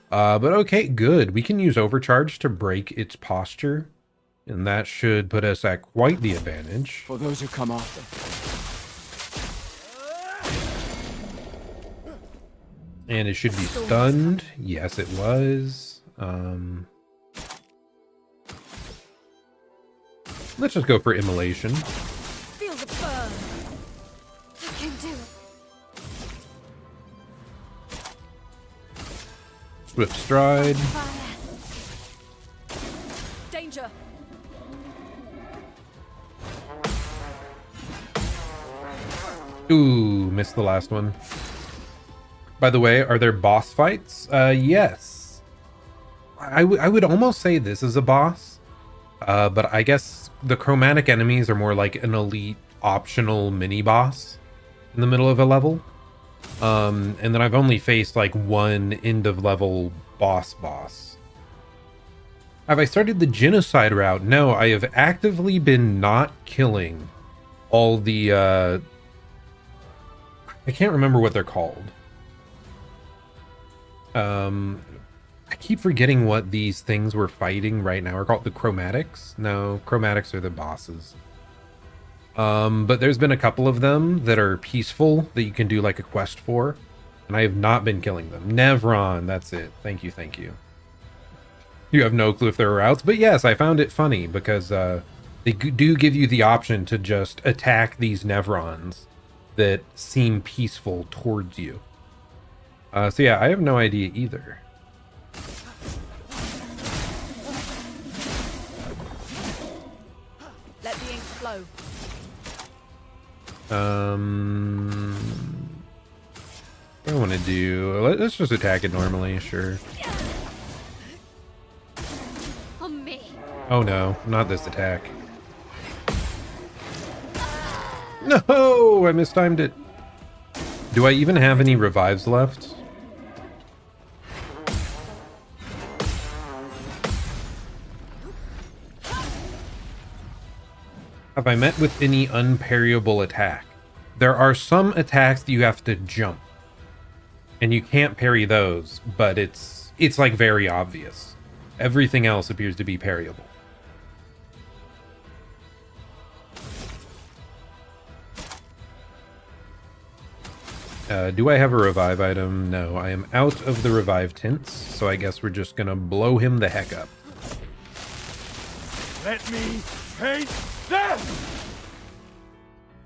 But okay, good. We can use overcharge to break its posture. And that should put us at quite the advantage. For those who come after. And it should be stunned. Yes, it was. Let's just go for immolation. Feel the burn. I can do it. Swift stride. Fire. Danger. Ooh, missed the last one. By the way, are there boss fights? Yes. I would almost say this is a boss. But I guess the chromatic enemies are more like an elite optional mini boss in the middle of a level. And then I've only faced like one end of level boss. Have I started the genocide route? No, I have actively been not killing all the I can't remember what they're called. I keep forgetting what these things we're fighting right now are called. The chromatics? No, chromatics are the bosses. But there's been a couple of them that are peaceful that you can do like a quest for, and I have not been killing them. Nevron, that's it. Thank you, thank you. You have no clue if there are routes, but yes, I found it funny because they do give you the option to just attack these Nevrons that seem peaceful towards you. So yeah, I have no idea either. Let the ink flow. What do I want to do? Let's just attack it normally, sure. On me. Oh no, not this attack. No, I mistimed it. Do I even have any revives left? Have I met with any unparryable attack? There are some attacks that you have to jump. And you can't parry those, but it's like very obvious. Everything else appears to be parryable. Do I have a revive item? No, I am out of the revive tints, so I guess we're just gonna blow him the heck up. Let me paint them!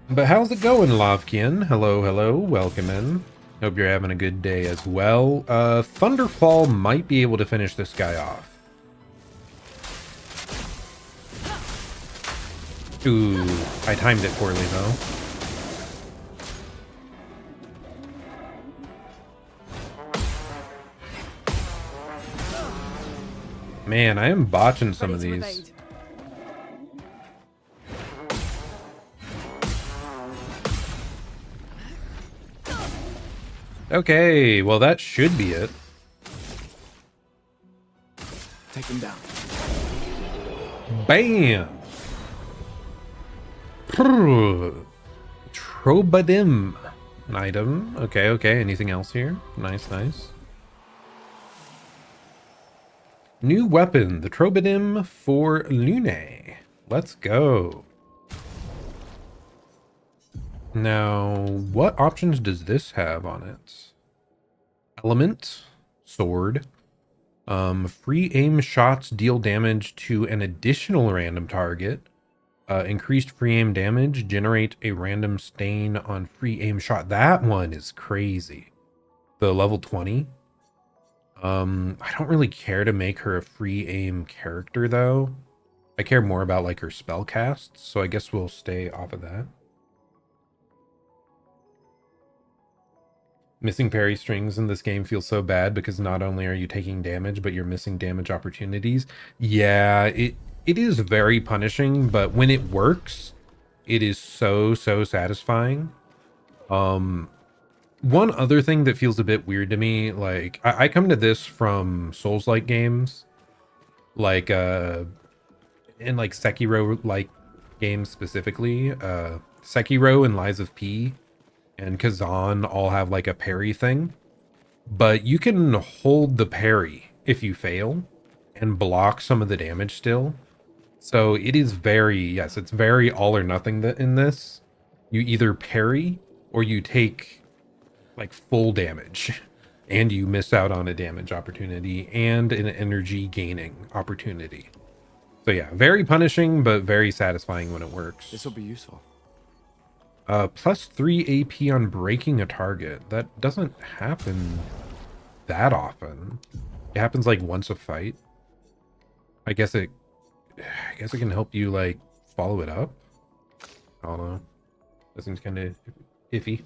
But how's it going, Lavkian? Hello, hello, welcome in. Hope you're having a good day as well. Thunderfall might be able to finish this guy off. Ooh, I timed it poorly though. Man, I am botching some of Ready to these. evade. Okay, well that should be it. Take him down. Bam! Trobadim. An item. Okay, okay. Anything else here? Nice, nice. New weapon, the Trobadim for Lune. Let's go. Now, what options does this have on it? Element, sword. Free aim shots deal damage to an additional random target. Increased free aim damage, generate a random stain on free aim shot. That one is crazy. The level 20. I don't really care to make her a free aim character though. I care more about like her spell casts, so I guess we'll stay off of that. Missing parry strings in this game feels so bad because not only are you taking damage, but you're missing damage opportunities. Yeah, it is very punishing, but when it works, it is so satisfying. One other thing that feels a bit weird to me, like I come to this from Souls-like games, like in like Sekiro-like games specifically. Sekiro and Lies of P and Kazan all have like a parry thing, but you can hold the parry if you fail and block some of the damage still. So it is very, yes, it's very all or nothing that in this. You either parry or you take like full damage and you miss out on a damage opportunity and an energy gaining opportunity. So yeah, very punishing, but very satisfying when it works. This will be useful. Plus 3 AP on breaking a target. That doesn't happen that often. It happens like once a fight. I guess it can help you like follow it up. I don't know. That seems kind of iffy.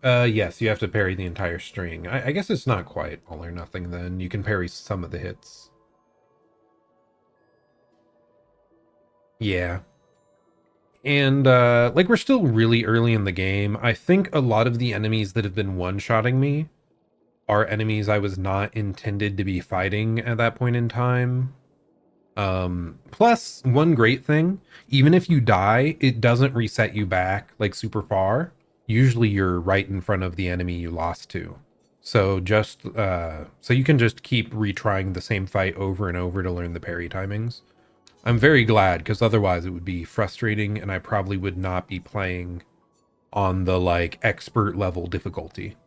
Yes, you have to parry the entire string. I guess it's not quite all or nothing then. You can parry some of the hits. Yeah. And like we're still really early in the game. I think a lot of the enemies that have been one-shotting me are enemies I was not intended to be fighting at that point in time. Plus, one great thing, even if you die, it doesn't reset you back like super far. Usually you're right in front of the enemy you lost to. So just so you can just keep retrying the same fight over and over to learn the parry timings. I'm very glad, because otherwise it would be frustrating and I probably would not be playing on the like expert level difficulty.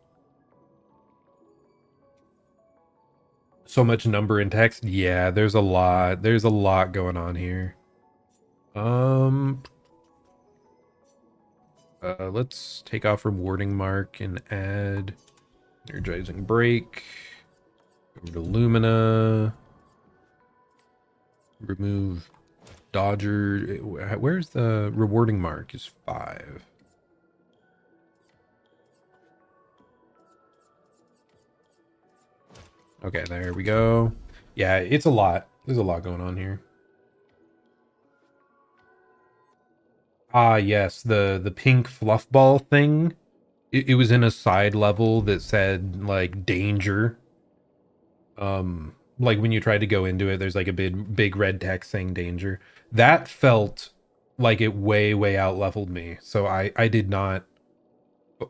So much number and text. Yeah, there's a lot. There's a lot going on here. Let's take off rewarding mark and add energizing break. Over to Lumina. Remove Dodger. Where's the rewarding mark? Is 5. Okay, there we go. Yeah, it's a lot. There's a lot going on here. Ah, yes, the pink fluff ball thing. It was in a side level that said like danger. Like when you try to go into it, there's like a big red text saying danger. That felt like it way out leveled me. So I did not.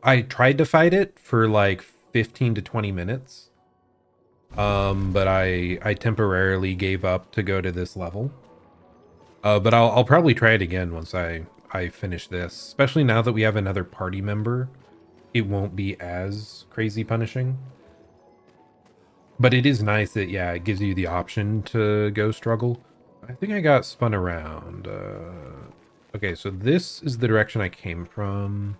I tried to fight it for like 15 to 20 minutes. But I temporarily gave up to go to this level. But I'll probably try it again once I finish this, especially now that we have another party member. It won't be as crazy punishing. But it is nice that, yeah, it gives you the option to go struggle. I think I got spun around. Okay, so this is the direction I came from.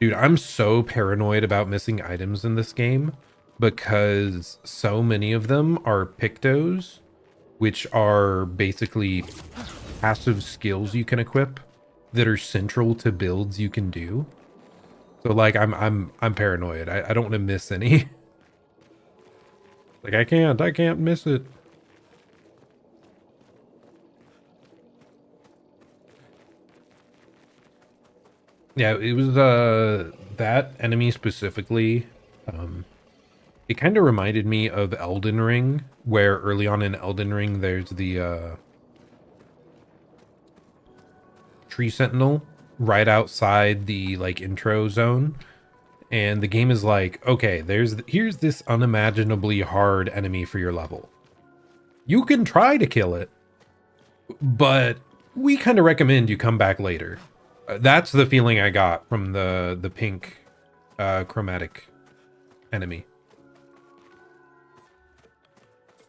Dude, I'm so paranoid about missing items in this game because so many of them are pictos, which are basically passive skills you can equip that are central to builds you can do. So like I'm paranoid. I don't want to miss any. Like I can't miss it. Yeah, it was that enemy specifically. It kind of reminded me of Elden Ring, where early on in Elden Ring there's the tree sentinel right outside the like intro zone, and the game is like, okay, here's this unimaginably hard enemy for your level. You can try to kill it, but we kind of recommend you come back later. That's the feeling I got from the pink chromatic enemy.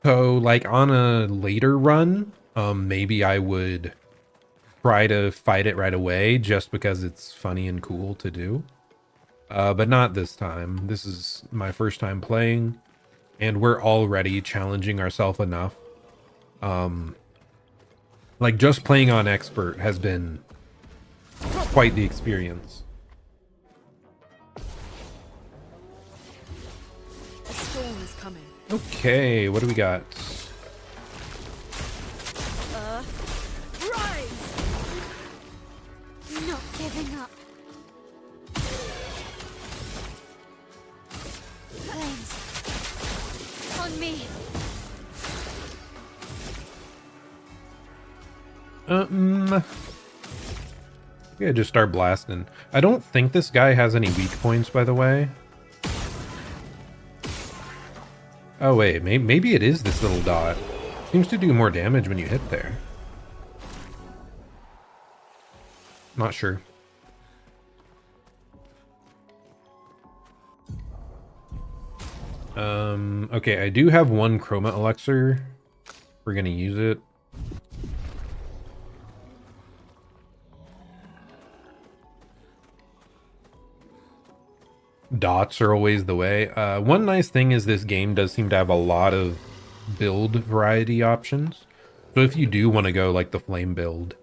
So like on a later run, maybe I would try to fight it right away just because it's funny and cool to do. But not this time. This is my first time playing, and we're already challenging ourselves enough. Like just playing on expert has been quite the experience. A storm is coming. Okay, what do we got? Rise! Not giving up. Flames. On me. Yeah, just start blasting. I don't think this guy has any weak points, by the way. Oh wait, maybe it is this little dot. Seems to do more damage when you hit there. Not sure. Okay, I do have one chroma elixir. We're gonna use it. Dots are always the way. One nice thing is this game does seem to have a lot of build variety options. So if you do want to go like the flame build,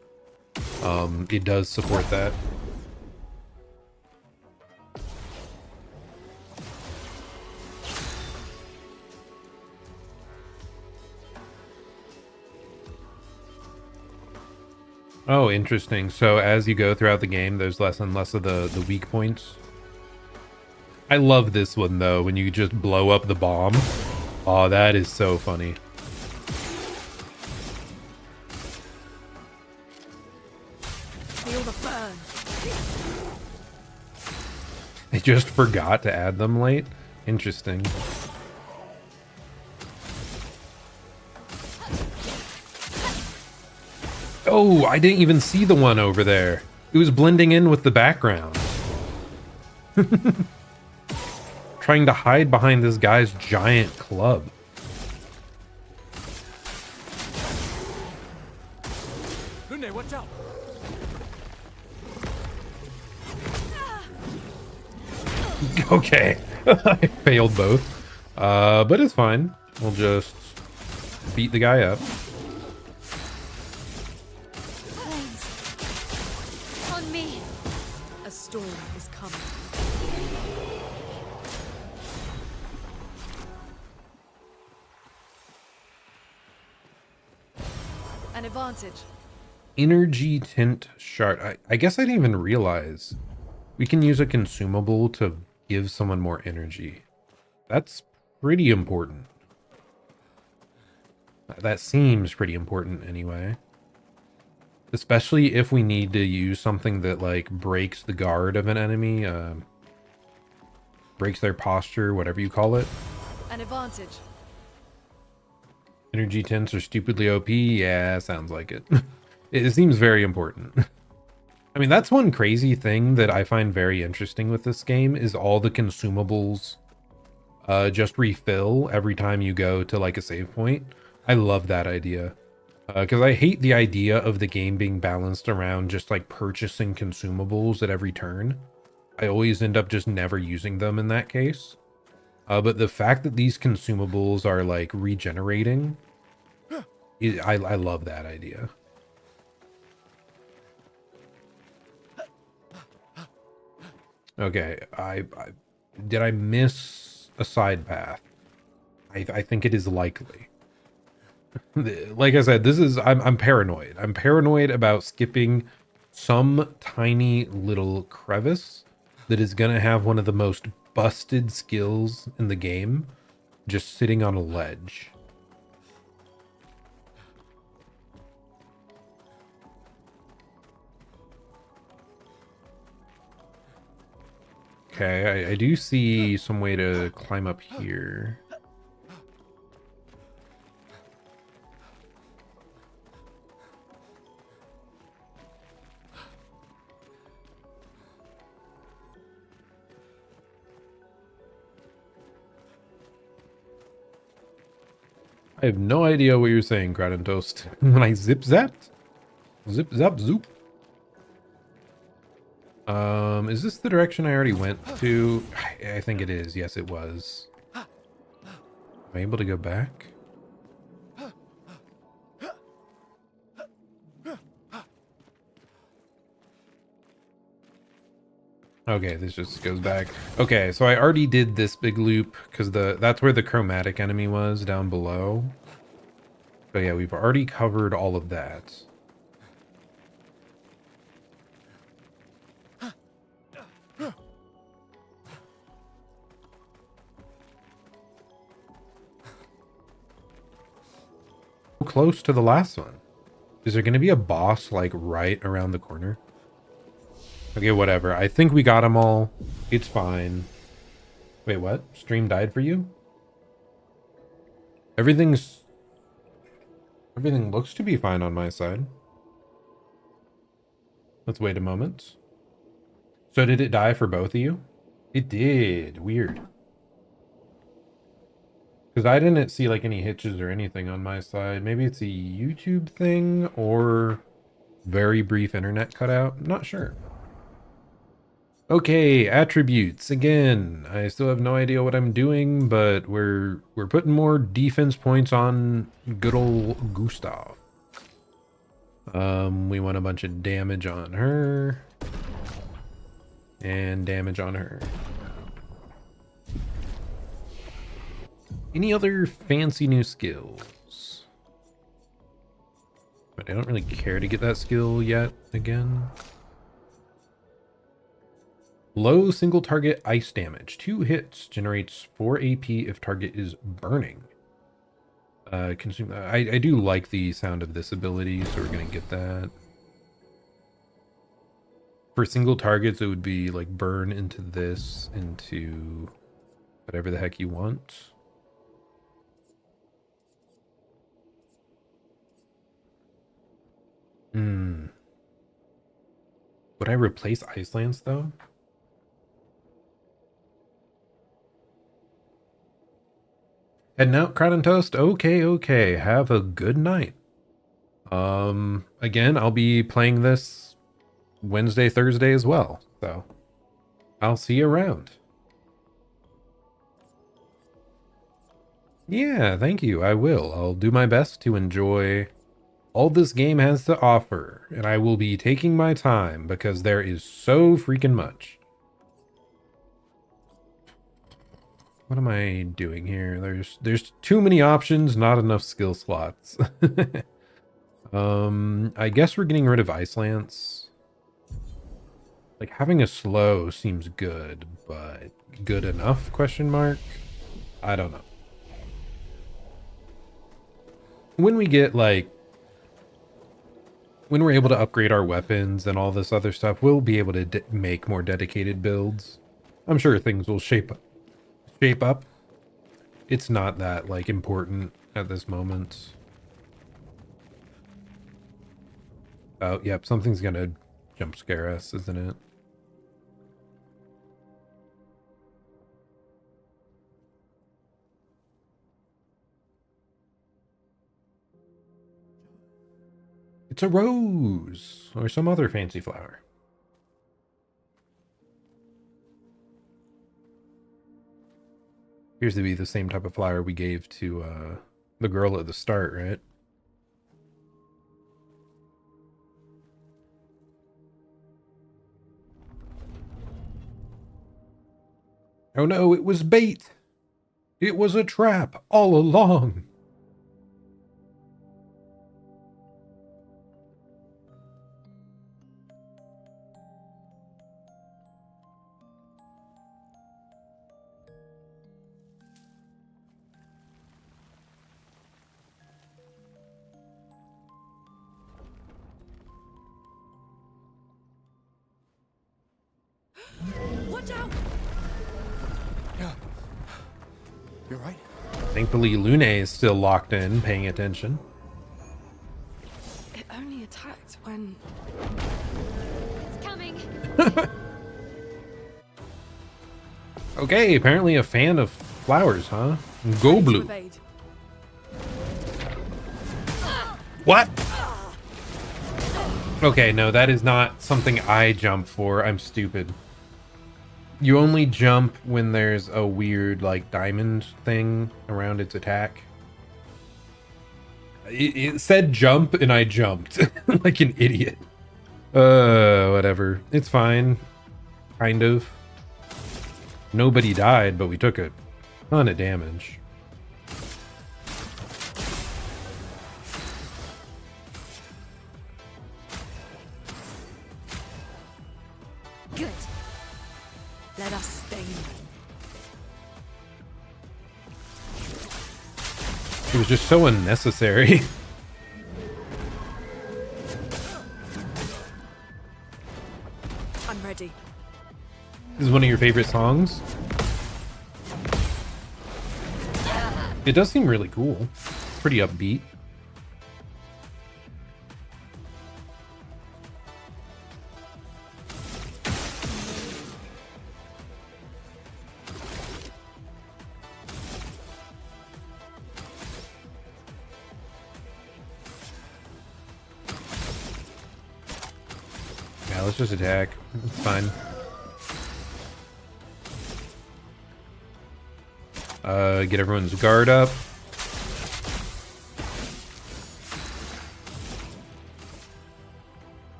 it does support that. Oh, interesting. So as you go throughout the game, there's less and less of the weak points. I love this one though, when you just blow up the bomb. Oh, that is so funny. Feel the burn. I just forgot to add them late. Interesting. Oh, I didn't even see the one over there. It was blending in with the background. Trying to hide behind this guy's giant club. Rune, watch out! Okay. I failed both. But it's fine. We'll just beat the guy up. Flames. On me. A storm is coming. An advantage. Energy tint shard. I guess I didn't even realize we can use a consumable to give someone more energy. That's pretty important. That seems pretty important anyway. Especially if we need to use something that like breaks the guard of an enemy, breaks their posture, whatever you call it. An advantage. Energy tints are stupidly OP. Yeah, sounds like it. It seems very important. I mean, that's one crazy thing that I find very interesting with this game is all the consumables just refill every time you go to like a save point. I love that idea. Because I hate the idea of the game being balanced around just like purchasing consumables at every turn. I always end up just never using them in that case. But the fact that these consumables are like regenerating, I love that idea. Okay, did I miss a side path? I think it is likely. Like I said, I'm paranoid. I'm paranoid about skipping some tiny little crevice that is gonna have one of the most busted skills in the game just sitting on a ledge. Okay, I do see some way to climb up here. I have no idea what you're saying, Crowd Toast. When I zip zapped? Zip zap zoop. Is this the direction I already went to? I think it is. Yes, it was. Am I able to go back? Okay, this just goes back. Okay, so I already did this big loop because that's where the chromatic enemy was down below. So yeah, we've already covered all of that. Close to the last one. Is there going to be a boss like right around the corner? Okay, whatever. I think we got them all. It's fine. Wait, what? Stream died for you? Everything looks to be fine on my side. Let's wait a moment. So did it die for both of you? It did. Weird. Because I didn't see like any hitches or anything on my side. Maybe it's a YouTube thing or very brief internet cutout. I'm not sure. Okay, attributes. Again, I still have no idea what I'm doing, but we're putting more defense points on good old Gustav. We want a bunch of damage on her. And damage on her. Any other fancy new skills? But I don't really care to get that skill yet again. Low single target ice damage. 2 hits generates 4 AP if target is burning. Consume. I do like the sound of this ability, so we're gonna get that. For single targets, it would be like burn into this, into whatever the heck you want. Would I replace Ice Lance though? Heading out, Crowd and Toast? Okay. Have a good night. Again, I'll be playing this Wednesday, Thursday as well. So I'll see you around. Yeah, thank you. I will. I'll do my best to enjoy all this game has to offer, and I will be taking my time because there is so freaking much. What am I doing here? There's too many options, not enough skill slots. I guess we're getting rid of Ice Lance. Like having a slow seems good, but good enough? Question mark. I don't know. When we get like when we're able to upgrade our weapons and all this other stuff, we'll be able to make more dedicated builds. I'm sure things will shape up. It's not that like important at this moment. Oh, yep, something's gonna jump scare us, isn't it? It's a rose or some other fancy flower. Appears to be the same type of flower we gave to the girl at the start, right? Oh no, it was bait. It was a trap all along. Watch out! Yeah. You're right. Thankfully, Lune is still locked in, paying attention. It only attacked when... It's coming. Okay, apparently a fan of flowers, huh? Go ready to blue. evade. What? Okay, no, that is not something I jump for. I'm stupid. You only jump when there's a weird, like, diamond thing around its attack. It said jump, and I jumped. Like an idiot. Whatever. It's fine. Kind of. Nobody died, but we took a ton of damage. Good. Let us sting. It was just so unnecessary. I'm ready. This is one of your favorite songs? It does seem really cool. Pretty upbeat. Yeah, let's just attack. It's fine. Get everyone's guard up.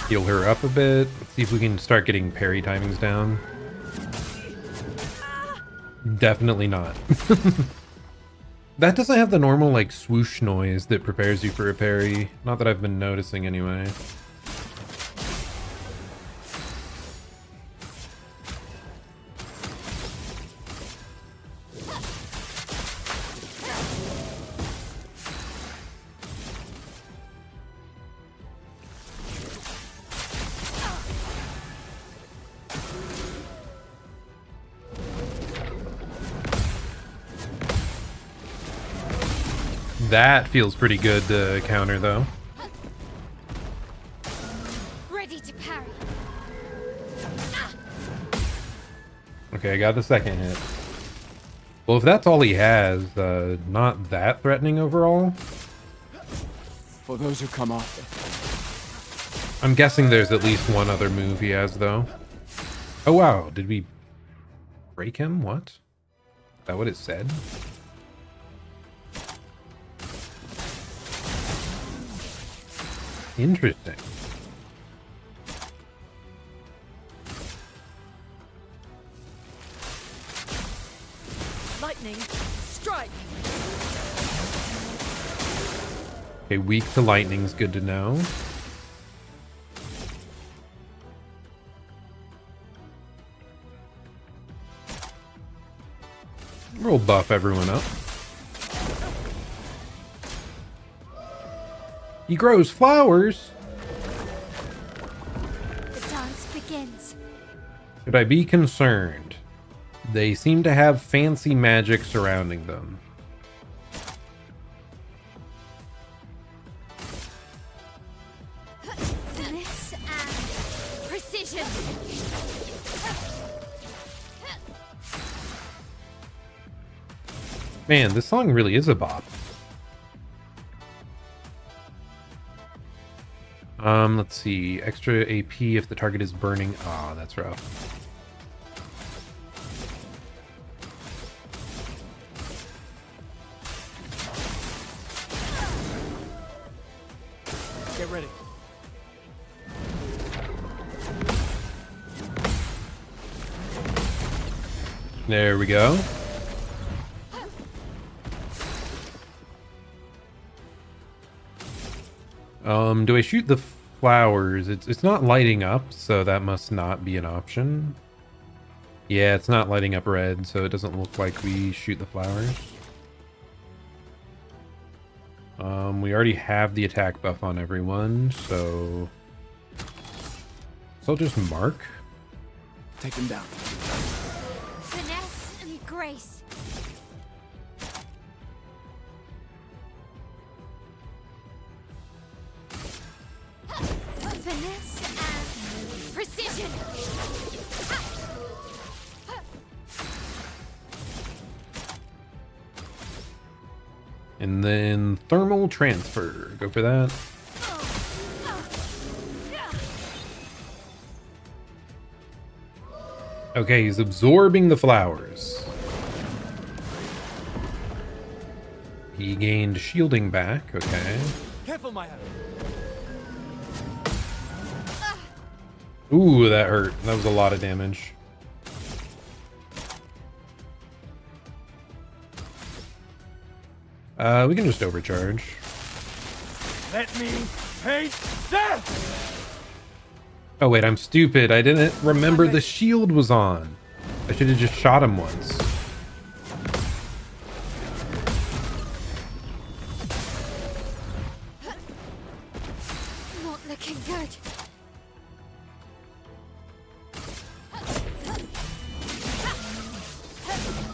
Heal her up a bit. Let's see if we can start getting parry timings down. Definitely not. That doesn't have the normal, like, swoosh noise that prepares you for a parry. Not that I've been noticing anyway. That feels pretty good to counter, though. Ready to parry. Okay, I got the second hit. Well, if that's all he has, not that threatening overall. For those who come after. I'm guessing there's at least one other move he has, though. Oh, wow. Did we break him? What? Is that what it said? Interesting. Lightning, strike! Okay, weak to lightning's good to know. We'll buff everyone up. He grows flowers. The dance begins. Should I be concerned? They seem to have fancy magic surrounding them. Finesse and precision. Man, this song really is a bop. Let's see. Extra AP if the target is burning. Ah, that's rough. Get ready. There we go. Do I shoot the flowers? It's not lighting up, so that must not be an option. Yeah, it's not lighting up red, so it doesn't look like we shoot the flowers. We already have the attack buff on everyone, so I'll just mark. Take him down. Finesse and grace. Finesse and precision. And then thermal transfer. Go for that. Okay, he's absorbing the flowers. He gained shielding back. Okay. Careful, Maya. Ooh, that hurt. That was a lot of damage. We can just overcharge. Let me taste death! Oh wait, I'm stupid. I didn't remember the shield was on. I should have just shot him once. Not looking good.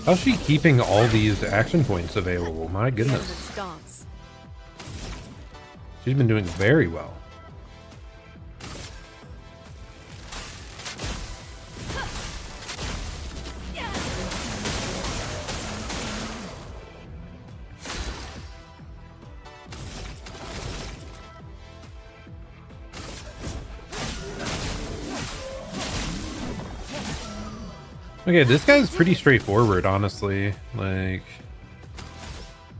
How's she keeping all these action points available? My goodness. Dance. She's been doing very well. Okay, this guy's pretty straightforward, honestly. Like,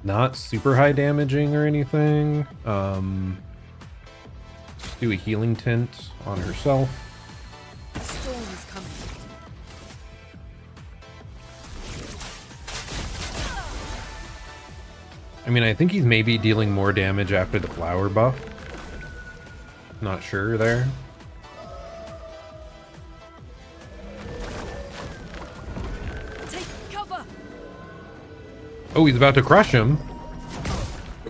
not super high damaging or anything. Just do a healing tint on herself. The storm is coming. I mean, I think he's maybe dealing more damage after the flower buff. Not sure there. Take cover. Oh, he's about to crush him.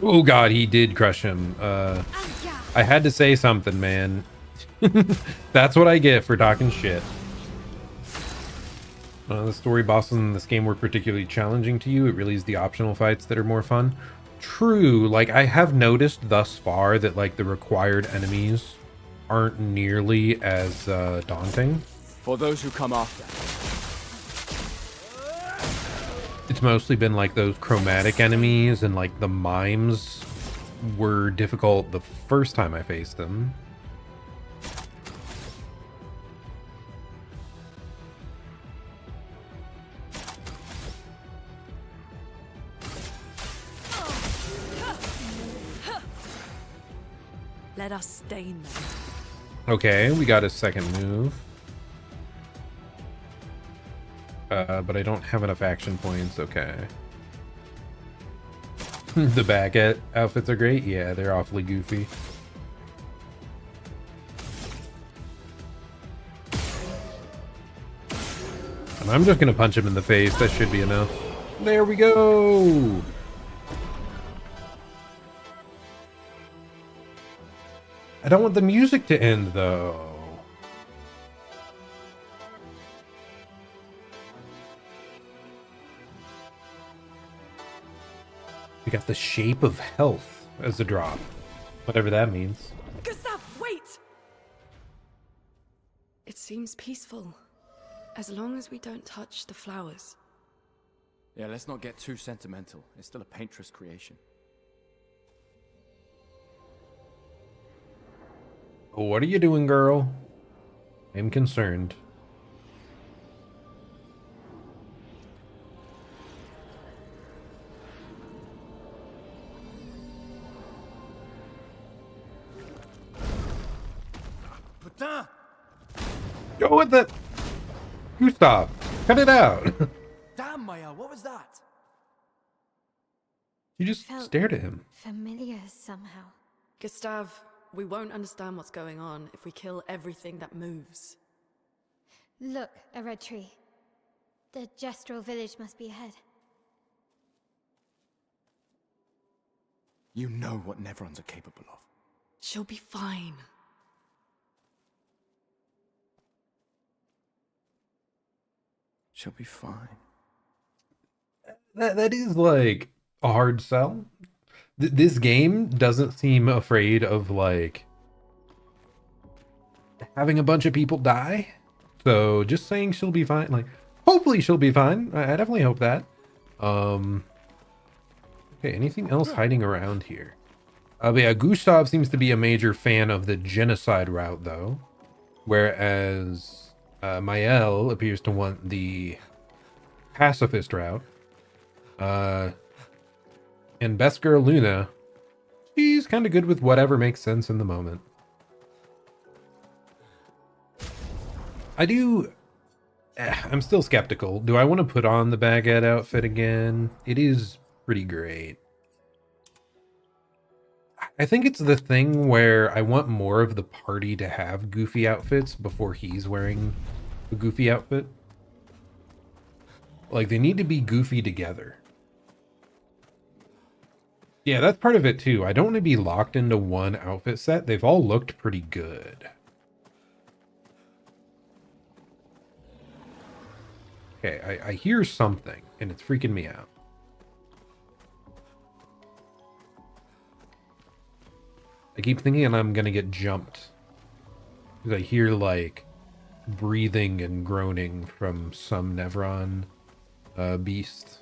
Oh god, he did crush him. I had to say something, man. That's what I get for talking shit. The story bosses in this game were particularly challenging to you. It really is the optional fights that are more fun. True, like I have noticed thus far that like the required enemies aren't nearly as daunting. For those who come after. It's mostly been like those chromatic enemies, and like the mimes were difficult the first time I faced them. Let us stain them. Okay, we got a second move. But I don't have enough action points. Okay. The back outfits are great. Yeah, they're awfully goofy. And I'm just gonna punch him in the face. That should be enough. There we go. I don't want the music to end though. We got the shape of health as a drop. Whatever that means. Gustav, wait! It seems peaceful. As long as we don't touch the flowers. Yeah, let's not get too sentimental. It's still a painter's creation. What are you doing, girl? I'm concerned. Putain! Go with it! Gustav, cut it out! Damn, Maya, what was that? You just Felt stared at him. familiar somehow. Gustav, we won't understand what's going on if we kill everything that moves. Look, a red tree. The Gestural village must be ahead. You know what Nevrons are capable of. She'll be fine. She'll be fine. That is like a hard sell. This game doesn't seem afraid of like having a bunch of people die. So just saying she'll be fine, like hopefully she'll be fine. I definitely hope that. Okay, anything else hiding around here? But yeah, Gustav seems to be a major fan of the genocide route though. Whereas Mael appears to want the pacifist route. And best girl Luna, she's kind of good with whatever makes sense in the moment. I'm still skeptical. Do I want to put on the baguette outfit again? It is pretty great. I think it's the thing where I want more of the party to have goofy outfits before he's wearing a goofy outfit. Like, they need to be goofy together. Yeah, that's part of it too. I don't want to be locked into one outfit set. They've all looked pretty good. Okay, I hear something, and it's freaking me out. I keep thinking I'm gonna get jumped. Because I hear, like, breathing and groaning from some Nevron beast.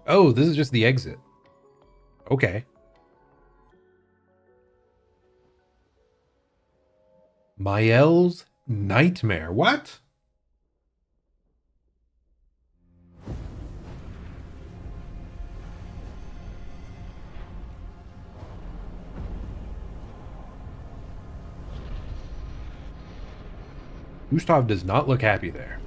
Oh, this is just the exit. Okay. Mael's nightmare. What? Gustav does not look happy there.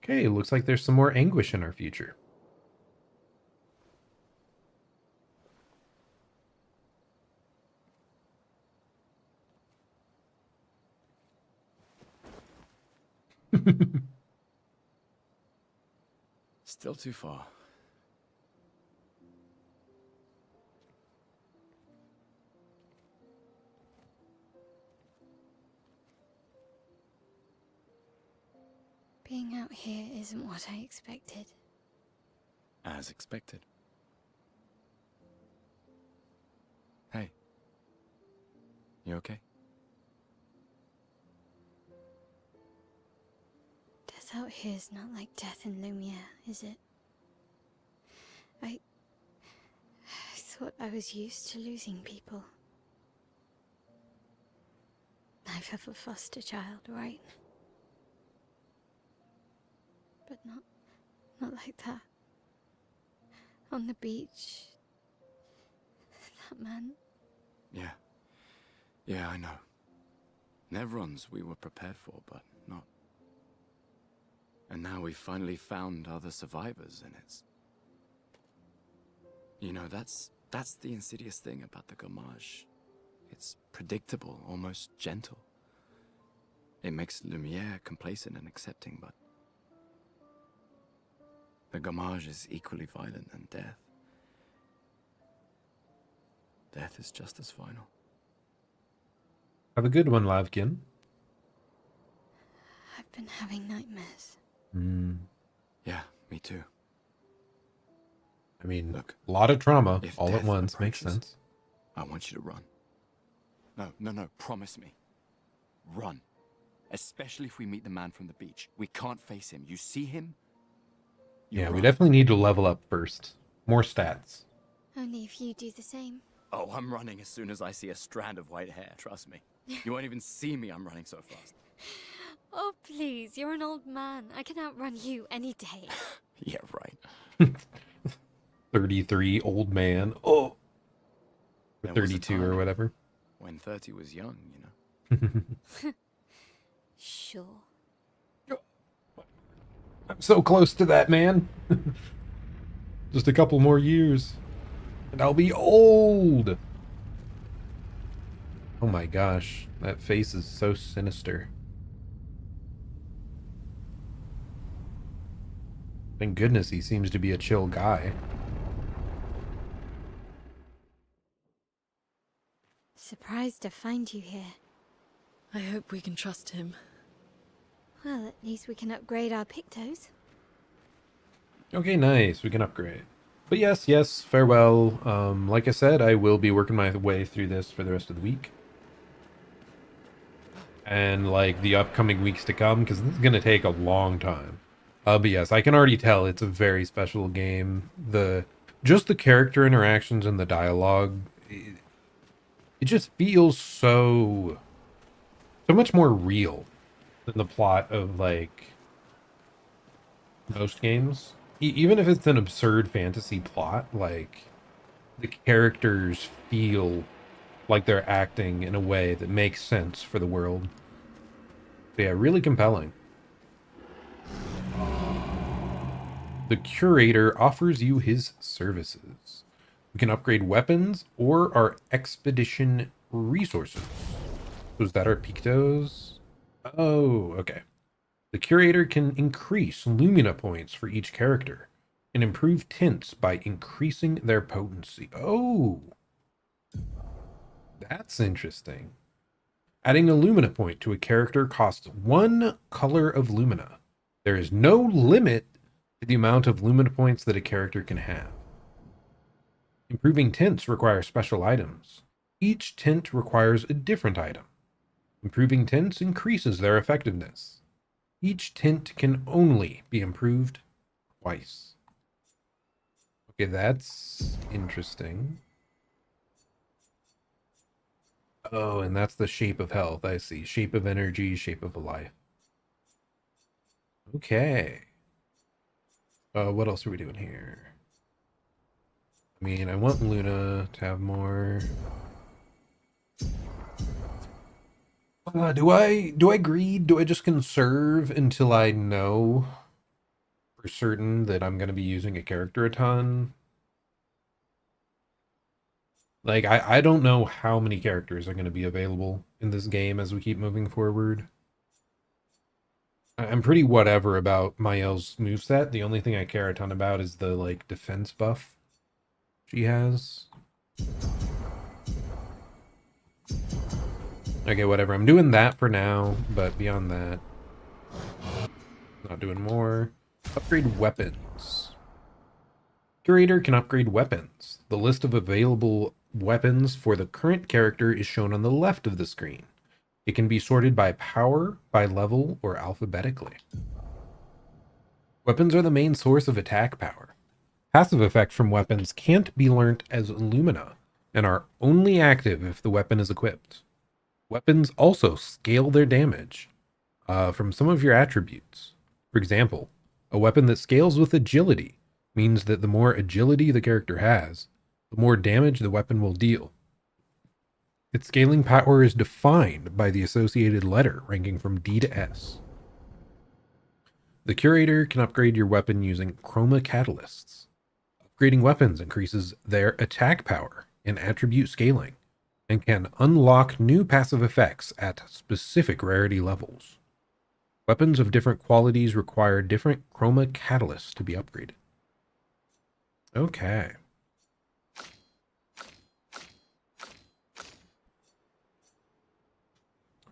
Okay, looks like there's some more anguish in our future. Still too far. Being out here isn't what I expected. As expected. Hey. You okay? Death out here's not like death in Lumiere, is it? I thought I was used to losing people. I've had a foster child, right? But not like that. On the beach. That man. Yeah. Yeah, I know. Nevrons we were prepared for, but not. And now we've finally found other survivors, and it's... You know, that's the insidious thing about the Gamage. It's predictable, almost gentle. It makes Lumiere complacent and accepting, but... The Gamage is equally violent than death. Death is just as final. Have a good one, Lavkin. I've been having nightmares. Yeah, me too. I mean, Look, a lot of trauma if all at death once makes approaches, sense. I want you to run. No, promise me. Run. Especially if we meet the man from the beach. We can't face him. You see him? You Yeah, we run. definitely need to level up first. More stats. Only if you do the same. Oh, I'm running as soon as I see a strand of white hair, trust me. You won't even see me, I'm running so fast. Oh, please, you're an old man. I can outrun you any day. Yeah, right. 33, old man. Oh, or There was a 32 or time whatever. when 30 was young, you know. Sure. I'm so close to that, man. Just a couple more years. And I'll be old. Oh my gosh. That face is so sinister. Thank goodness he seems to be a chill guy. Surprised to find you here. I hope we can trust him. Well, at least we can upgrade our Pictos. Okay, nice. We can upgrade. But yes, farewell. Like I said, I will be working my way through this for the rest of the week. And like the upcoming weeks to come, because this is going to take a long time. But yes, I can already tell it's a very special game. Just the character interactions and the dialogue, it just feels so much more real than the plot of like most games. Even if it's an absurd fantasy plot, like the characters feel like they're acting in a way that makes sense for the world. So yeah, really compelling. The curator offers you his services. We can upgrade weapons or our expedition resources. Was that our Pictos? Oh, okay. The curator can increase Lumina points for each character and improve tints by increasing their potency. Oh, that's interesting. Adding a Lumina point to a character costs 1 color of Lumina. There is no limit to the amount of Lumina points that a character can have. Improving tints require special items. Each tint requires a different item. Improving tints increases their effectiveness. Each tint can only be improved twice. Okay, that's interesting. Oh, and that's the shape of health. I see. Shape of energy, shape of life. Okay. What else are we doing here? I mean, I want Luna to have more. Do I greed? Do I just conserve until I know for certain that I'm going to be using a character a ton? Like, I don't know how many characters are going to be available in this game as we keep moving forward. I'm pretty whatever about Mael's moveset. The only thing I care a ton about is the, like, defense buff she has. Okay, whatever. I'm doing that for now, but beyond that, not doing more. Upgrade weapons. Curator can upgrade weapons. The list of available weapons for the current character is shown on the left of the screen. It can be sorted by power, by level, or alphabetically. Weapons are the main source of attack power. Passive effects from weapons can't be learnt as Lumina, and are only active if the weapon is equipped. Weapons also scale their damage from some of your attributes. For example, a weapon that scales with agility means that the more agility the character has, the more damage the weapon will deal. Its scaling power is defined by the associated letter ranking from D to S. The curator can upgrade your weapon using chroma catalysts. Upgrading weapons increases their attack power and attribute scaling, and can unlock new passive effects at specific rarity levels. Weapons of different qualities require different chroma catalysts to be upgraded. Okay.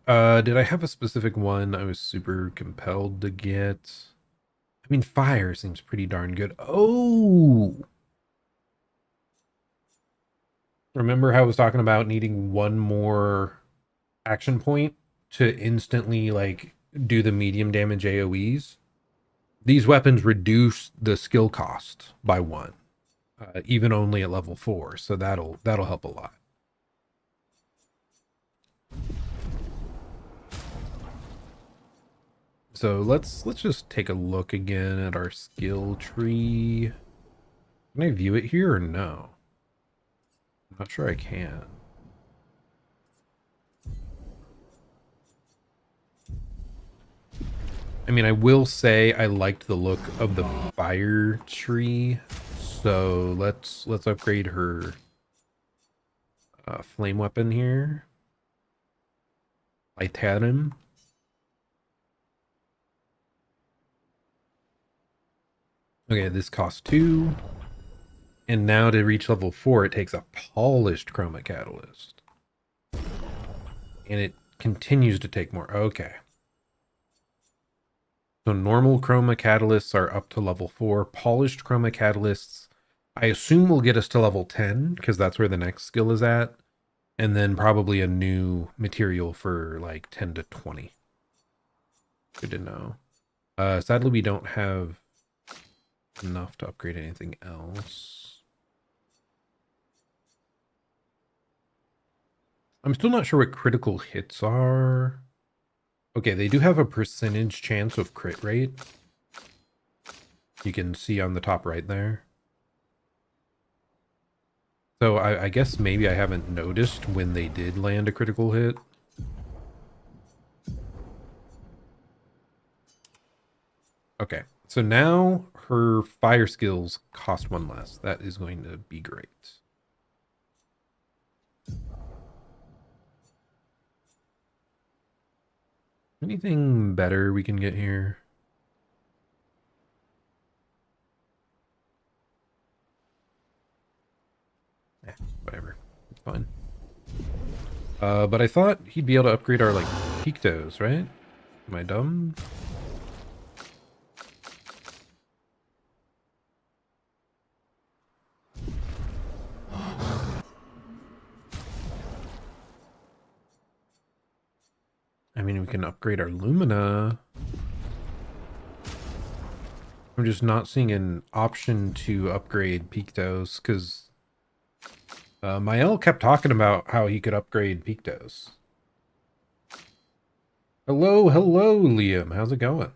Did I have a specific one I was super compelled to get? I mean, fire seems pretty darn good. Oh! Remember how I was talking about needing one more action point to instantly like do the medium damage AoEs? These weapons reduce the skill cost by 1, even only at level 4, so that'll help a lot. So let's just take a look again at our skill tree. Can I view it here or no? I'm not sure I can. I mean, I will say I liked the look of the fire tree, so let's upgrade her flame weapon here. Titanium. Okay, this costs 2. And now to reach level 4, it takes a polished chroma catalyst. And it continues to take more. Okay. So normal chroma catalysts are up to level 4. Polished chroma catalysts, I assume, will get us to level 10, because that's where the next skill is at. And then probably a new material for like 10 to 20. Good to know. Sadly, we don't have enough to upgrade anything else. I'm still not sure what critical hits are. Okay, they do have a percentage chance of crit rate. You can see on the top right there. So I guess maybe I haven't noticed when they did land a critical hit. Okay, so now her fire skills cost 1 less. That is going to be great. Anything better we can get here? Whatever. It's fine. But I thought he'd be able to upgrade our, like, Pictos, right? Am I dumb? I mean, we can upgrade our Lumina. I'm just not seeing an option to upgrade Pictos, because Mael kept talking about how he could upgrade Pictos. Hello, Liam. How's it going?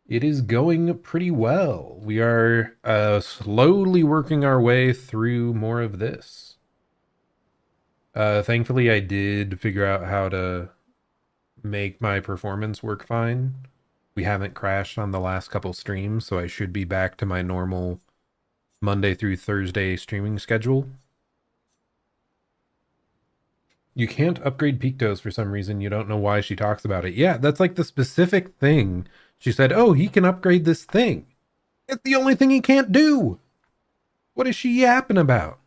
It is going pretty well. We are slowly working our way through more of this. Thankfully, I did figure out how to make my performance work fine. We haven't crashed on the last couple streams, so I should be back to my normal Monday through Thursday streaming schedule. You can't upgrade Pictos for some reason. You don't know why she talks about it. Yeah, that's like the specific thing. She said, oh, he can upgrade this thing. It's the only thing he can't do. What is she yapping about?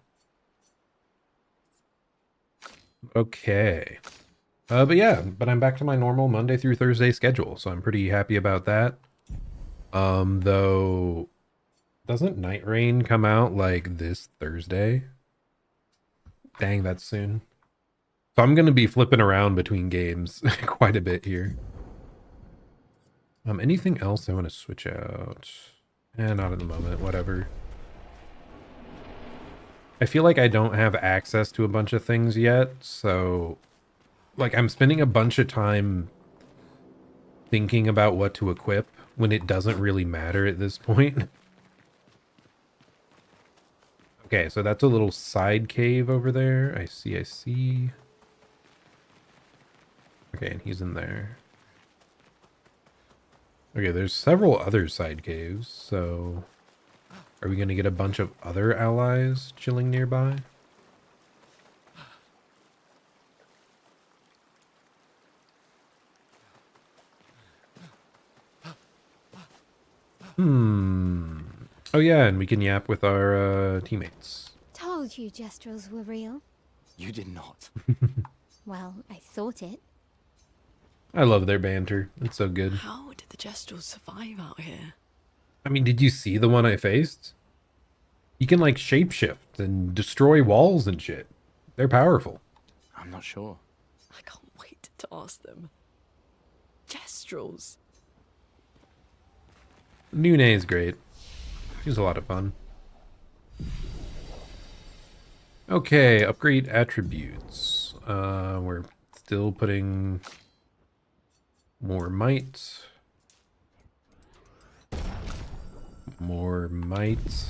Okay. But yeah, but I'm back to my normal Monday through Thursday schedule, so I'm pretty happy about that. Though, doesn't Night Rain come out like this Thursday? Dang, that's soon. So I'm gonna be flipping around between games quite a bit here. Anything else I want to switch out? Not at the moment, whatever. I feel like I don't have access to a bunch of things yet, so like I'm spending a bunch of time thinking about what to equip when it doesn't really matter at this point. Okay, so that's a little side cave over there. I see. Okay, and he's in there. Okay, there's several other side caves, so are we going to get a bunch of other allies chilling nearby? Oh yeah, and we can yap with our teammates. Told you Gestrels were real. You did not. Well, I thought it. I love their banter. It's so good. How did the Gestrels survive out here? I mean, did you see the one I faced? He can like shapeshift and destroy walls and shit. They're powerful. I'm not sure. I can't wait to ask them. Gestrels. Nune is great. She's a lot of fun. Okay, upgrade attributes. We're still putting more might. More might.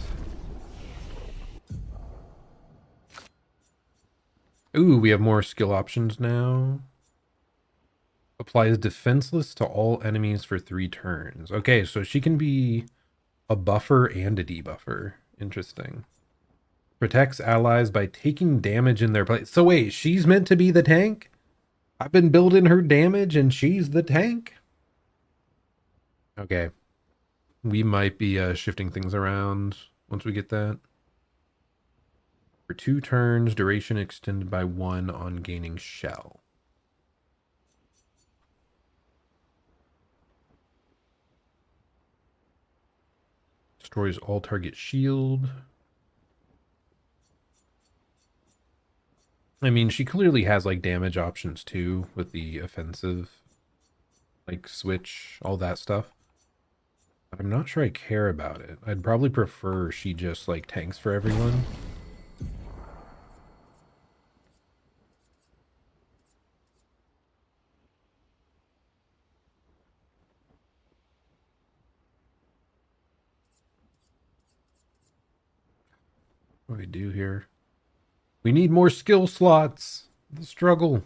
Ooh, we have more skill options now. Applies defenseless to all enemies for 3 turns. Okay, so she can be a buffer and a debuffer. Interesting. Protects allies by taking damage in their place. So wait, she's meant to be the tank? I've been building her damage and she's the tank? Okay. We might be shifting things around once we get that. For 2 turns, duration extended by 1 on gaining shell. Destroys all target shield. I mean, she clearly has like damage options too with the offensive, like switch, all that stuff. But I'm not sure I care about it. I'd probably prefer she just like tanks for everyone. What do we do here? We need more skill slots. The struggle.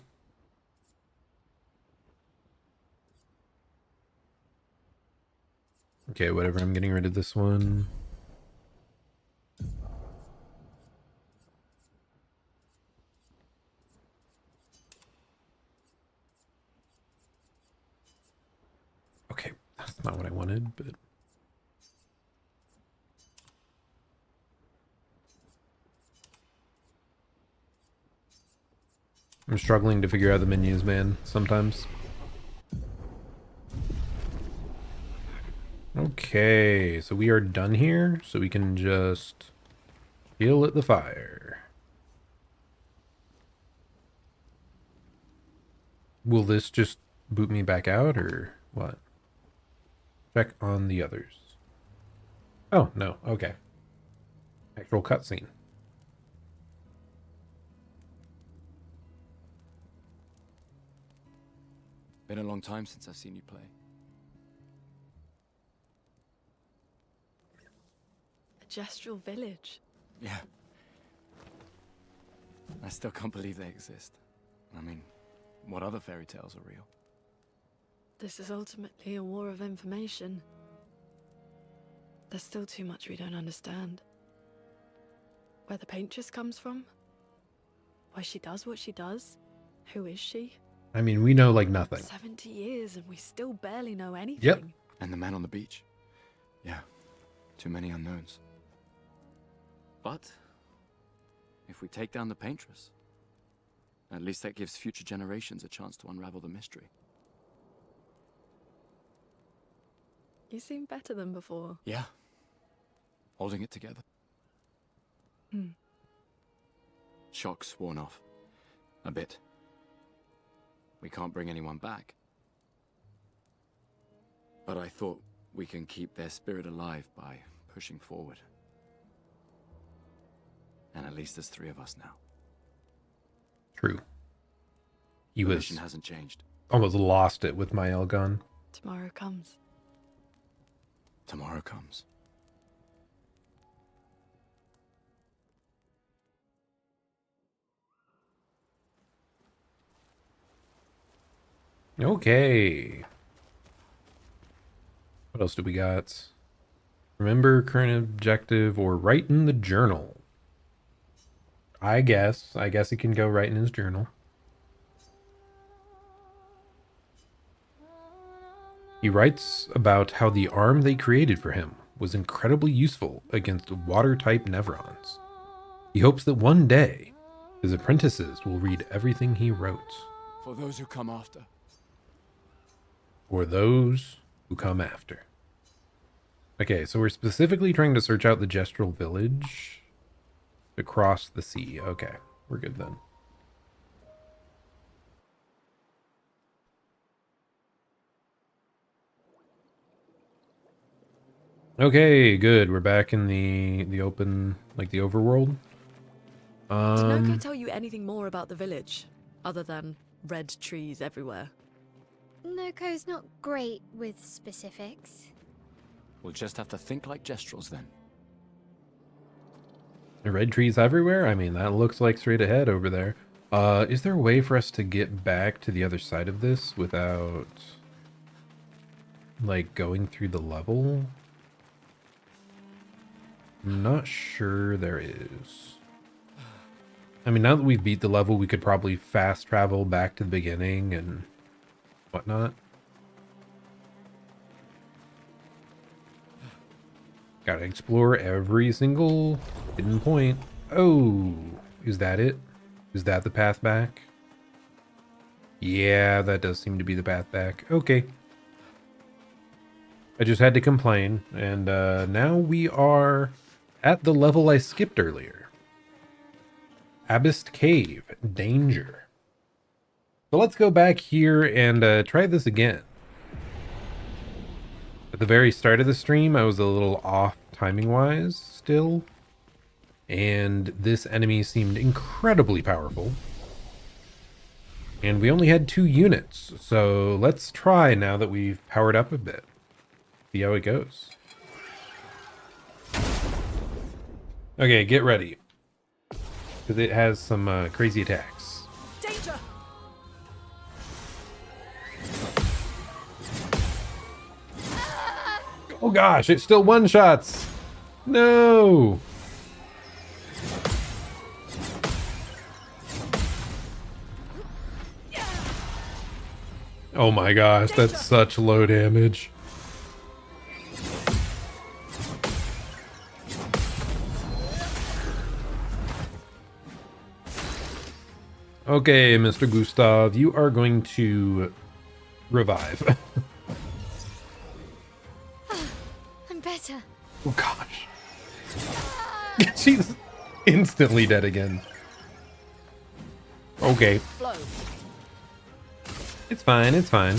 Okay, whatever. I'm getting rid of this one. Okay, that's not what I wanted, but... I'm struggling to figure out the menus, man, sometimes. Okay, so we are done here, so we can just chill at the fire. Will this just boot me back out, or what? Check on the others. Oh, no, okay. Actual cutscene. Been a long time since I've seen you play. A Gestral village. Yeah. I still can't believe they exist. I mean, what other fairy tales are real? This is ultimately a war of information. There's still too much we don't understand. Where the paintress comes from? Why she does what she does? Who is she? I mean, we know like nothing. 70 years and we still barely know anything. Yep. And the man on the beach. Yeah, too many unknowns. But if we take down the paintress, at least that gives future generations a chance to unravel the mystery. You seem better than before. Yeah. Holding it together. Shock's worn off. A bit. We can't bring anyone back. But I thought we can keep their spirit alive by pushing forward. And at least there's 3 of us now. True. He The was mission hasn't changed. almost lost it with my Elgon. Tomorrow comes. Tomorrow comes. Okay. What else do we got? Remember current objective or write in the journal. I guess he can go write in his journal. He writes about how the arm they created for him was incredibly useful against water-type Nevrons. He hopes that one day his apprentices will read everything he wrote. For those who come after. For those who come after. Okay, so we're specifically trying to search out the Gestural Village to cross the sea. Okay, we're good then. Okay, good. We're back in the open, like the overworld. Did Noko tell you anything more about the village, other than red trees everywhere? Noko's not great with specifics. We'll just have to think like Gestrels then. The red trees everywhere? I mean, that looks like straight ahead over there. Is there a way for us to get back to the other side of this without, like, going through the level? I'm not sure there is. I mean, now that we've beat the level, we could probably fast travel back to the beginning and whatnot. Gotta explore every single hidden point. Oh, is that it? Is that the path back? Yeah, that does seem to be the path back. Okay. I just had to complain, and now we are at the level I skipped earlier. Abyssed Cave, Danger. So let's go back here and try this again. At the very start of the stream, I was a little off timing-wise still. And this enemy seemed incredibly powerful. And we only had 2 units, so let's try now that we've powered up a bit. See how it goes. Okay, get ready. Because it has some crazy attacks. Danger! Oh gosh, it still one-shots! No! Oh my gosh, that's such low damage. Okay, Mr. Gustav, you are going to revive. I'm better. Oh gosh. She's instantly dead again. Okay. Flow. It's fine, it's fine.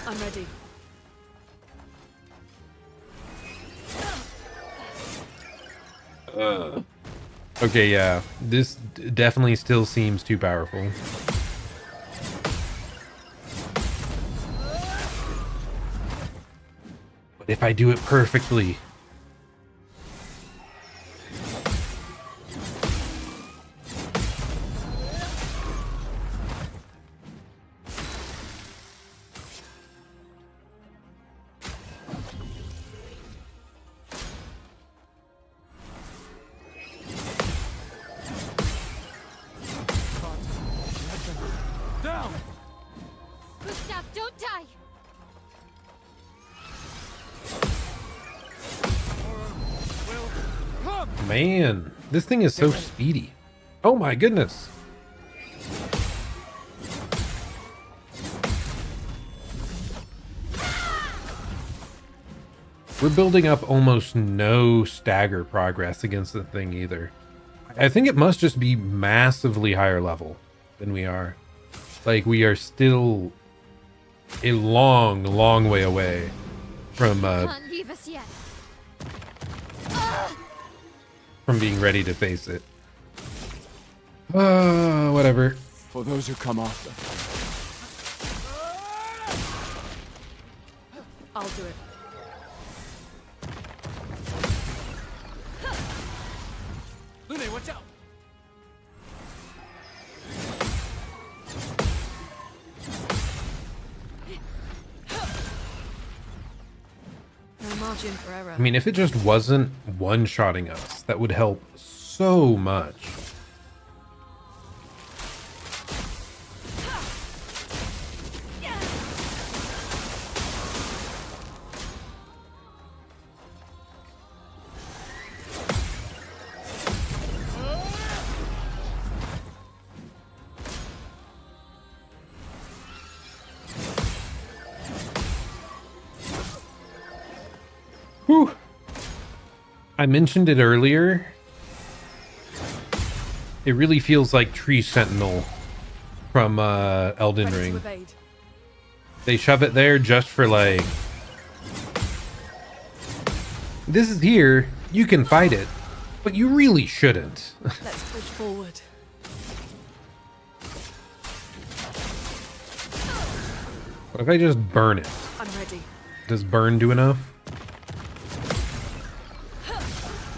I'm ready. Okay, yeah. This definitely still seems too powerful. But if I do it perfectly... Down! Gustav, don't die! Man, this thing is so speedy. Oh my goodness. We're building up almost no stagger progress against the thing either. I think it must just be massively higher level than we are. Like, we are still a long, long way away from Can't leave us yet. from being ready to face it. Whatever. For those who come after. I'll do it. Lune, watch out! No margin for error. I mean, if it just wasn't one-shotting us, that would help so much. Whew. I mentioned it earlier. It really feels like Tree Sentinel from Elden Ring. They shove it there just for like, this is here, you can fight it, but you really shouldn't. Let's push forward. What if I just burn it? I'm ready. Does burn do enough?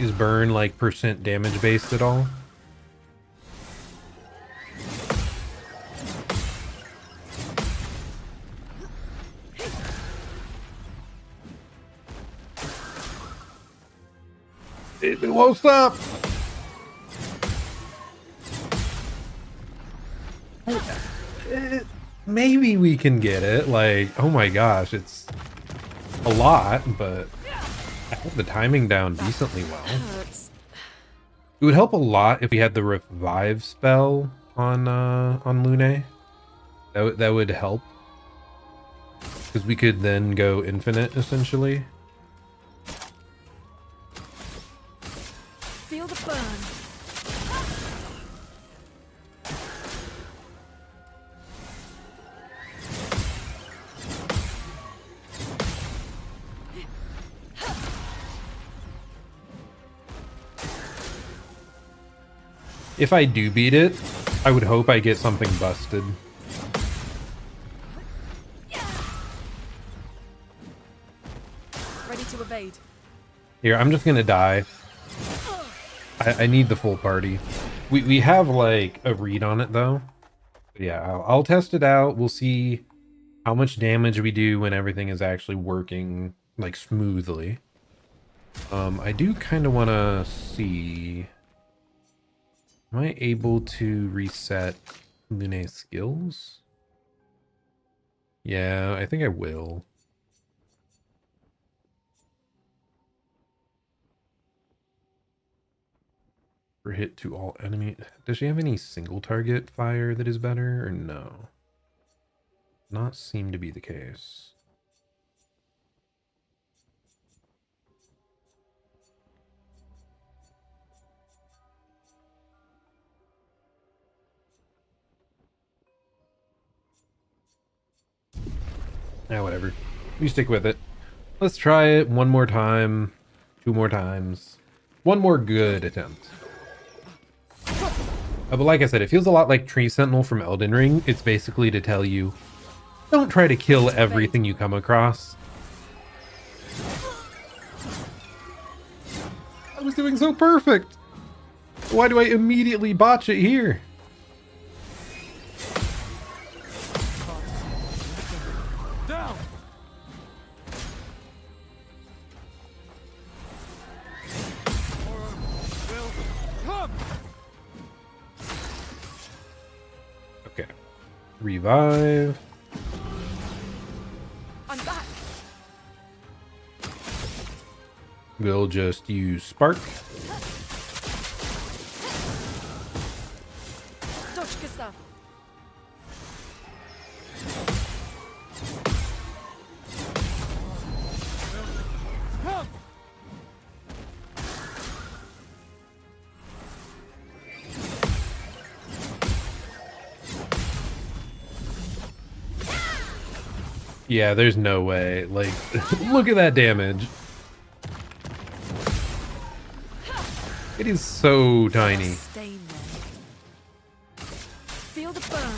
Is burn like percent damage based at all? It won't stop. Maybe we can get it. Like, oh my gosh, it's a lot, but I have the timing down decently well. It would help a lot if we had the revive spell on Lune. That would help, because we could then go infinite essentially. Feel the burn. If I do beat it, I would hope I get something busted. Ready to evade. Here, I'm just gonna die. I need the full party. We have like a read on it though. But yeah, I'll test it out. We'll see how much damage we do when everything is actually working like smoothly. I do kind of want to see, am I able to reset Lune's skills? Yeah, I think I will. For hit to all enemy. Does she have any single target fire that is better or no? Not seem to be the case. Yeah, whatever. We stick with it. Let's try it one more time, 2 more times, one more good attempt. But like I said, it feels a lot like Tree Sentinel from Elden Ring. It's basically to tell you, don't try to kill everything you come across. I was doing so perfect. Why do I immediately botch it here? Down! Come! Okay. Revive. I'm back. We'll just use Spark. Dodge, Gustav. Come! Yeah, there's no way. Like, look at that damage. It is so tiny. Stain there. Feel the burn.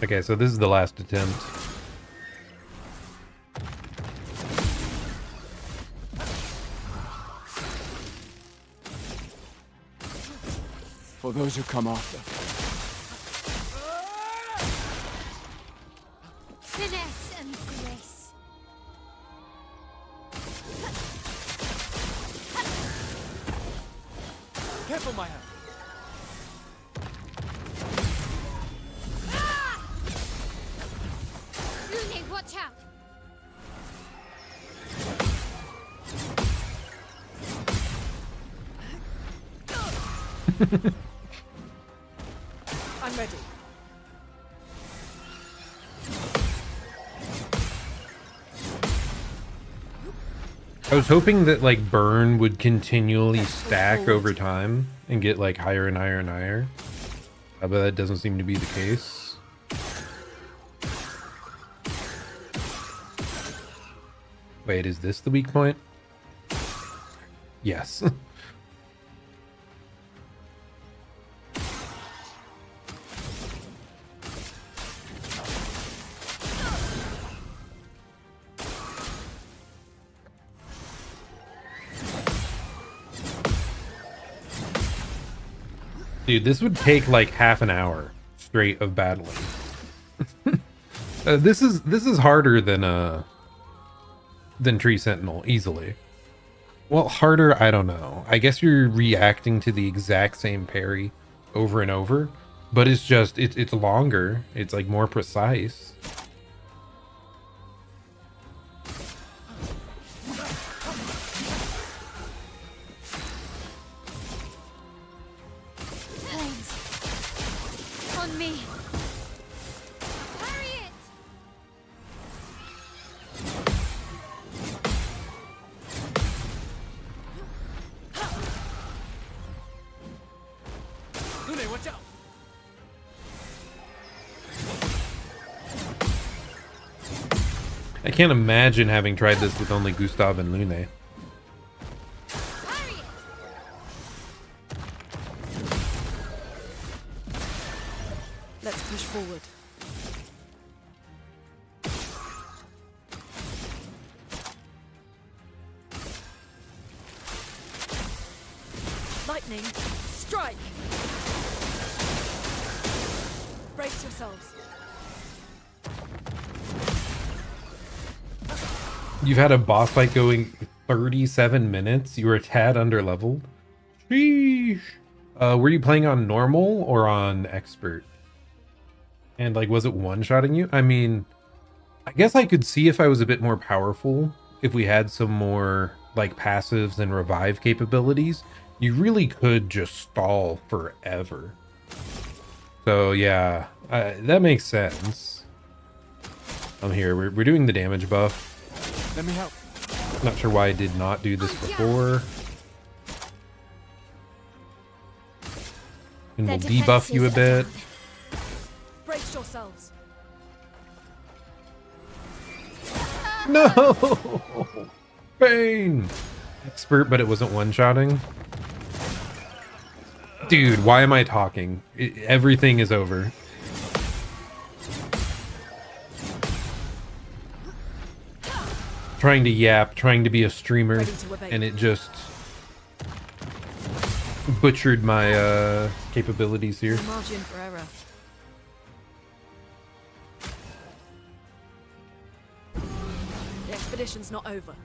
Okay, so this is the last attempt. For those who come after. Finesse and grace. Careful, my hand. Lune, watch out. I'm ready. I was hoping that like burn would continually stack over time and get like higher and higher and higher. But that doesn't seem to be the case. Wait, is this the weak point? Yes. Dude, this would take like half an hour straight of battling. This is harder than Tree Sentinel, easily. Well, harder, I don't know. I guess you're reacting to the exact same parry over and over, but it's just it's longer. It's like more precise. On me. Parry it. Lune, watch out. I can't imagine having tried this with only Gustav and Lune. Parry it. Let's push forward. Lightning, strike! Brace yourselves. You've had a boss fight going 37 minutes. You were a tad underleveled. Sheesh. Were you playing on normal or on expert? And like, was it one-shotting you? I mean, I guess I could see if I was a bit more powerful, if we had some more like passives and revive capabilities. You really could just stall forever. So yeah, that makes sense. I'm here. We're doing the damage buff. Let me help. Not sure why I did not do this before. And we'll debuff you a bit. Brace yourselves. No! Pain! Expert, but it wasn't one-shotting. Dude, why am I talking? Everything is over. Trying to yap, trying to be a streamer, and it just butchered my capabilities here. No margin for error. The expedition's not over.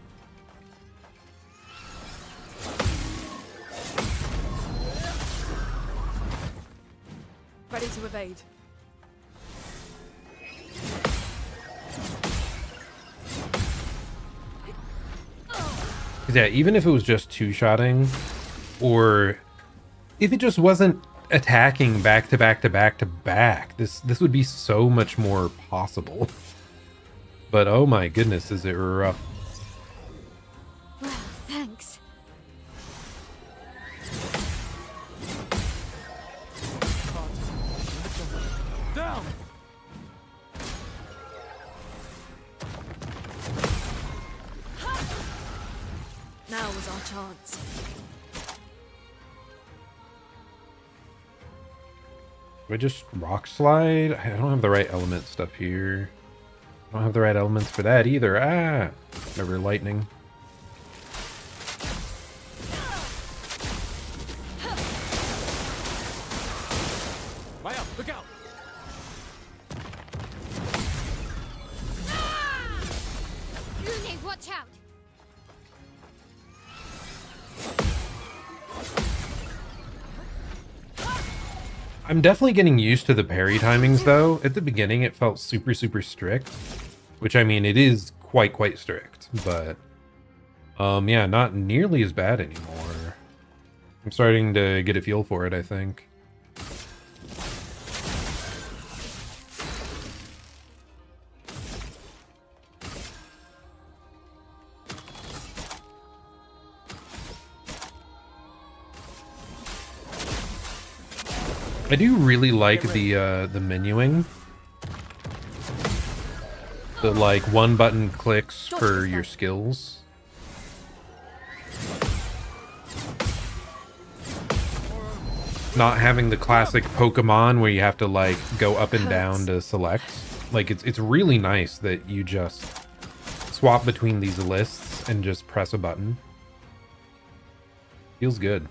Ready to evade. Yeah, even if it was just two-shotting, or if it just wasn't attacking back to back to back to back, this would be so much more possible. But oh my goodness, is it rough. Well, thanks. Down. Now was our chance. Do I just rock slide? I don't have the right element stuff here. I don't have the right elements for that either. Ah! Remember lightning. Maya, look out. Lune, watch out. I'm definitely getting used to the parry timings though. At the beginning it felt super strict, which I mean it is quite strict, but yeah, not nearly as bad anymore. I'm starting to get a feel for it, I think. I do really like the menuing. The like one button clicks for your skills. Not having the classic Pokemon where you have to like go up and down to select. Like it's really nice that you just swap between these lists and just press a button. Feels good.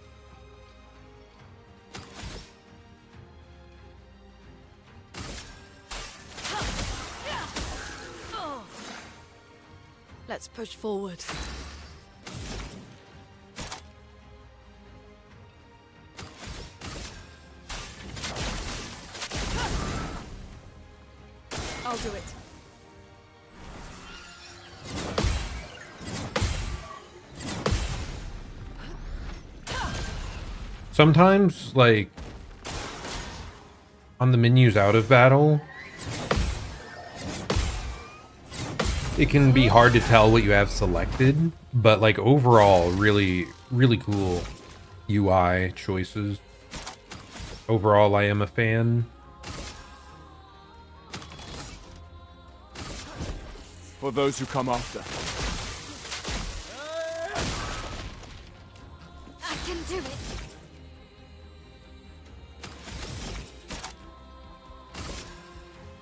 Let's push forward. I'll do it. Sometimes, like, on the menus out of battle, it can be hard to tell what you have selected, but like overall, really, really cool UI choices. Overall, I am a fan. For those who come after. I can do it.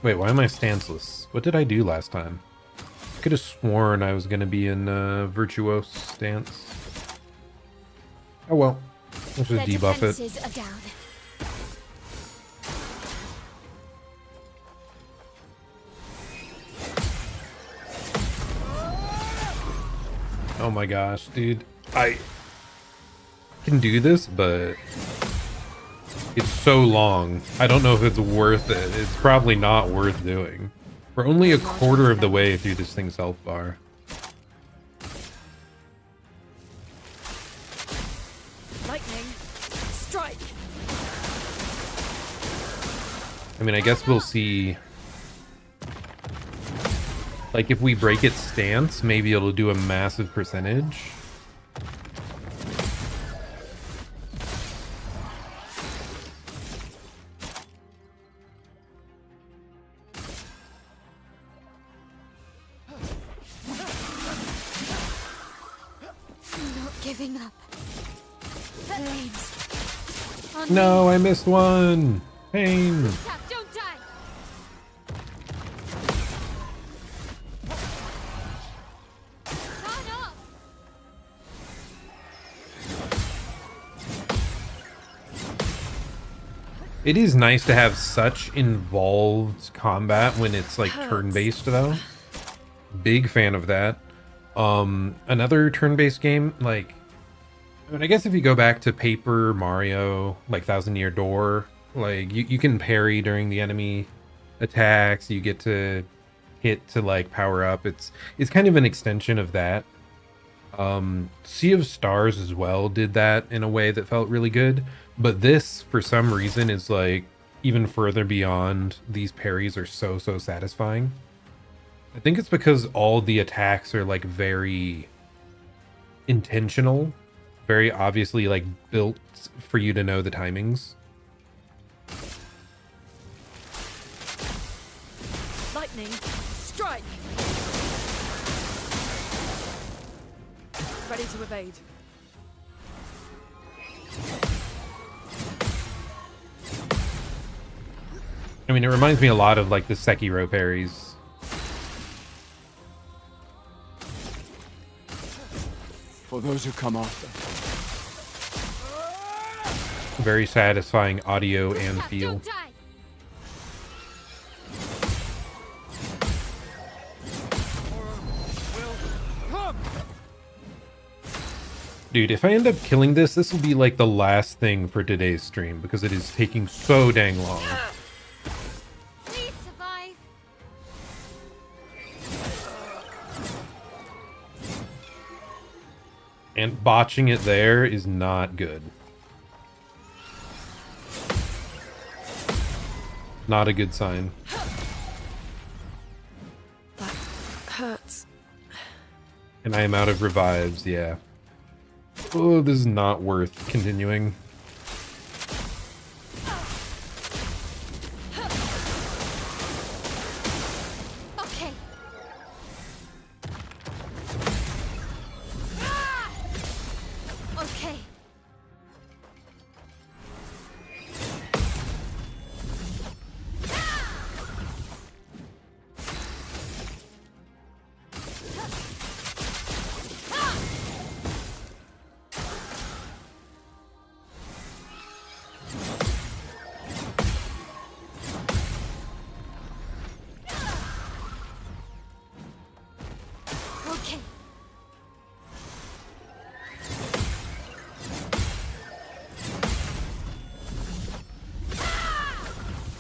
Wait, why am I stanceless? What did I do last time? I could have sworn I was going to be in virtuose stance. Oh well. Let's just Their debuff it. defenses are down. Oh my gosh, dude. I can do this, but it's so long. I don't know if it's worth it. It's probably not worth doing. We're only a quarter of the way through this thing's health bar. Lightning, strike. I mean, I guess we'll see. Like, if we break its stance, maybe it'll do a massive percentage. I'm not giving up. Flames. No, I missed one. Pain. Don't die. Turn up. It is nice to have such involved combat when it's like turn-based though. Big fan of that. Another turn-based game, like, I mean, I guess if you go back to Paper Mario, like Thousand Year Door, like you can parry during the enemy attacks, you get to hit to like power up. It's kind of an extension of that. Sea of Stars as well did that in a way that felt really good, but this for some reason is like even further beyond. These parries are so satisfying. I think it's because all the attacks are like very intentional, very obviously like built for you to know the timings. Lightning, strike. Ready to evade. I mean, it reminds me a lot of like the Sekiro parries. For those who come after. Very satisfying audio and feel. Don't die. Dude, if I end up killing this will be like the last thing for today's stream because it is taking so dang long. Please survive. And botching it there is not good. Not a good sign. That hurts. And I am out of revives, yeah. Oh, this is not worth continuing.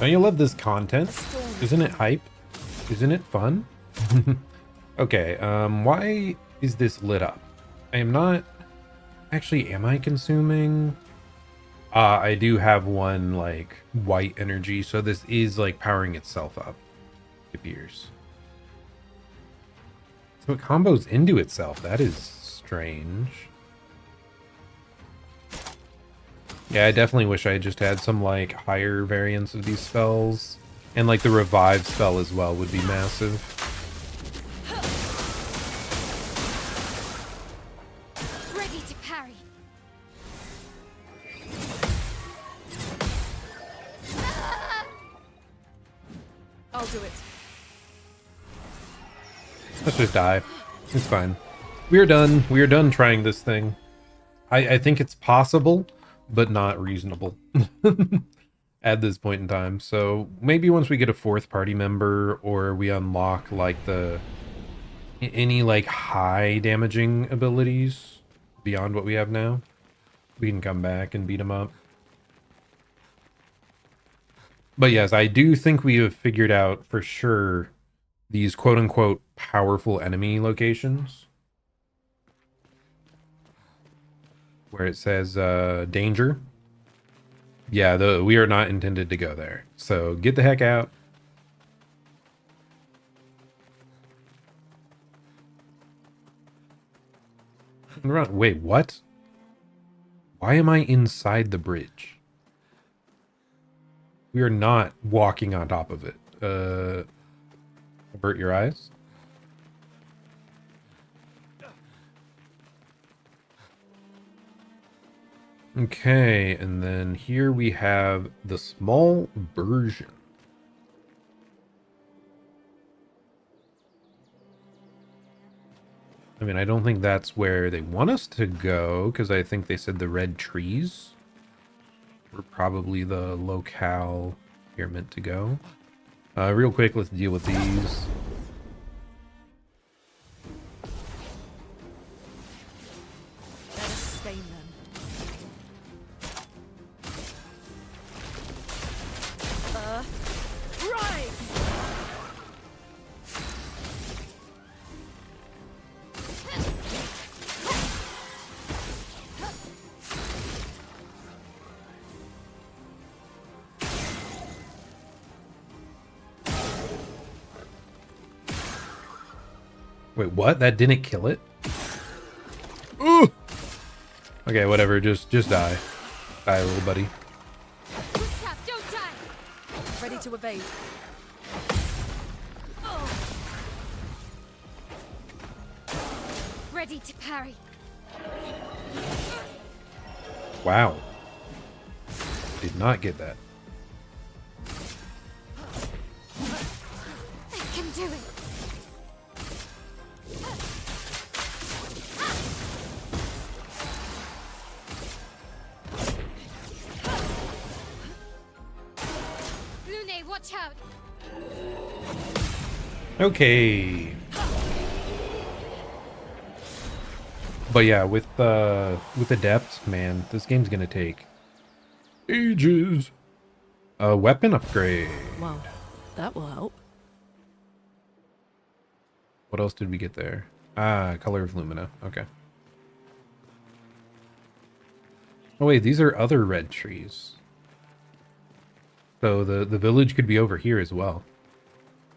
Don't you love this content? Isn't it hype? Isn't it fun? Okay, why is this lit up? I am not... Actually, am I consuming? I do have one, like, white energy, so this is, like, powering itself up. It appears. So it combos into itself. That is strange. Yeah, I definitely wish I just had some, like, higher variants of these spells. And, like, the revive spell as well would be massive. Ready to parry. I'll do it. Let's just die. It's fine. We're done. We're done trying this thing. I think it's possible, but not reasonable at this point in time. So maybe once we get a 4th party member, or we unlock like any like high damaging abilities beyond what we have now, we can come back and beat them up. But yes, I do think we have figured out for sure these quote-unquote powerful enemy locations. Where it says danger. Yeah, we are not intended to go there. So get the heck out. Run. Wait, what? Why am I inside the bridge? We are not walking on top of it. Avert your eyes. Okay, and then here we have the small version. I mean, I don't think that's where they want us to go, because I think they said the red trees were probably the locale you're meant to go. Real quick, let's deal with these. Let us stain them. Rise! Wait, what? That didn't kill it? Ooh! Okay, whatever. Just die. Die, little buddy. Tap, don't die. Ready to evade. Ready to parry. Wow. Did not get that. I can do it. Lune, watch out. Okay. But yeah, with Adept, man, this game's gonna take ages. A weapon upgrade. Well, that will help. What else did we get there? Ah, Color of Lumina. Okay. Oh wait, these are other red trees. So the village could be over here as well.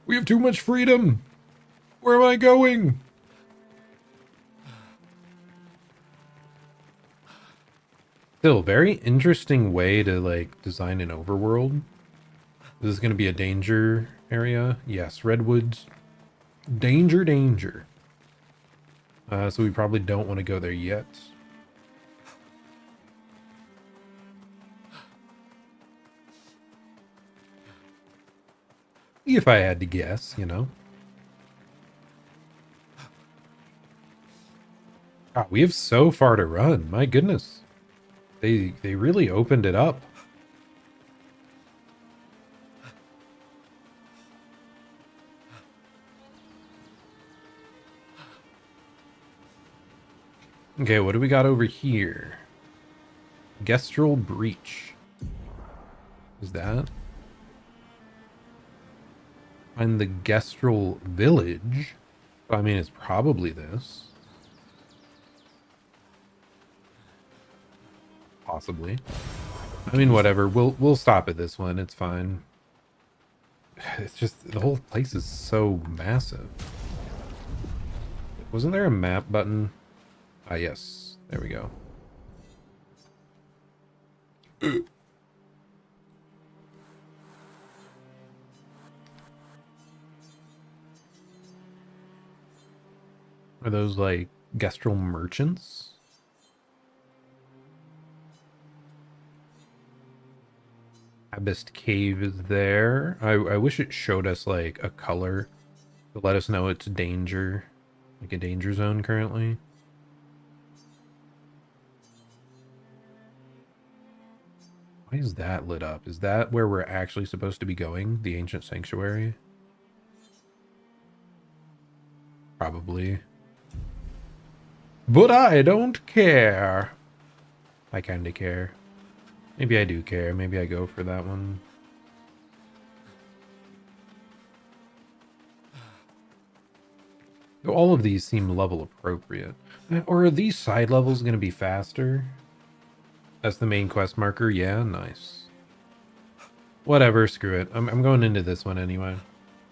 We have too much freedom. Where am I going? Still, very interesting way to like design an overworld. This is going to be a danger area. Yes, redwoods. Danger, danger. So we probably don't want to go there yet. If I had to guess, you know. God, we have so far to run. My goodness. They really opened it up. Okay, what do we got over here? Gestral Breach. Is that? Find the Gestrel village. I mean, it's probably this. Possibly. I mean, whatever. We'll stop at this one. It's fine. It's just the whole place is so massive. Wasn't there a map button? Ah, yes. There we go. Are those like Gestrel merchants? Abyss Cave is there. I wish it showed us like a color to let us know it's danger, like a danger zone currently. Why is that lit up? Is that where we're actually supposed to be going? The ancient sanctuary? Probably. But I don't care. I kinda care. Maybe I do care. Maybe I go for that one. All of these seem level appropriate. Or are these side levels going to be faster? That's the main quest marker? Yeah, nice. Whatever, screw it. I'm going into this one anyway.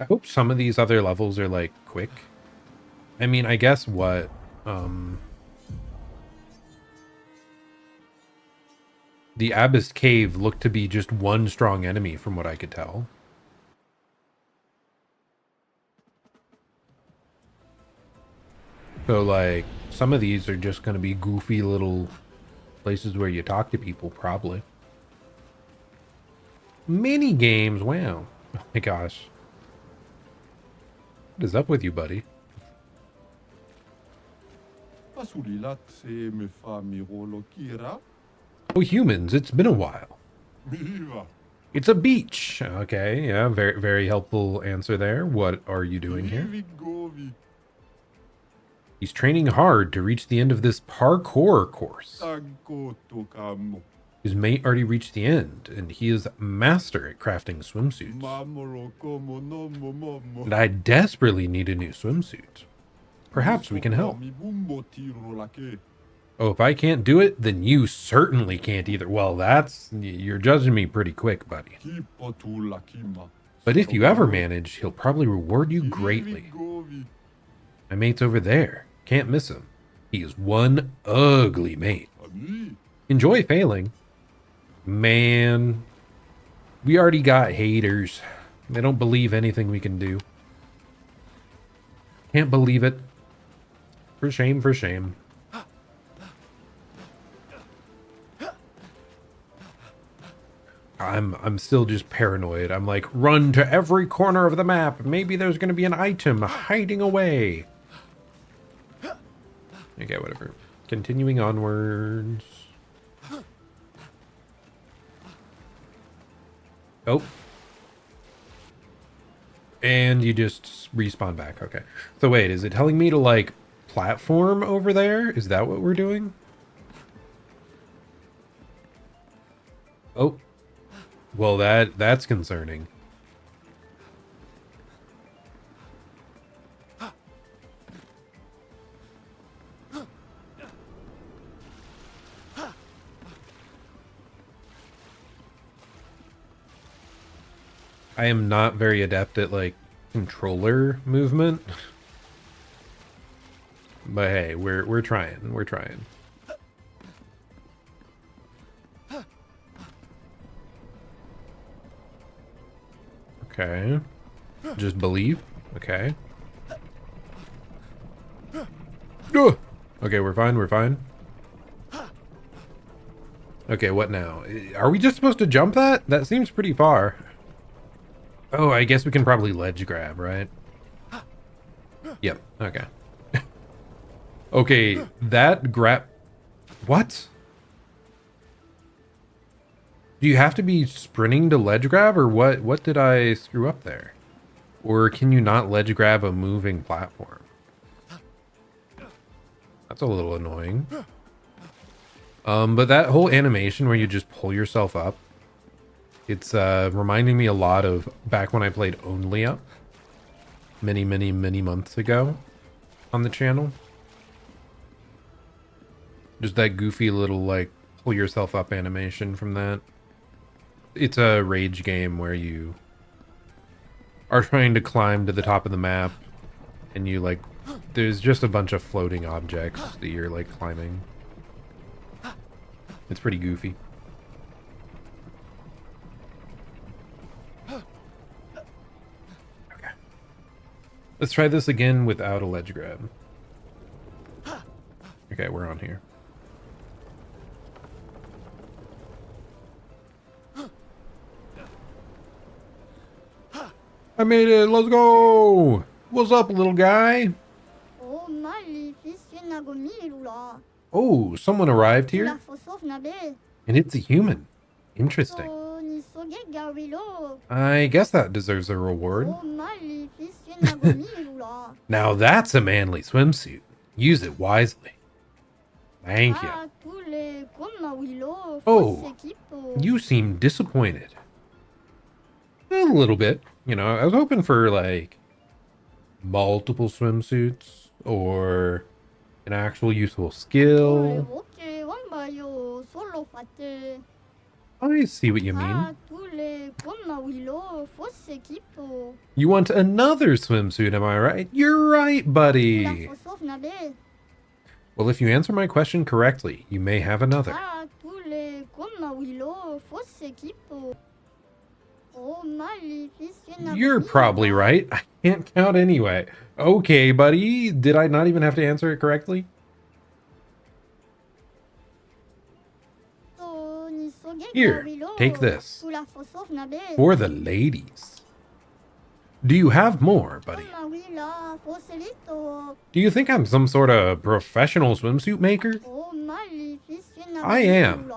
I hope some of these other levels are like quick. I mean, I guess what? The Abyss Cave looked to be just one strong enemy from what I could tell. So, like, some of these are just going to be goofy little places where you talk to people, probably. Mini games, wow. Oh my gosh. What is up with you, buddy? Oh, humans, it's been a while. It's a beach. Okay, yeah, very, very helpful answer there. What are you doing here? He's training hard to reach the end of this parkour course. His mate already reached the end, and he is master at crafting swimsuits. And I desperately need a new swimsuit. Perhaps we can help. Oh, if I can't do it, then you certainly can't either. Well, you're judging me pretty quick, buddy. But if you ever manage, he'll probably reward you greatly. My mate's over there. Can't miss him. He is one ugly mate. Enjoy failing. Man, we already got haters. They don't believe anything we can do. Can't believe it. For shame, for shame. I'm still just paranoid. I'm like, run to every corner of the map. Maybe there's going to be an item hiding away. Okay, whatever. Continuing onwards. Oh. And you just respawn back. Okay. So wait, is it telling me to like platform over there? Is that what we're doing? Oh. Well, that's concerning. I am not very adept at like controller movement. But hey, we're trying. We're trying. Okay. Just believe. Okay. Ugh. Okay, we're fine. We're fine. Okay, what now? Are we just supposed to jump that? That seems pretty far. Oh, I guess we can probably ledge grab, right? Yep. Okay. Okay, that grab... What? Do you have to be sprinting to ledge grab, or what? What did I screw up there? Or can you not ledge grab a moving platform? That's a little annoying. But that whole animation where you just pull yourself up, it's reminding me a lot of back when I played Only Up. many, many, many months ago on the channel. Just that goofy little, like, pull yourself up animation from that. It's a rage game where you are trying to climb to the top of the map, and you, like, there's just a bunch of floating objects that you're, like, climbing. It's pretty goofy. Okay. Let's try this again without a ledge grab. Okay, we're on here. I made it! Let's go! What's up, little guy? Oh, someone arrived here? And it's a human. Interesting. I guess that deserves a reward. Now that's a manly swimsuit. Use it wisely. Thank you. Oh, you seem disappointed. A little bit. You know, I was hoping for, like, multiple swimsuits or an actual useful skill. I see what you mean. You want another swimsuit, am I right? You're right, buddy. Well, if you answer my question correctly, you may have another. You're probably right. I can't count anyway. Okay, buddy. Did I not even have to answer it correctly? Here, take this. For the ladies. Do you have more, buddy? Do you think I'm some sort of professional swimsuit maker? I am.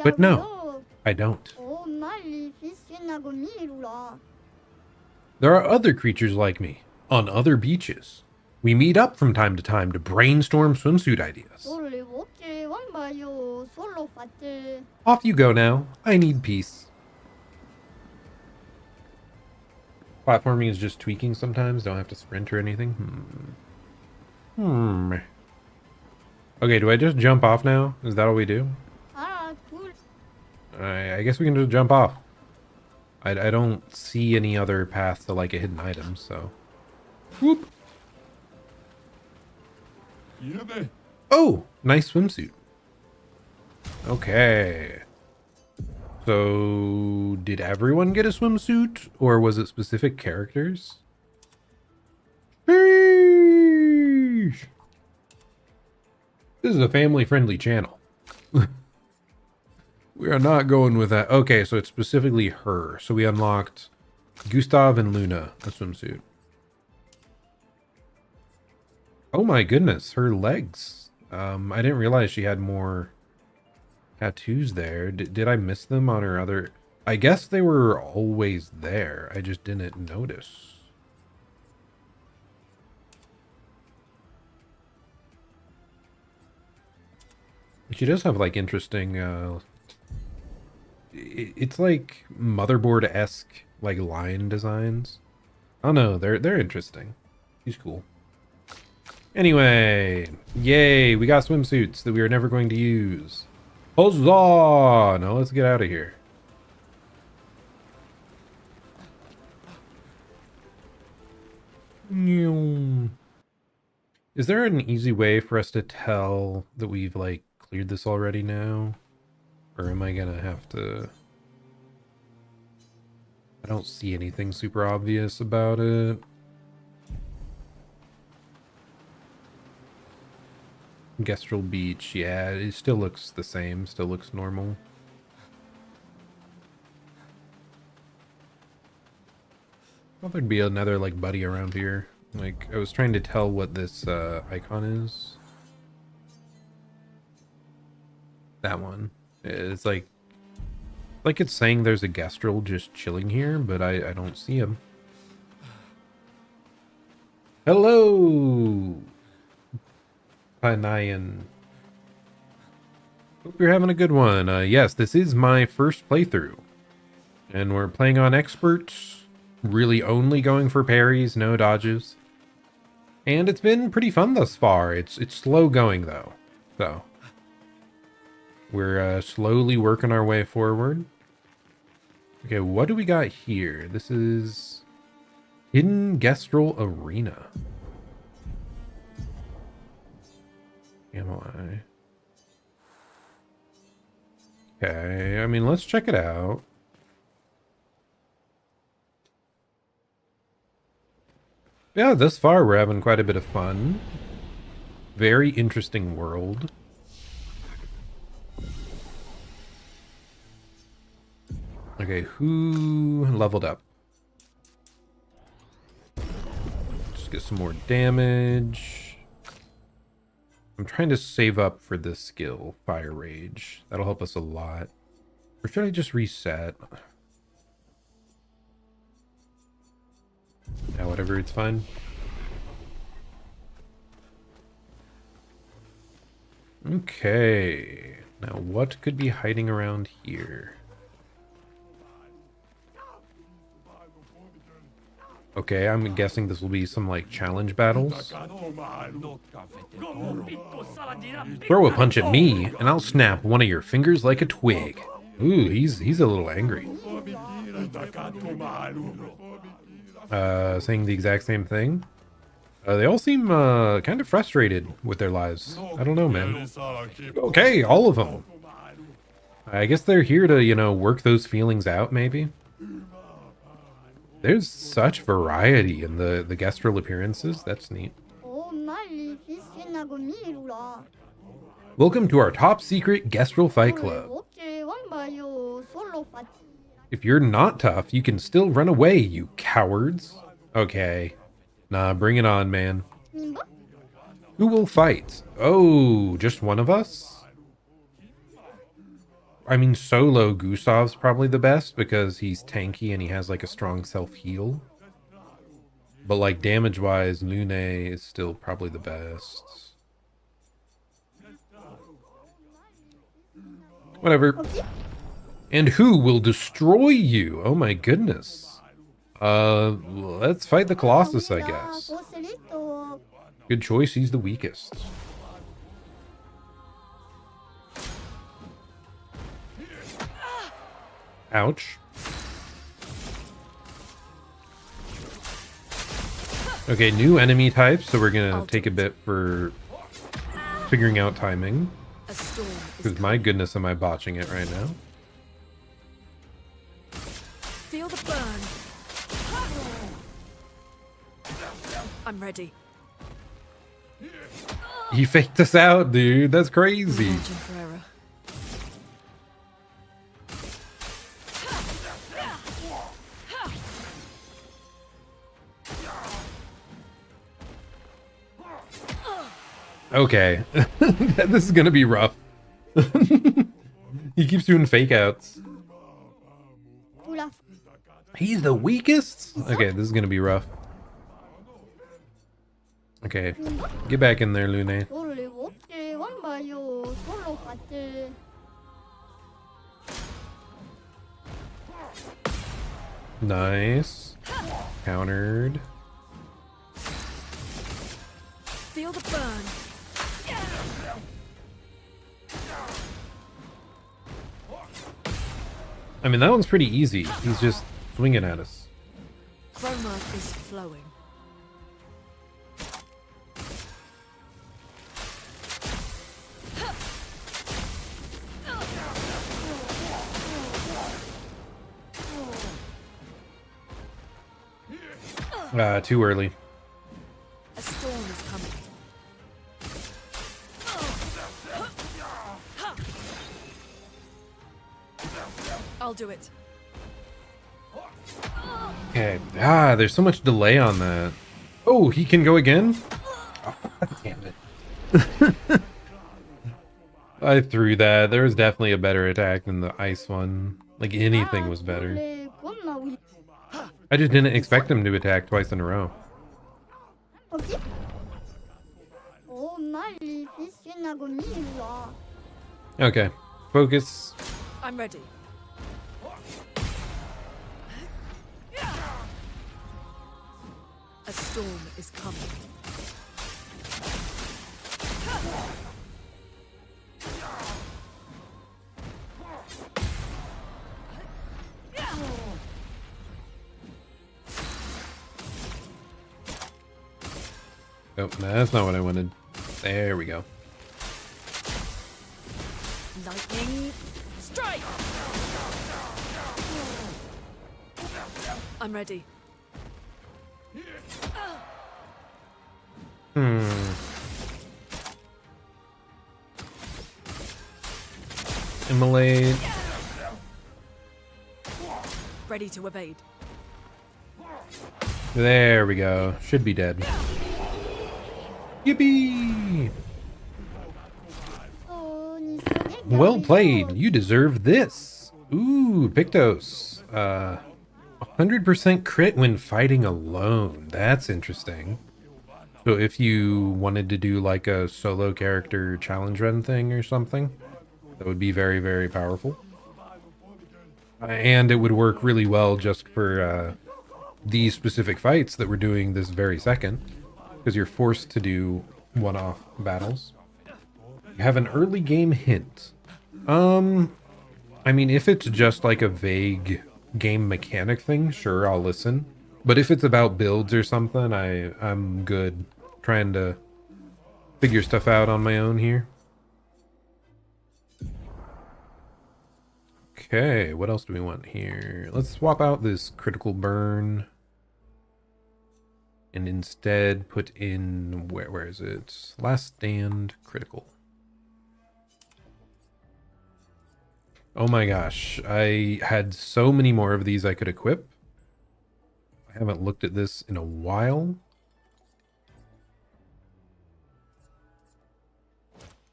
But no, I don't. There are other creatures like me on other beaches. We meet up from time to time to brainstorm swimsuit ideas. Off you go now. I need peace. Platforming is just tweaking sometimes. Don't have to sprint or anything. Okay, do I just jump off now? Is that all we do? I guess we can just jump off. I don't see any other path to, like, a hidden item, so. Whoop. Oh, nice swimsuit. Okay. So, did everyone get a swimsuit, or was it specific characters? Sheesh. This is a family-friendly channel. We are not going with that. Okay, so it's specifically her. So we unlocked Gustav and Luna, a swimsuit. Oh my goodness, her legs. I didn't realize she had more tattoos there. Did I miss them on her other... I guess they were always there. I just didn't notice. She does have, like, interesting... it's like motherboard-esque, like, line designs. I don't know, they're interesting. She's cool. Anyway, yay, we got swimsuits that we are never going to use. Huzzah! Now let's get out of here. Is there an easy way for us to tell that we've, like, cleared this already now? Or am I gonna have to... I don't see anything super obvious about it. Gestrel Beach, yeah, it still looks the same, still looks normal. I thought there'd be another, like, buddy around here. Like, I was trying to tell what this icon is. That one. It's like it's saying there's a Gestrel just chilling here, but I don't see him. Hello! Panayan. Hope you're having a good one. Yes, this is my first playthrough. And we're playing on expert. Really only going for parries, no dodges. And it's been pretty fun thus far. It's slow going though. So we're slowly working our way forward. Okay, what do we got here? This is Hidden Gestrel Arena. Am I? Okay, I mean, let's check it out. Yeah, thus far we're having quite a bit of fun. Very interesting world. Okay, who leveled up? Just get some more damage. I'm trying to save up for this skill, Fire Rage. That'll help us a lot. Or should I just reset? Yeah, whatever, it's fine. Okay. Now what could be hiding around here? Okay, I'm guessing this will be some like challenge battles. Throw a punch at me, and I'll snap one of your fingers like a twig. Ooh, he's a little angry. Saying the exact same thing. They all seem kind of frustrated with their lives. I don't know, man. Okay, all of them. I guess they're here to, you know, work those feelings out, maybe. There's such variety in the Gestrel appearances. That's neat. Welcome to our top secret Gestrel Fight Club. If you're not tough, you can still run away, you cowards. Okay. Nah, bring it on, man. Who will fight? Oh, just one of us? I mean, solo Gusov's probably the best because he's tanky and he has like a strong self-heal. But like damage-wise, Lune is still probably the best. Whatever. And who will destroy you? Oh my goodness. Let's fight the Colossus, I guess. Good choice, he's the weakest. Ouch. Okay, new enemy type, so we're gonna take a bit for figuring out timing. Because my goodness, am I botching it right now? Feel the burn. I'm ready. He faked us out, dude. That's crazy. Margin for error. Okay. This is gonna be rough. He keeps doing fake outs. He's the weakest? Okay, this is gonna be rough. Okay, get back in there, Lune. Nice. Countered. Feel the burn. I mean, that one's pretty easy. He's just swinging at us. Chroma is flowing. Too early. A storm is coming. I'll do it. Okay. There's so much delay on that. Oh, he can go again? Oh, damn it. I threw that. There was definitely a better attack than the ice one. Like anything was better. I just didn't expect him to attack twice in a row. Okay. Focus. I'm ready. A storm is coming. Oh, no, that's not what I wanted. There we go. Lightning strike! I'm ready. Immolate. Ready to evade. There we go. Should be dead. Yippee! Well played. You deserve this. Ooh, Pictos. 100% crit when fighting alone. That's interesting. So if you wanted to do like a solo character challenge run thing or something, that would be very, very powerful. And it would work really well just for these specific fights that we're doing this very second, because you're forced to do one-off battles. You have an early game hint. I mean, if it's just like a vague game mechanic thing, sure, I'll listen. But if it's about builds or something, I'm good trying to figure stuff out on my own here. Okay, what else do we want here? Let's swap out this critical burn and instead put in, where is it? Last stand critical. Oh my gosh, I had so many more of these I could equip. I haven't looked at this in a while.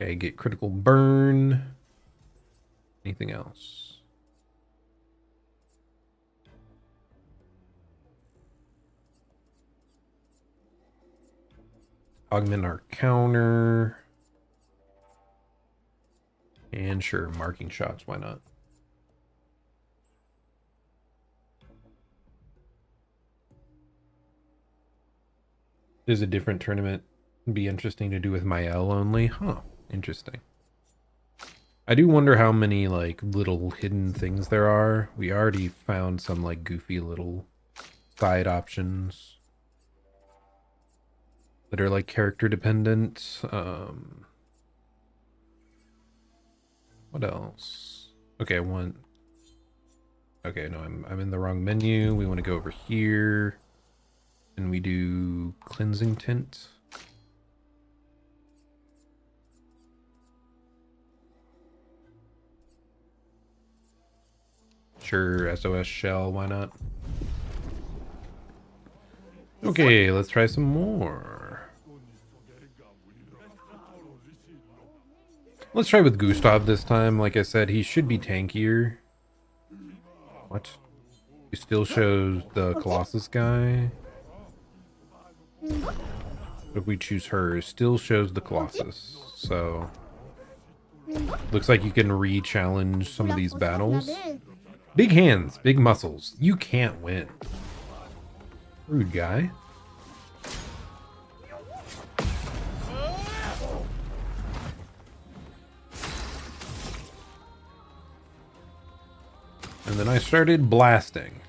Okay, get critical burn. Anything else? Augment our counter. And sure, marking shots, why not? There's a different tournament. It'd be interesting to do with Mael only. Huh, interesting. I do wonder how many like little hidden things there are. We already found some like goofy little side options that are like character dependent. What else? Okay, okay, no, I'm in the wrong menu. We want to go over here and we do cleansing tint. Sure, SOS shell, why not? Okay, let's try some more. Let's try with Gustav this time. Like I said, he should be tankier. What? He still shows the Colossus guy. If we choose her, it still shows the Colossus. So, looks like you can re-challenge some of these battles. Big hands, big muscles. You can't win. Rude guy. And then I started blasting.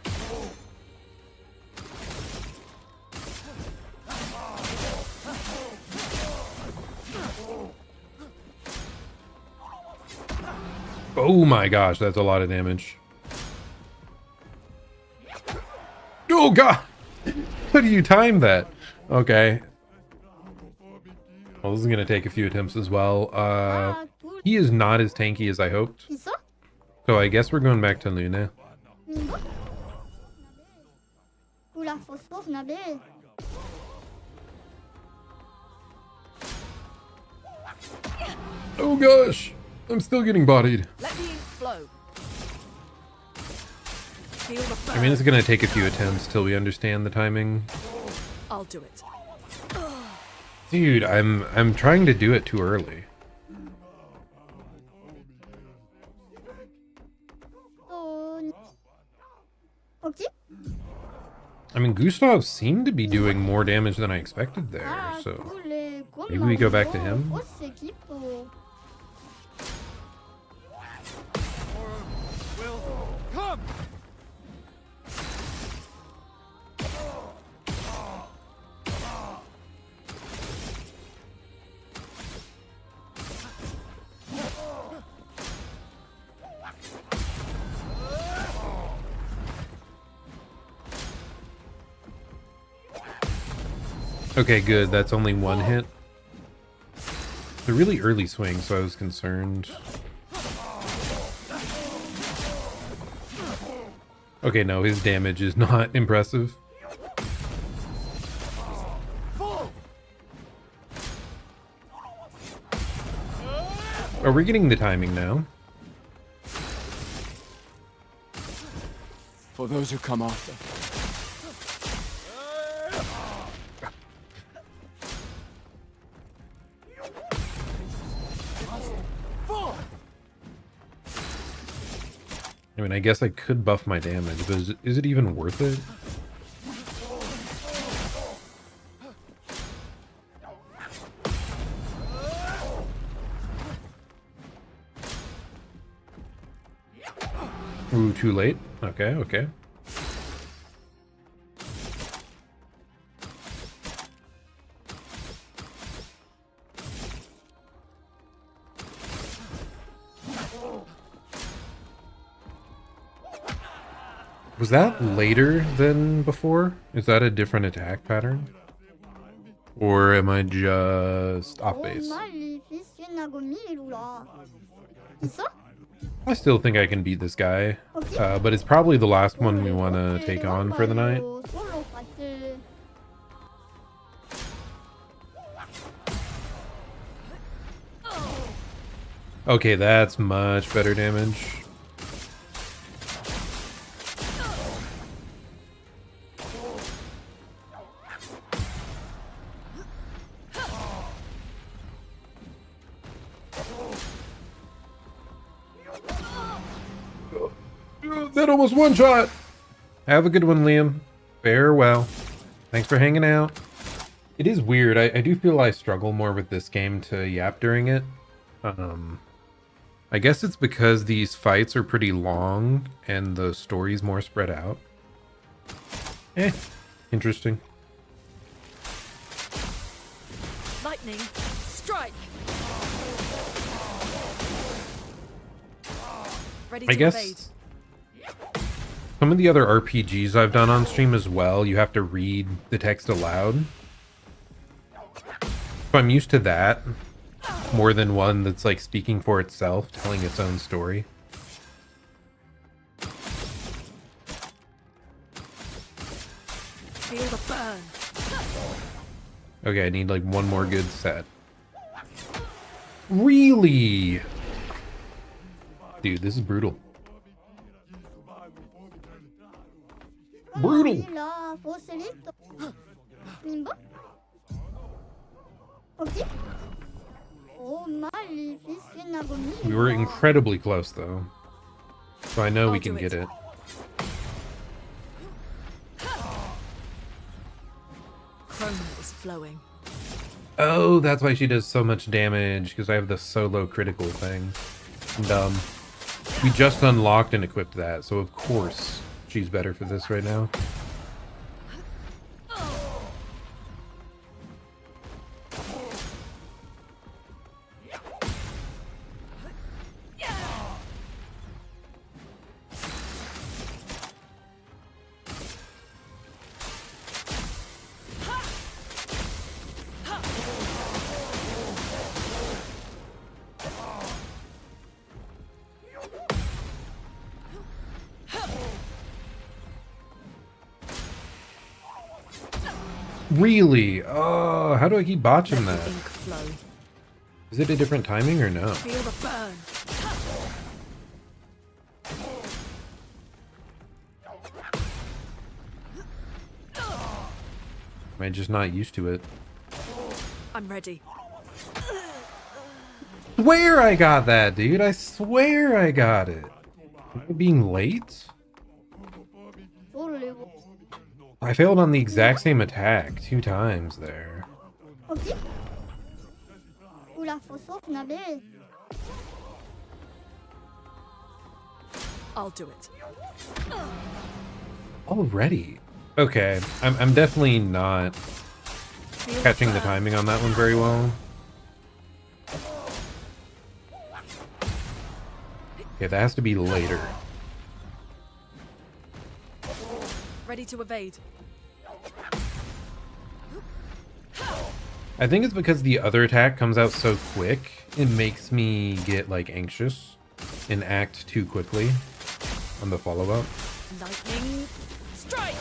Oh my gosh, that's a lot of damage. Oh god! How do you time that? Okay. Well, this is gonna take a few attempts as well. He is not as tanky as I hoped. So I guess we're going back to Luna. Oh gosh! I'm still getting bodied. Let the ink flow. I mean, it's gonna take a few attempts till we understand the timing. I'll do it. Dude, I'm trying to do it too early. I mean, Gustav seemed to be doing more damage than I expected there, so maybe we go back to him. Will come. Okay, good. That's only one hit. It's a really early swing, so I was concerned. Okay, no, his damage is not impressive. Oh, we're getting the timing now. For those who come after. I mean, I guess I could buff my damage, but is it even worth it? Ooh, too late? Okay, okay. Was that later than before? Is that a different attack pattern? Or am I just off base? I still think I can beat this guy, but it's probably the last one we want to take on for the night. Okay, that's much better damage. That almost one shot. Have a good one, Liam. Farewell. Thanks for hanging out. It is weird. I do feel I struggle more with this game to yap during it. I guess it's because these fights are pretty long and the story's more spread out. Interesting. Lightning, strike. Ready to I guess evade. some of the other RPGs I've done on stream as well, you have to read the text aloud. So I'm used to that more than one that's like speaking for itself, telling its own story. Feel the burn. Okay, I need like one more good set. Really? Dude, this is brutal. Brutal. We were incredibly close though. So I know we can get it. Chroma is flowing. Oh, that's why she does so much damage, because I have the solo critical thing. And we just unlocked and equipped that, so of course she's better for this right now. Really? Oh, how do I keep botching that? Ink flow. Is it a different timing or no? Feel the burn. Am I just not used to it? I'm ready. Swear I got that, dude. I swear I got it. Am I being late? I failed on the exact same attack 2 times there. Ok. Oula, faut sauf naber. I'll do it. Already? Okay, I'm definitely not catching the timing on that one very well. Okay, that has to be later. Ready to evade. I think it's because the other attack comes out so quick, it makes me get like anxious and act too quickly on the follow-up. Lightning strike.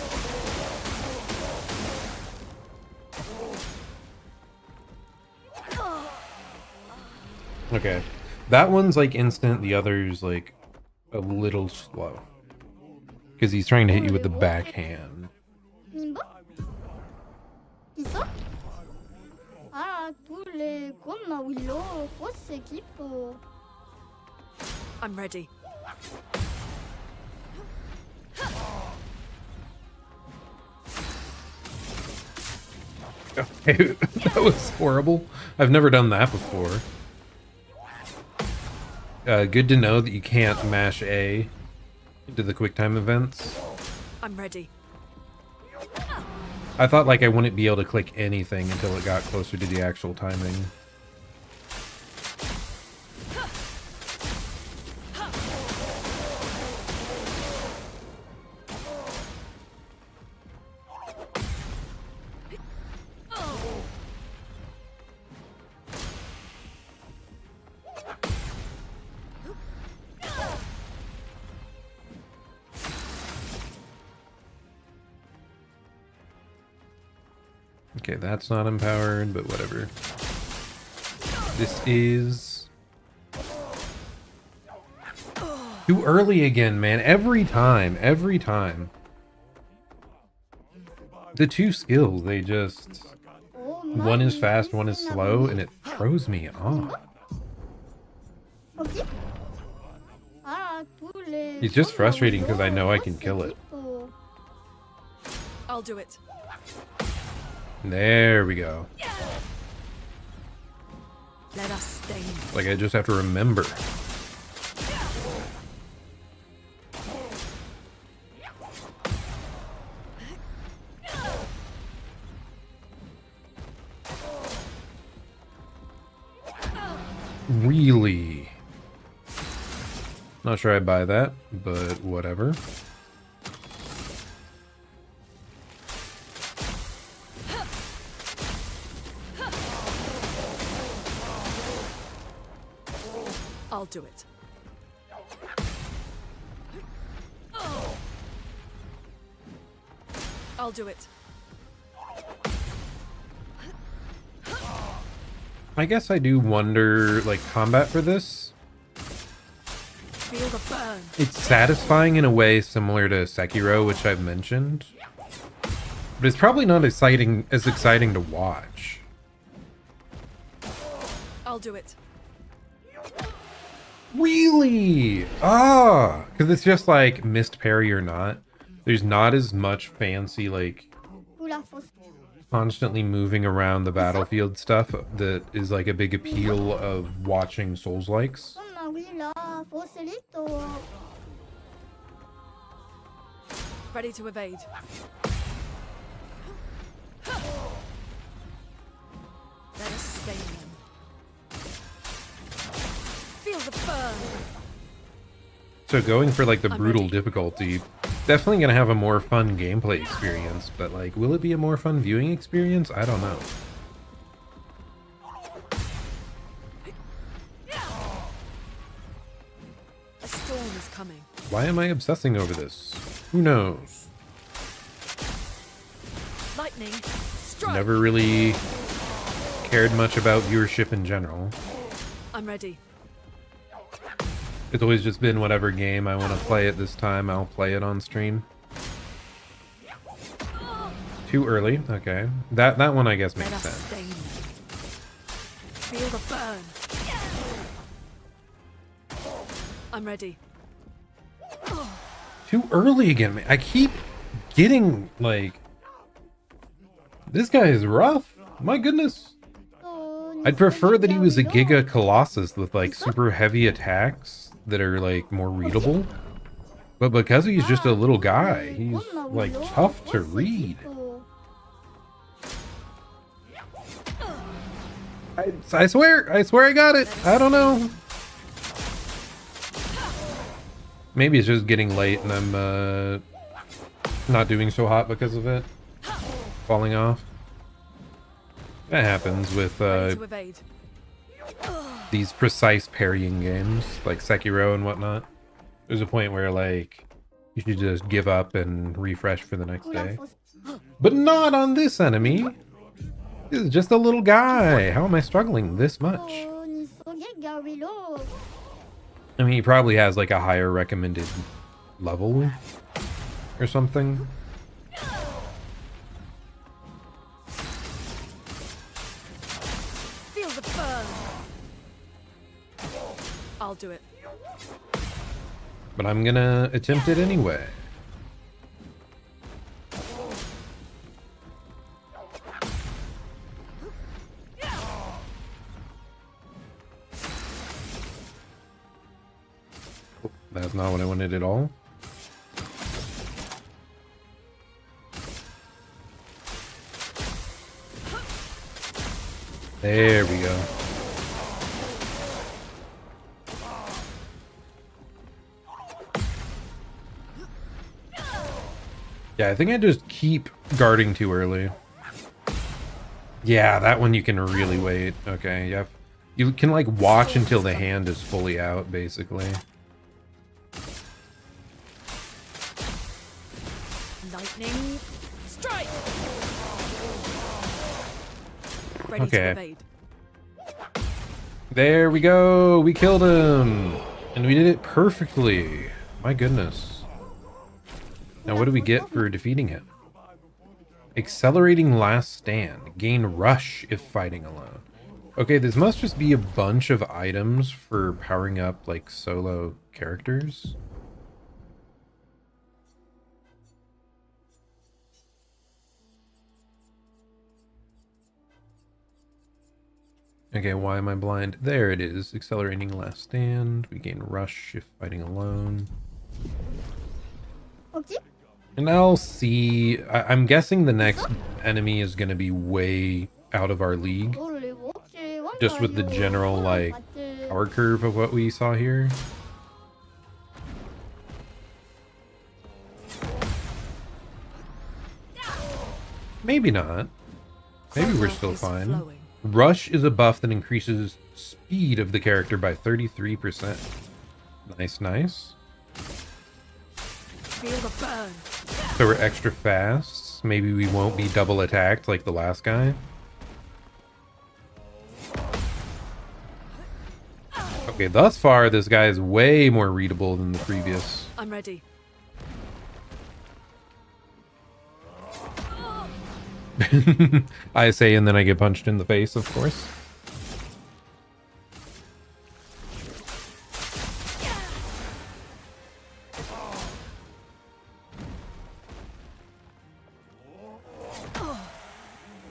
Okay, that one's like instant, the other's like a little slow. Because he's trying to hit you with the backhand. Nimbo? Qui ça? Ah, tous les comme Willow, fausse équipe. I'm ready. Okay, that was horrible. I've never done that before. Good to know that you can't mash A into the QuickTime events. I'm ready. I thought like I wouldn't be able to click anything until it got closer to the actual timing. Okay, that's not empowered, but whatever. This is too early again, man. Every time, every time. The 2 skills, they just... Oh, One is fast, one is slow, and it throws me off. Ok. Ah, tous les It's just comme frustrating because I Willow, know I can fausse kill it. équipe. I'll do it. There we go. Let us stain. Like I just have to remember. Really? Not sure I buy that, but whatever. I'll do it. I'll do it. I guess I do wonder, like, combat for this. Feel the burn. It's satisfying in a way similar to Sekiro, which I've mentioned. But it's probably not as exciting to watch. I'll do it. Really? Ah! Because it's just like missed parry or not. There's not as much fancy, like, Oula, fausse. constantly moving around the battlefield stuff that is like a big appeal of watching Souls-likes. Comme Willow, fausse élite. Ready to evade. Let us stain them. Feel the burn. So going for like the I'm brutal ready. difficulty, definitely gonna have a more fun gameplay experience, but like, will it be a more fun viewing experience? I don't know. A storm is coming. Why am I obsessing over this? Who knows? Lightning strike. Never really cared much about viewership in general. I'm ready. It's always just been whatever game I want to play at this time, I'll play it on stream. Too early? Okay. That one I guess makes Let us sense. stain them. Feel the burn. I'm ready. Too early again, man. I keep getting, like, This guy is rough. My goodness. I'd prefer that he was a Giga Colossus with like super heavy attacks that are like more readable. But because he's just a little guy, he's like tough to read. I swear I got it. I don't know. Maybe it's just getting late and I'm not doing so hot because of it. Falling off. That happens with these precise parrying games like Sekiro and whatnot. There's a point where like you should just give up and refresh for the next day. But not on this enemy. This is just a little guy. How am I struggling this much? I mean, he probably has like a higher recommended level or something. Feel the burn. I'll do it. But I'm gonna attempt it anyway. Oh, that's not what I wanted at all. There we go. Yeah, I think I just keep guarding too early. Yeah, that one you can really wait. Okay, you can like watch until the hand is fully out, basically. Lightning strike. Ready to Okay. evade. There we go. We killed him. And we did it perfectly. My goodness. Now what do we get for defeating him? Accelerating last stand. Gain rush if fighting alone. Okay, this must just be a bunch of items for powering up like solo characters. Okay, why am I blind? There it is. Accelerating last stand. We gain rush if fighting alone. Okay. And I'll see. I'm guessing the next enemy is going to be way out of our league. Just with the general, like, power curve of what we saw here. Maybe not. Maybe we're still fine. Rush is a buff that increases speed of the character by 33%. Nice, nice. Feel the burn. So we're extra fast. Maybe we won't be double attacked like the last guy. Okay, thus far, this guy is way more readable than the previous. I'm ready. I say, and then I get punched in the face, of course.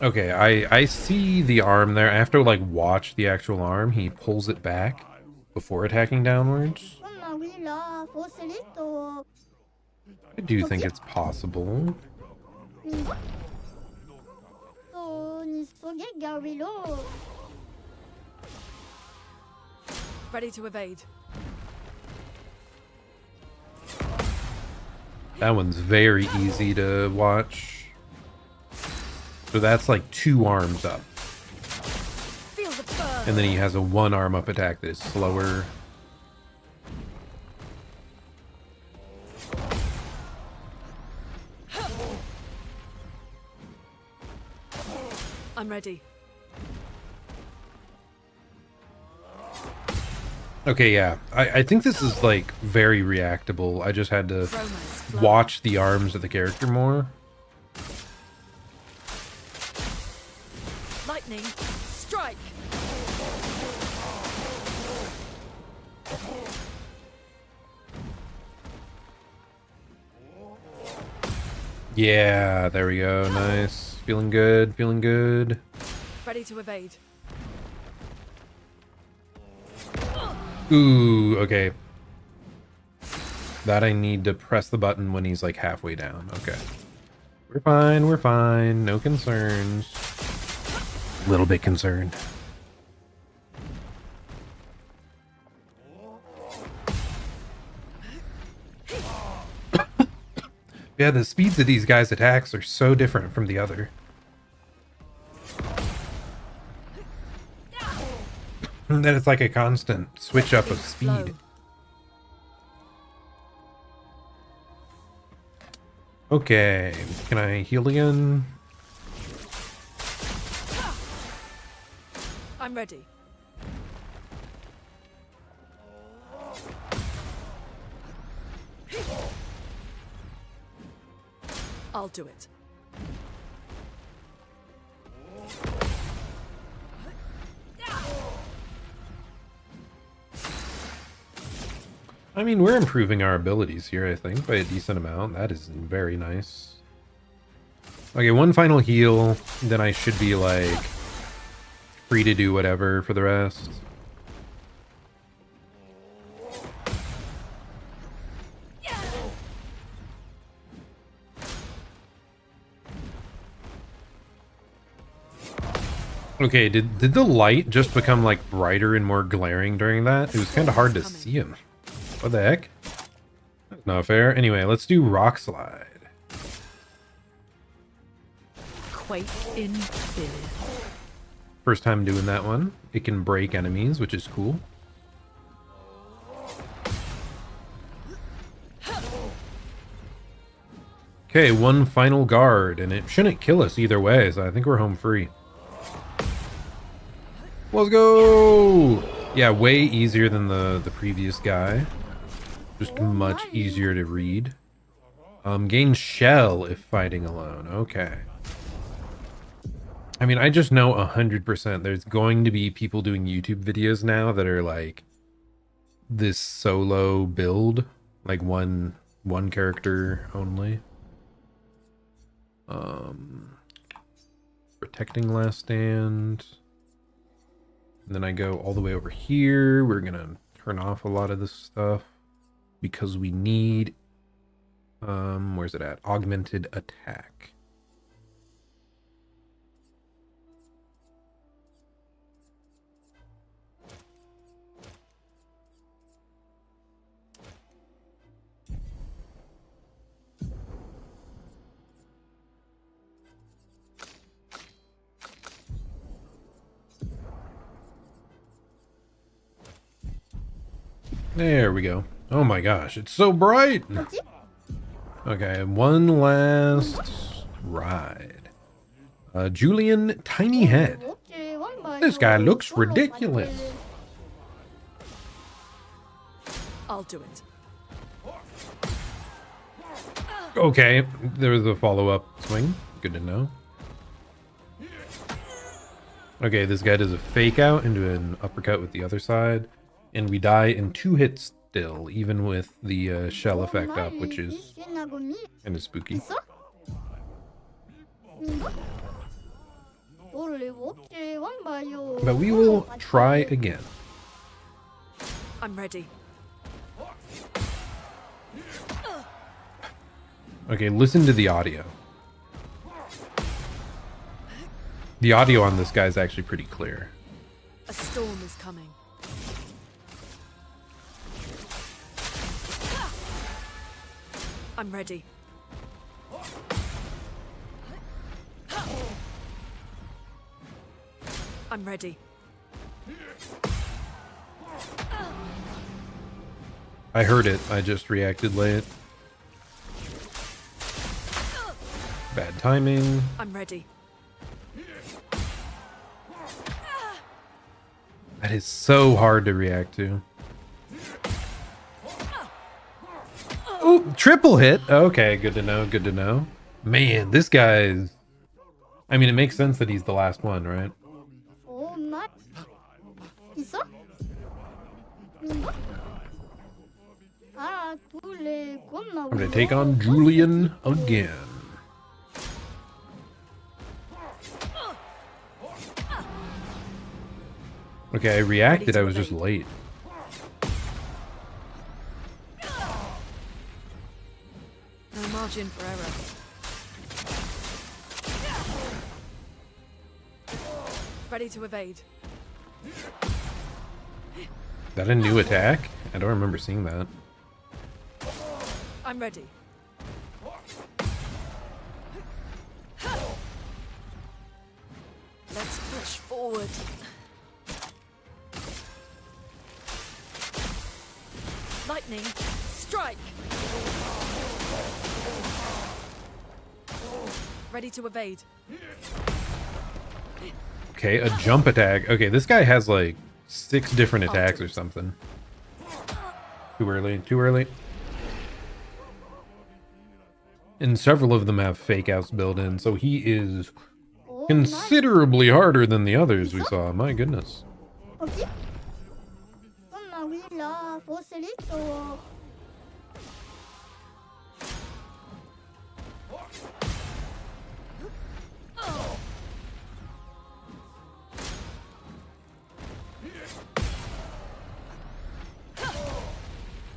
Okay, I see the arm there. I have to like watch the actual arm. He pulls it back before attacking downwards. I do think it's possible. Ready to evade. That one's very easy to watch. So that's like 2 arms up. Feel the burn. And then he has a 1 arm up attack that is slower. I'm ready. Okay, yeah. I think this is like very reactable. I just had to watch the arms of the character more. Lightning strike. Yeah, there we go. Nice. Feeling good, feeling good. Ready to evade. Ooh, okay. That I need to press the button when he's like halfway down. Okay. We're fine, we're fine. No concerns. A little bit concerned. Yeah, the speeds of these guys' attacks are so different from the other. And then it's like a constant switch up of speed. Okay, can I heal again? I'm ready. I'll do it. I mean, we're improving our abilities here, I think, by a decent amount. That is very nice. Okay, one final heal, then I should be, like, free to do whatever for the rest. Okay, did the light just become, like, brighter and more glaring during that? It was kind of hard to see him. What the heck? That's not fair. Anyway, let's do Rock Slide. Quake in fear. First time doing that one. It can break enemies, which is cool. Okay, one final guard, and it shouldn't kill us either way, so I think we're home free. Let's go! Yeah, way easier than the previous guy. Just much easier to read. Gain shell if fighting alone. Okay. I mean, I just know 100% there's going to be people doing YouTube videos now that are like this solo build, like one character only. Protecting last stand. And then I go all the way over here. We're gonna turn off a lot of this stuff because we need where's it at? Augmented attack. There we go. Oh my gosh, it's so bright! Okay, one last ride. Julian Tiny Head. This guy looks ridiculous. I'll do it. Okay, there was a follow-up swing. Good to know. Okay, this guy does a fake out into an uppercut with the other side. And we die in 2 hits still, even with the shell effect up, which is kind of spooky. But we will try again. I'm ready. Okay, listen to the audio. The audio on this guy is actually pretty clear. A storm is coming. I'm ready. I'm ready. I heard it. I just reacted late. Bad timing. I'm ready. That is so hard to react to. Oh, triple hit. Okay, good to know. Good to know. Man, this guy's... I mean, it makes sense that he's the last one, right? I'm gonna take on Julian again. Okay, I reacted. to I was just evade. late. No margin for error. Ready to evade. Is that a new attack? I don't remember seeing that. I'm ready. Let's push forward. Lightning, strike! Ready to evade. Okay, a jump attack. Okay, this guy has like 6 different attacks or something. Too early, too early. And several of them have fake outs built in, so he is Oh, considerably harder than the others we saw. My goodness. Ok. Mamma oui là, Fosilito.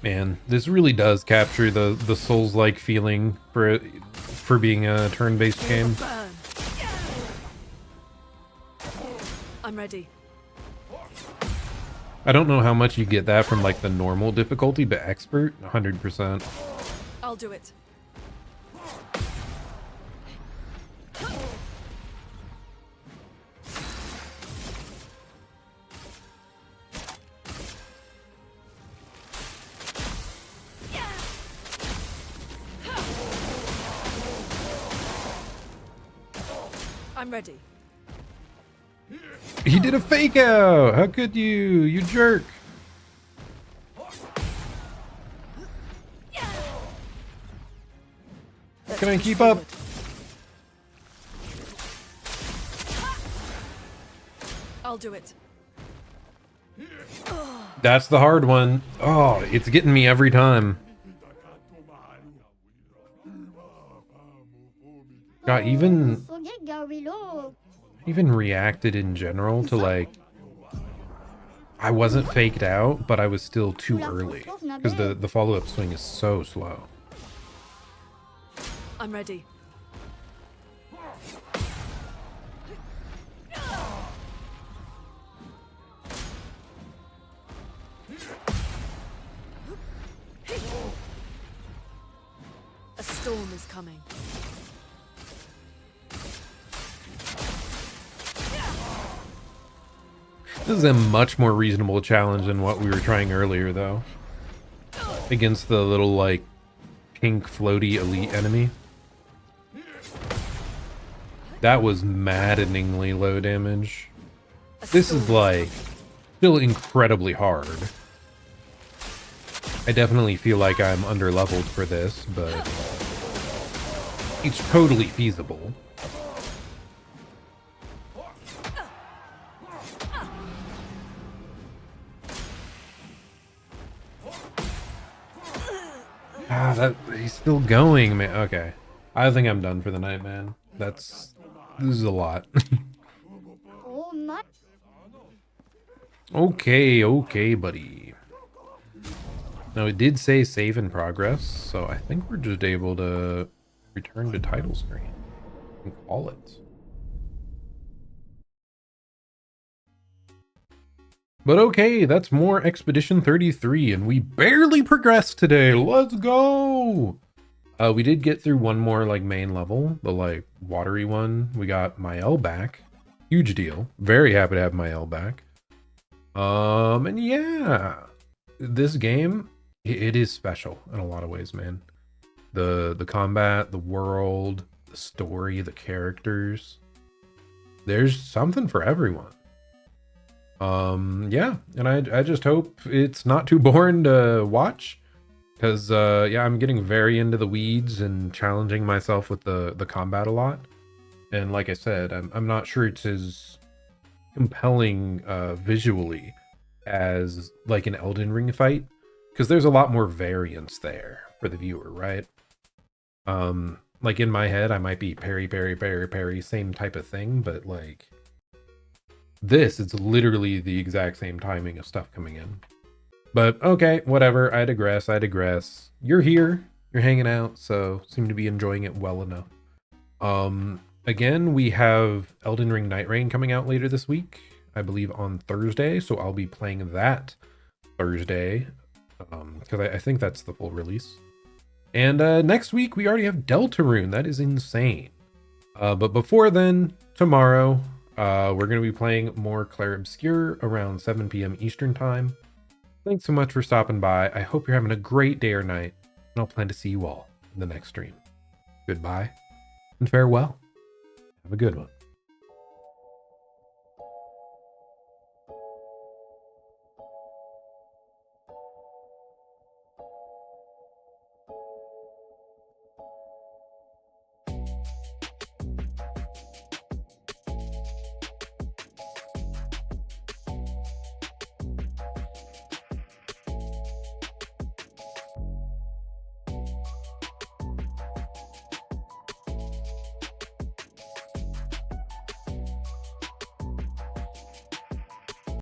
Man, this really does capture the Souls-like feeling for being a turn-based game. Burn. I'm ready. I don't know how much you get that from like the normal difficulty, but expert, 100%. I'll do it. I'm ready. He did a fake out! How could you? You jerk! Let's Can I push keep up? forward. I'll do it. That's the hard one. Oh, it's getting me every time. God, even reacted in general to like I wasn't faked out, but I was still too early because the follow-up swing is so slow. I'm ready. A storm is coming. This is a much more reasonable challenge than what we were trying earlier, though. Against the little, like, pink floaty elite enemy. That was maddeningly low damage. This is, like, still incredibly hard. I definitely feel like I'm underleveled for this, but it's totally feasible. He's still going, man. Okay. I think I'm done for the night, man. This is a lot. Oh my. Okay, buddy. Now, it did say save in progress, so I think we're just able to return to title screen and call it. But okay, that's more Expedition 33, and we barely progressed today. Let's go! We did get through one more, like, main level, the, like, watery one. We got Mael back. Huge deal. Very happy to have Mael back. And yeah, this game, it is special in a lot of ways, man. The combat, the world, the story, the characters. There's something for everyone. Yeah, and I just hope it's not too boring to watch, because yeah, I'm getting very into the weeds and challenging myself with the combat a lot. And like I said, I'm not sure it's as compelling visually as like an Elden Ring fight, because there's a lot more variance there for the viewer, right? Like in my head, I might be parry, parry, parry, parry, same type of thing, but like This is literally the exact same timing of stuff coming in. But okay, whatever. I digress. You're here. You're hanging out, so seem to be enjoying it well enough. Again, we have Elden Ring Night Rain coming out later this week, I believe on Thursday, so I'll be playing that Thursday, because I think that's the full release. And next week, we already have Deltarune. That is insane. But before then, tomorrow, we're going to be playing more Clair Obscur around 7 p.m. Eastern Time. Thanks so much for stopping by. I hope you're having a great day or night, and I'll plan to see you all in the next stream. Goodbye and farewell. Have a good one.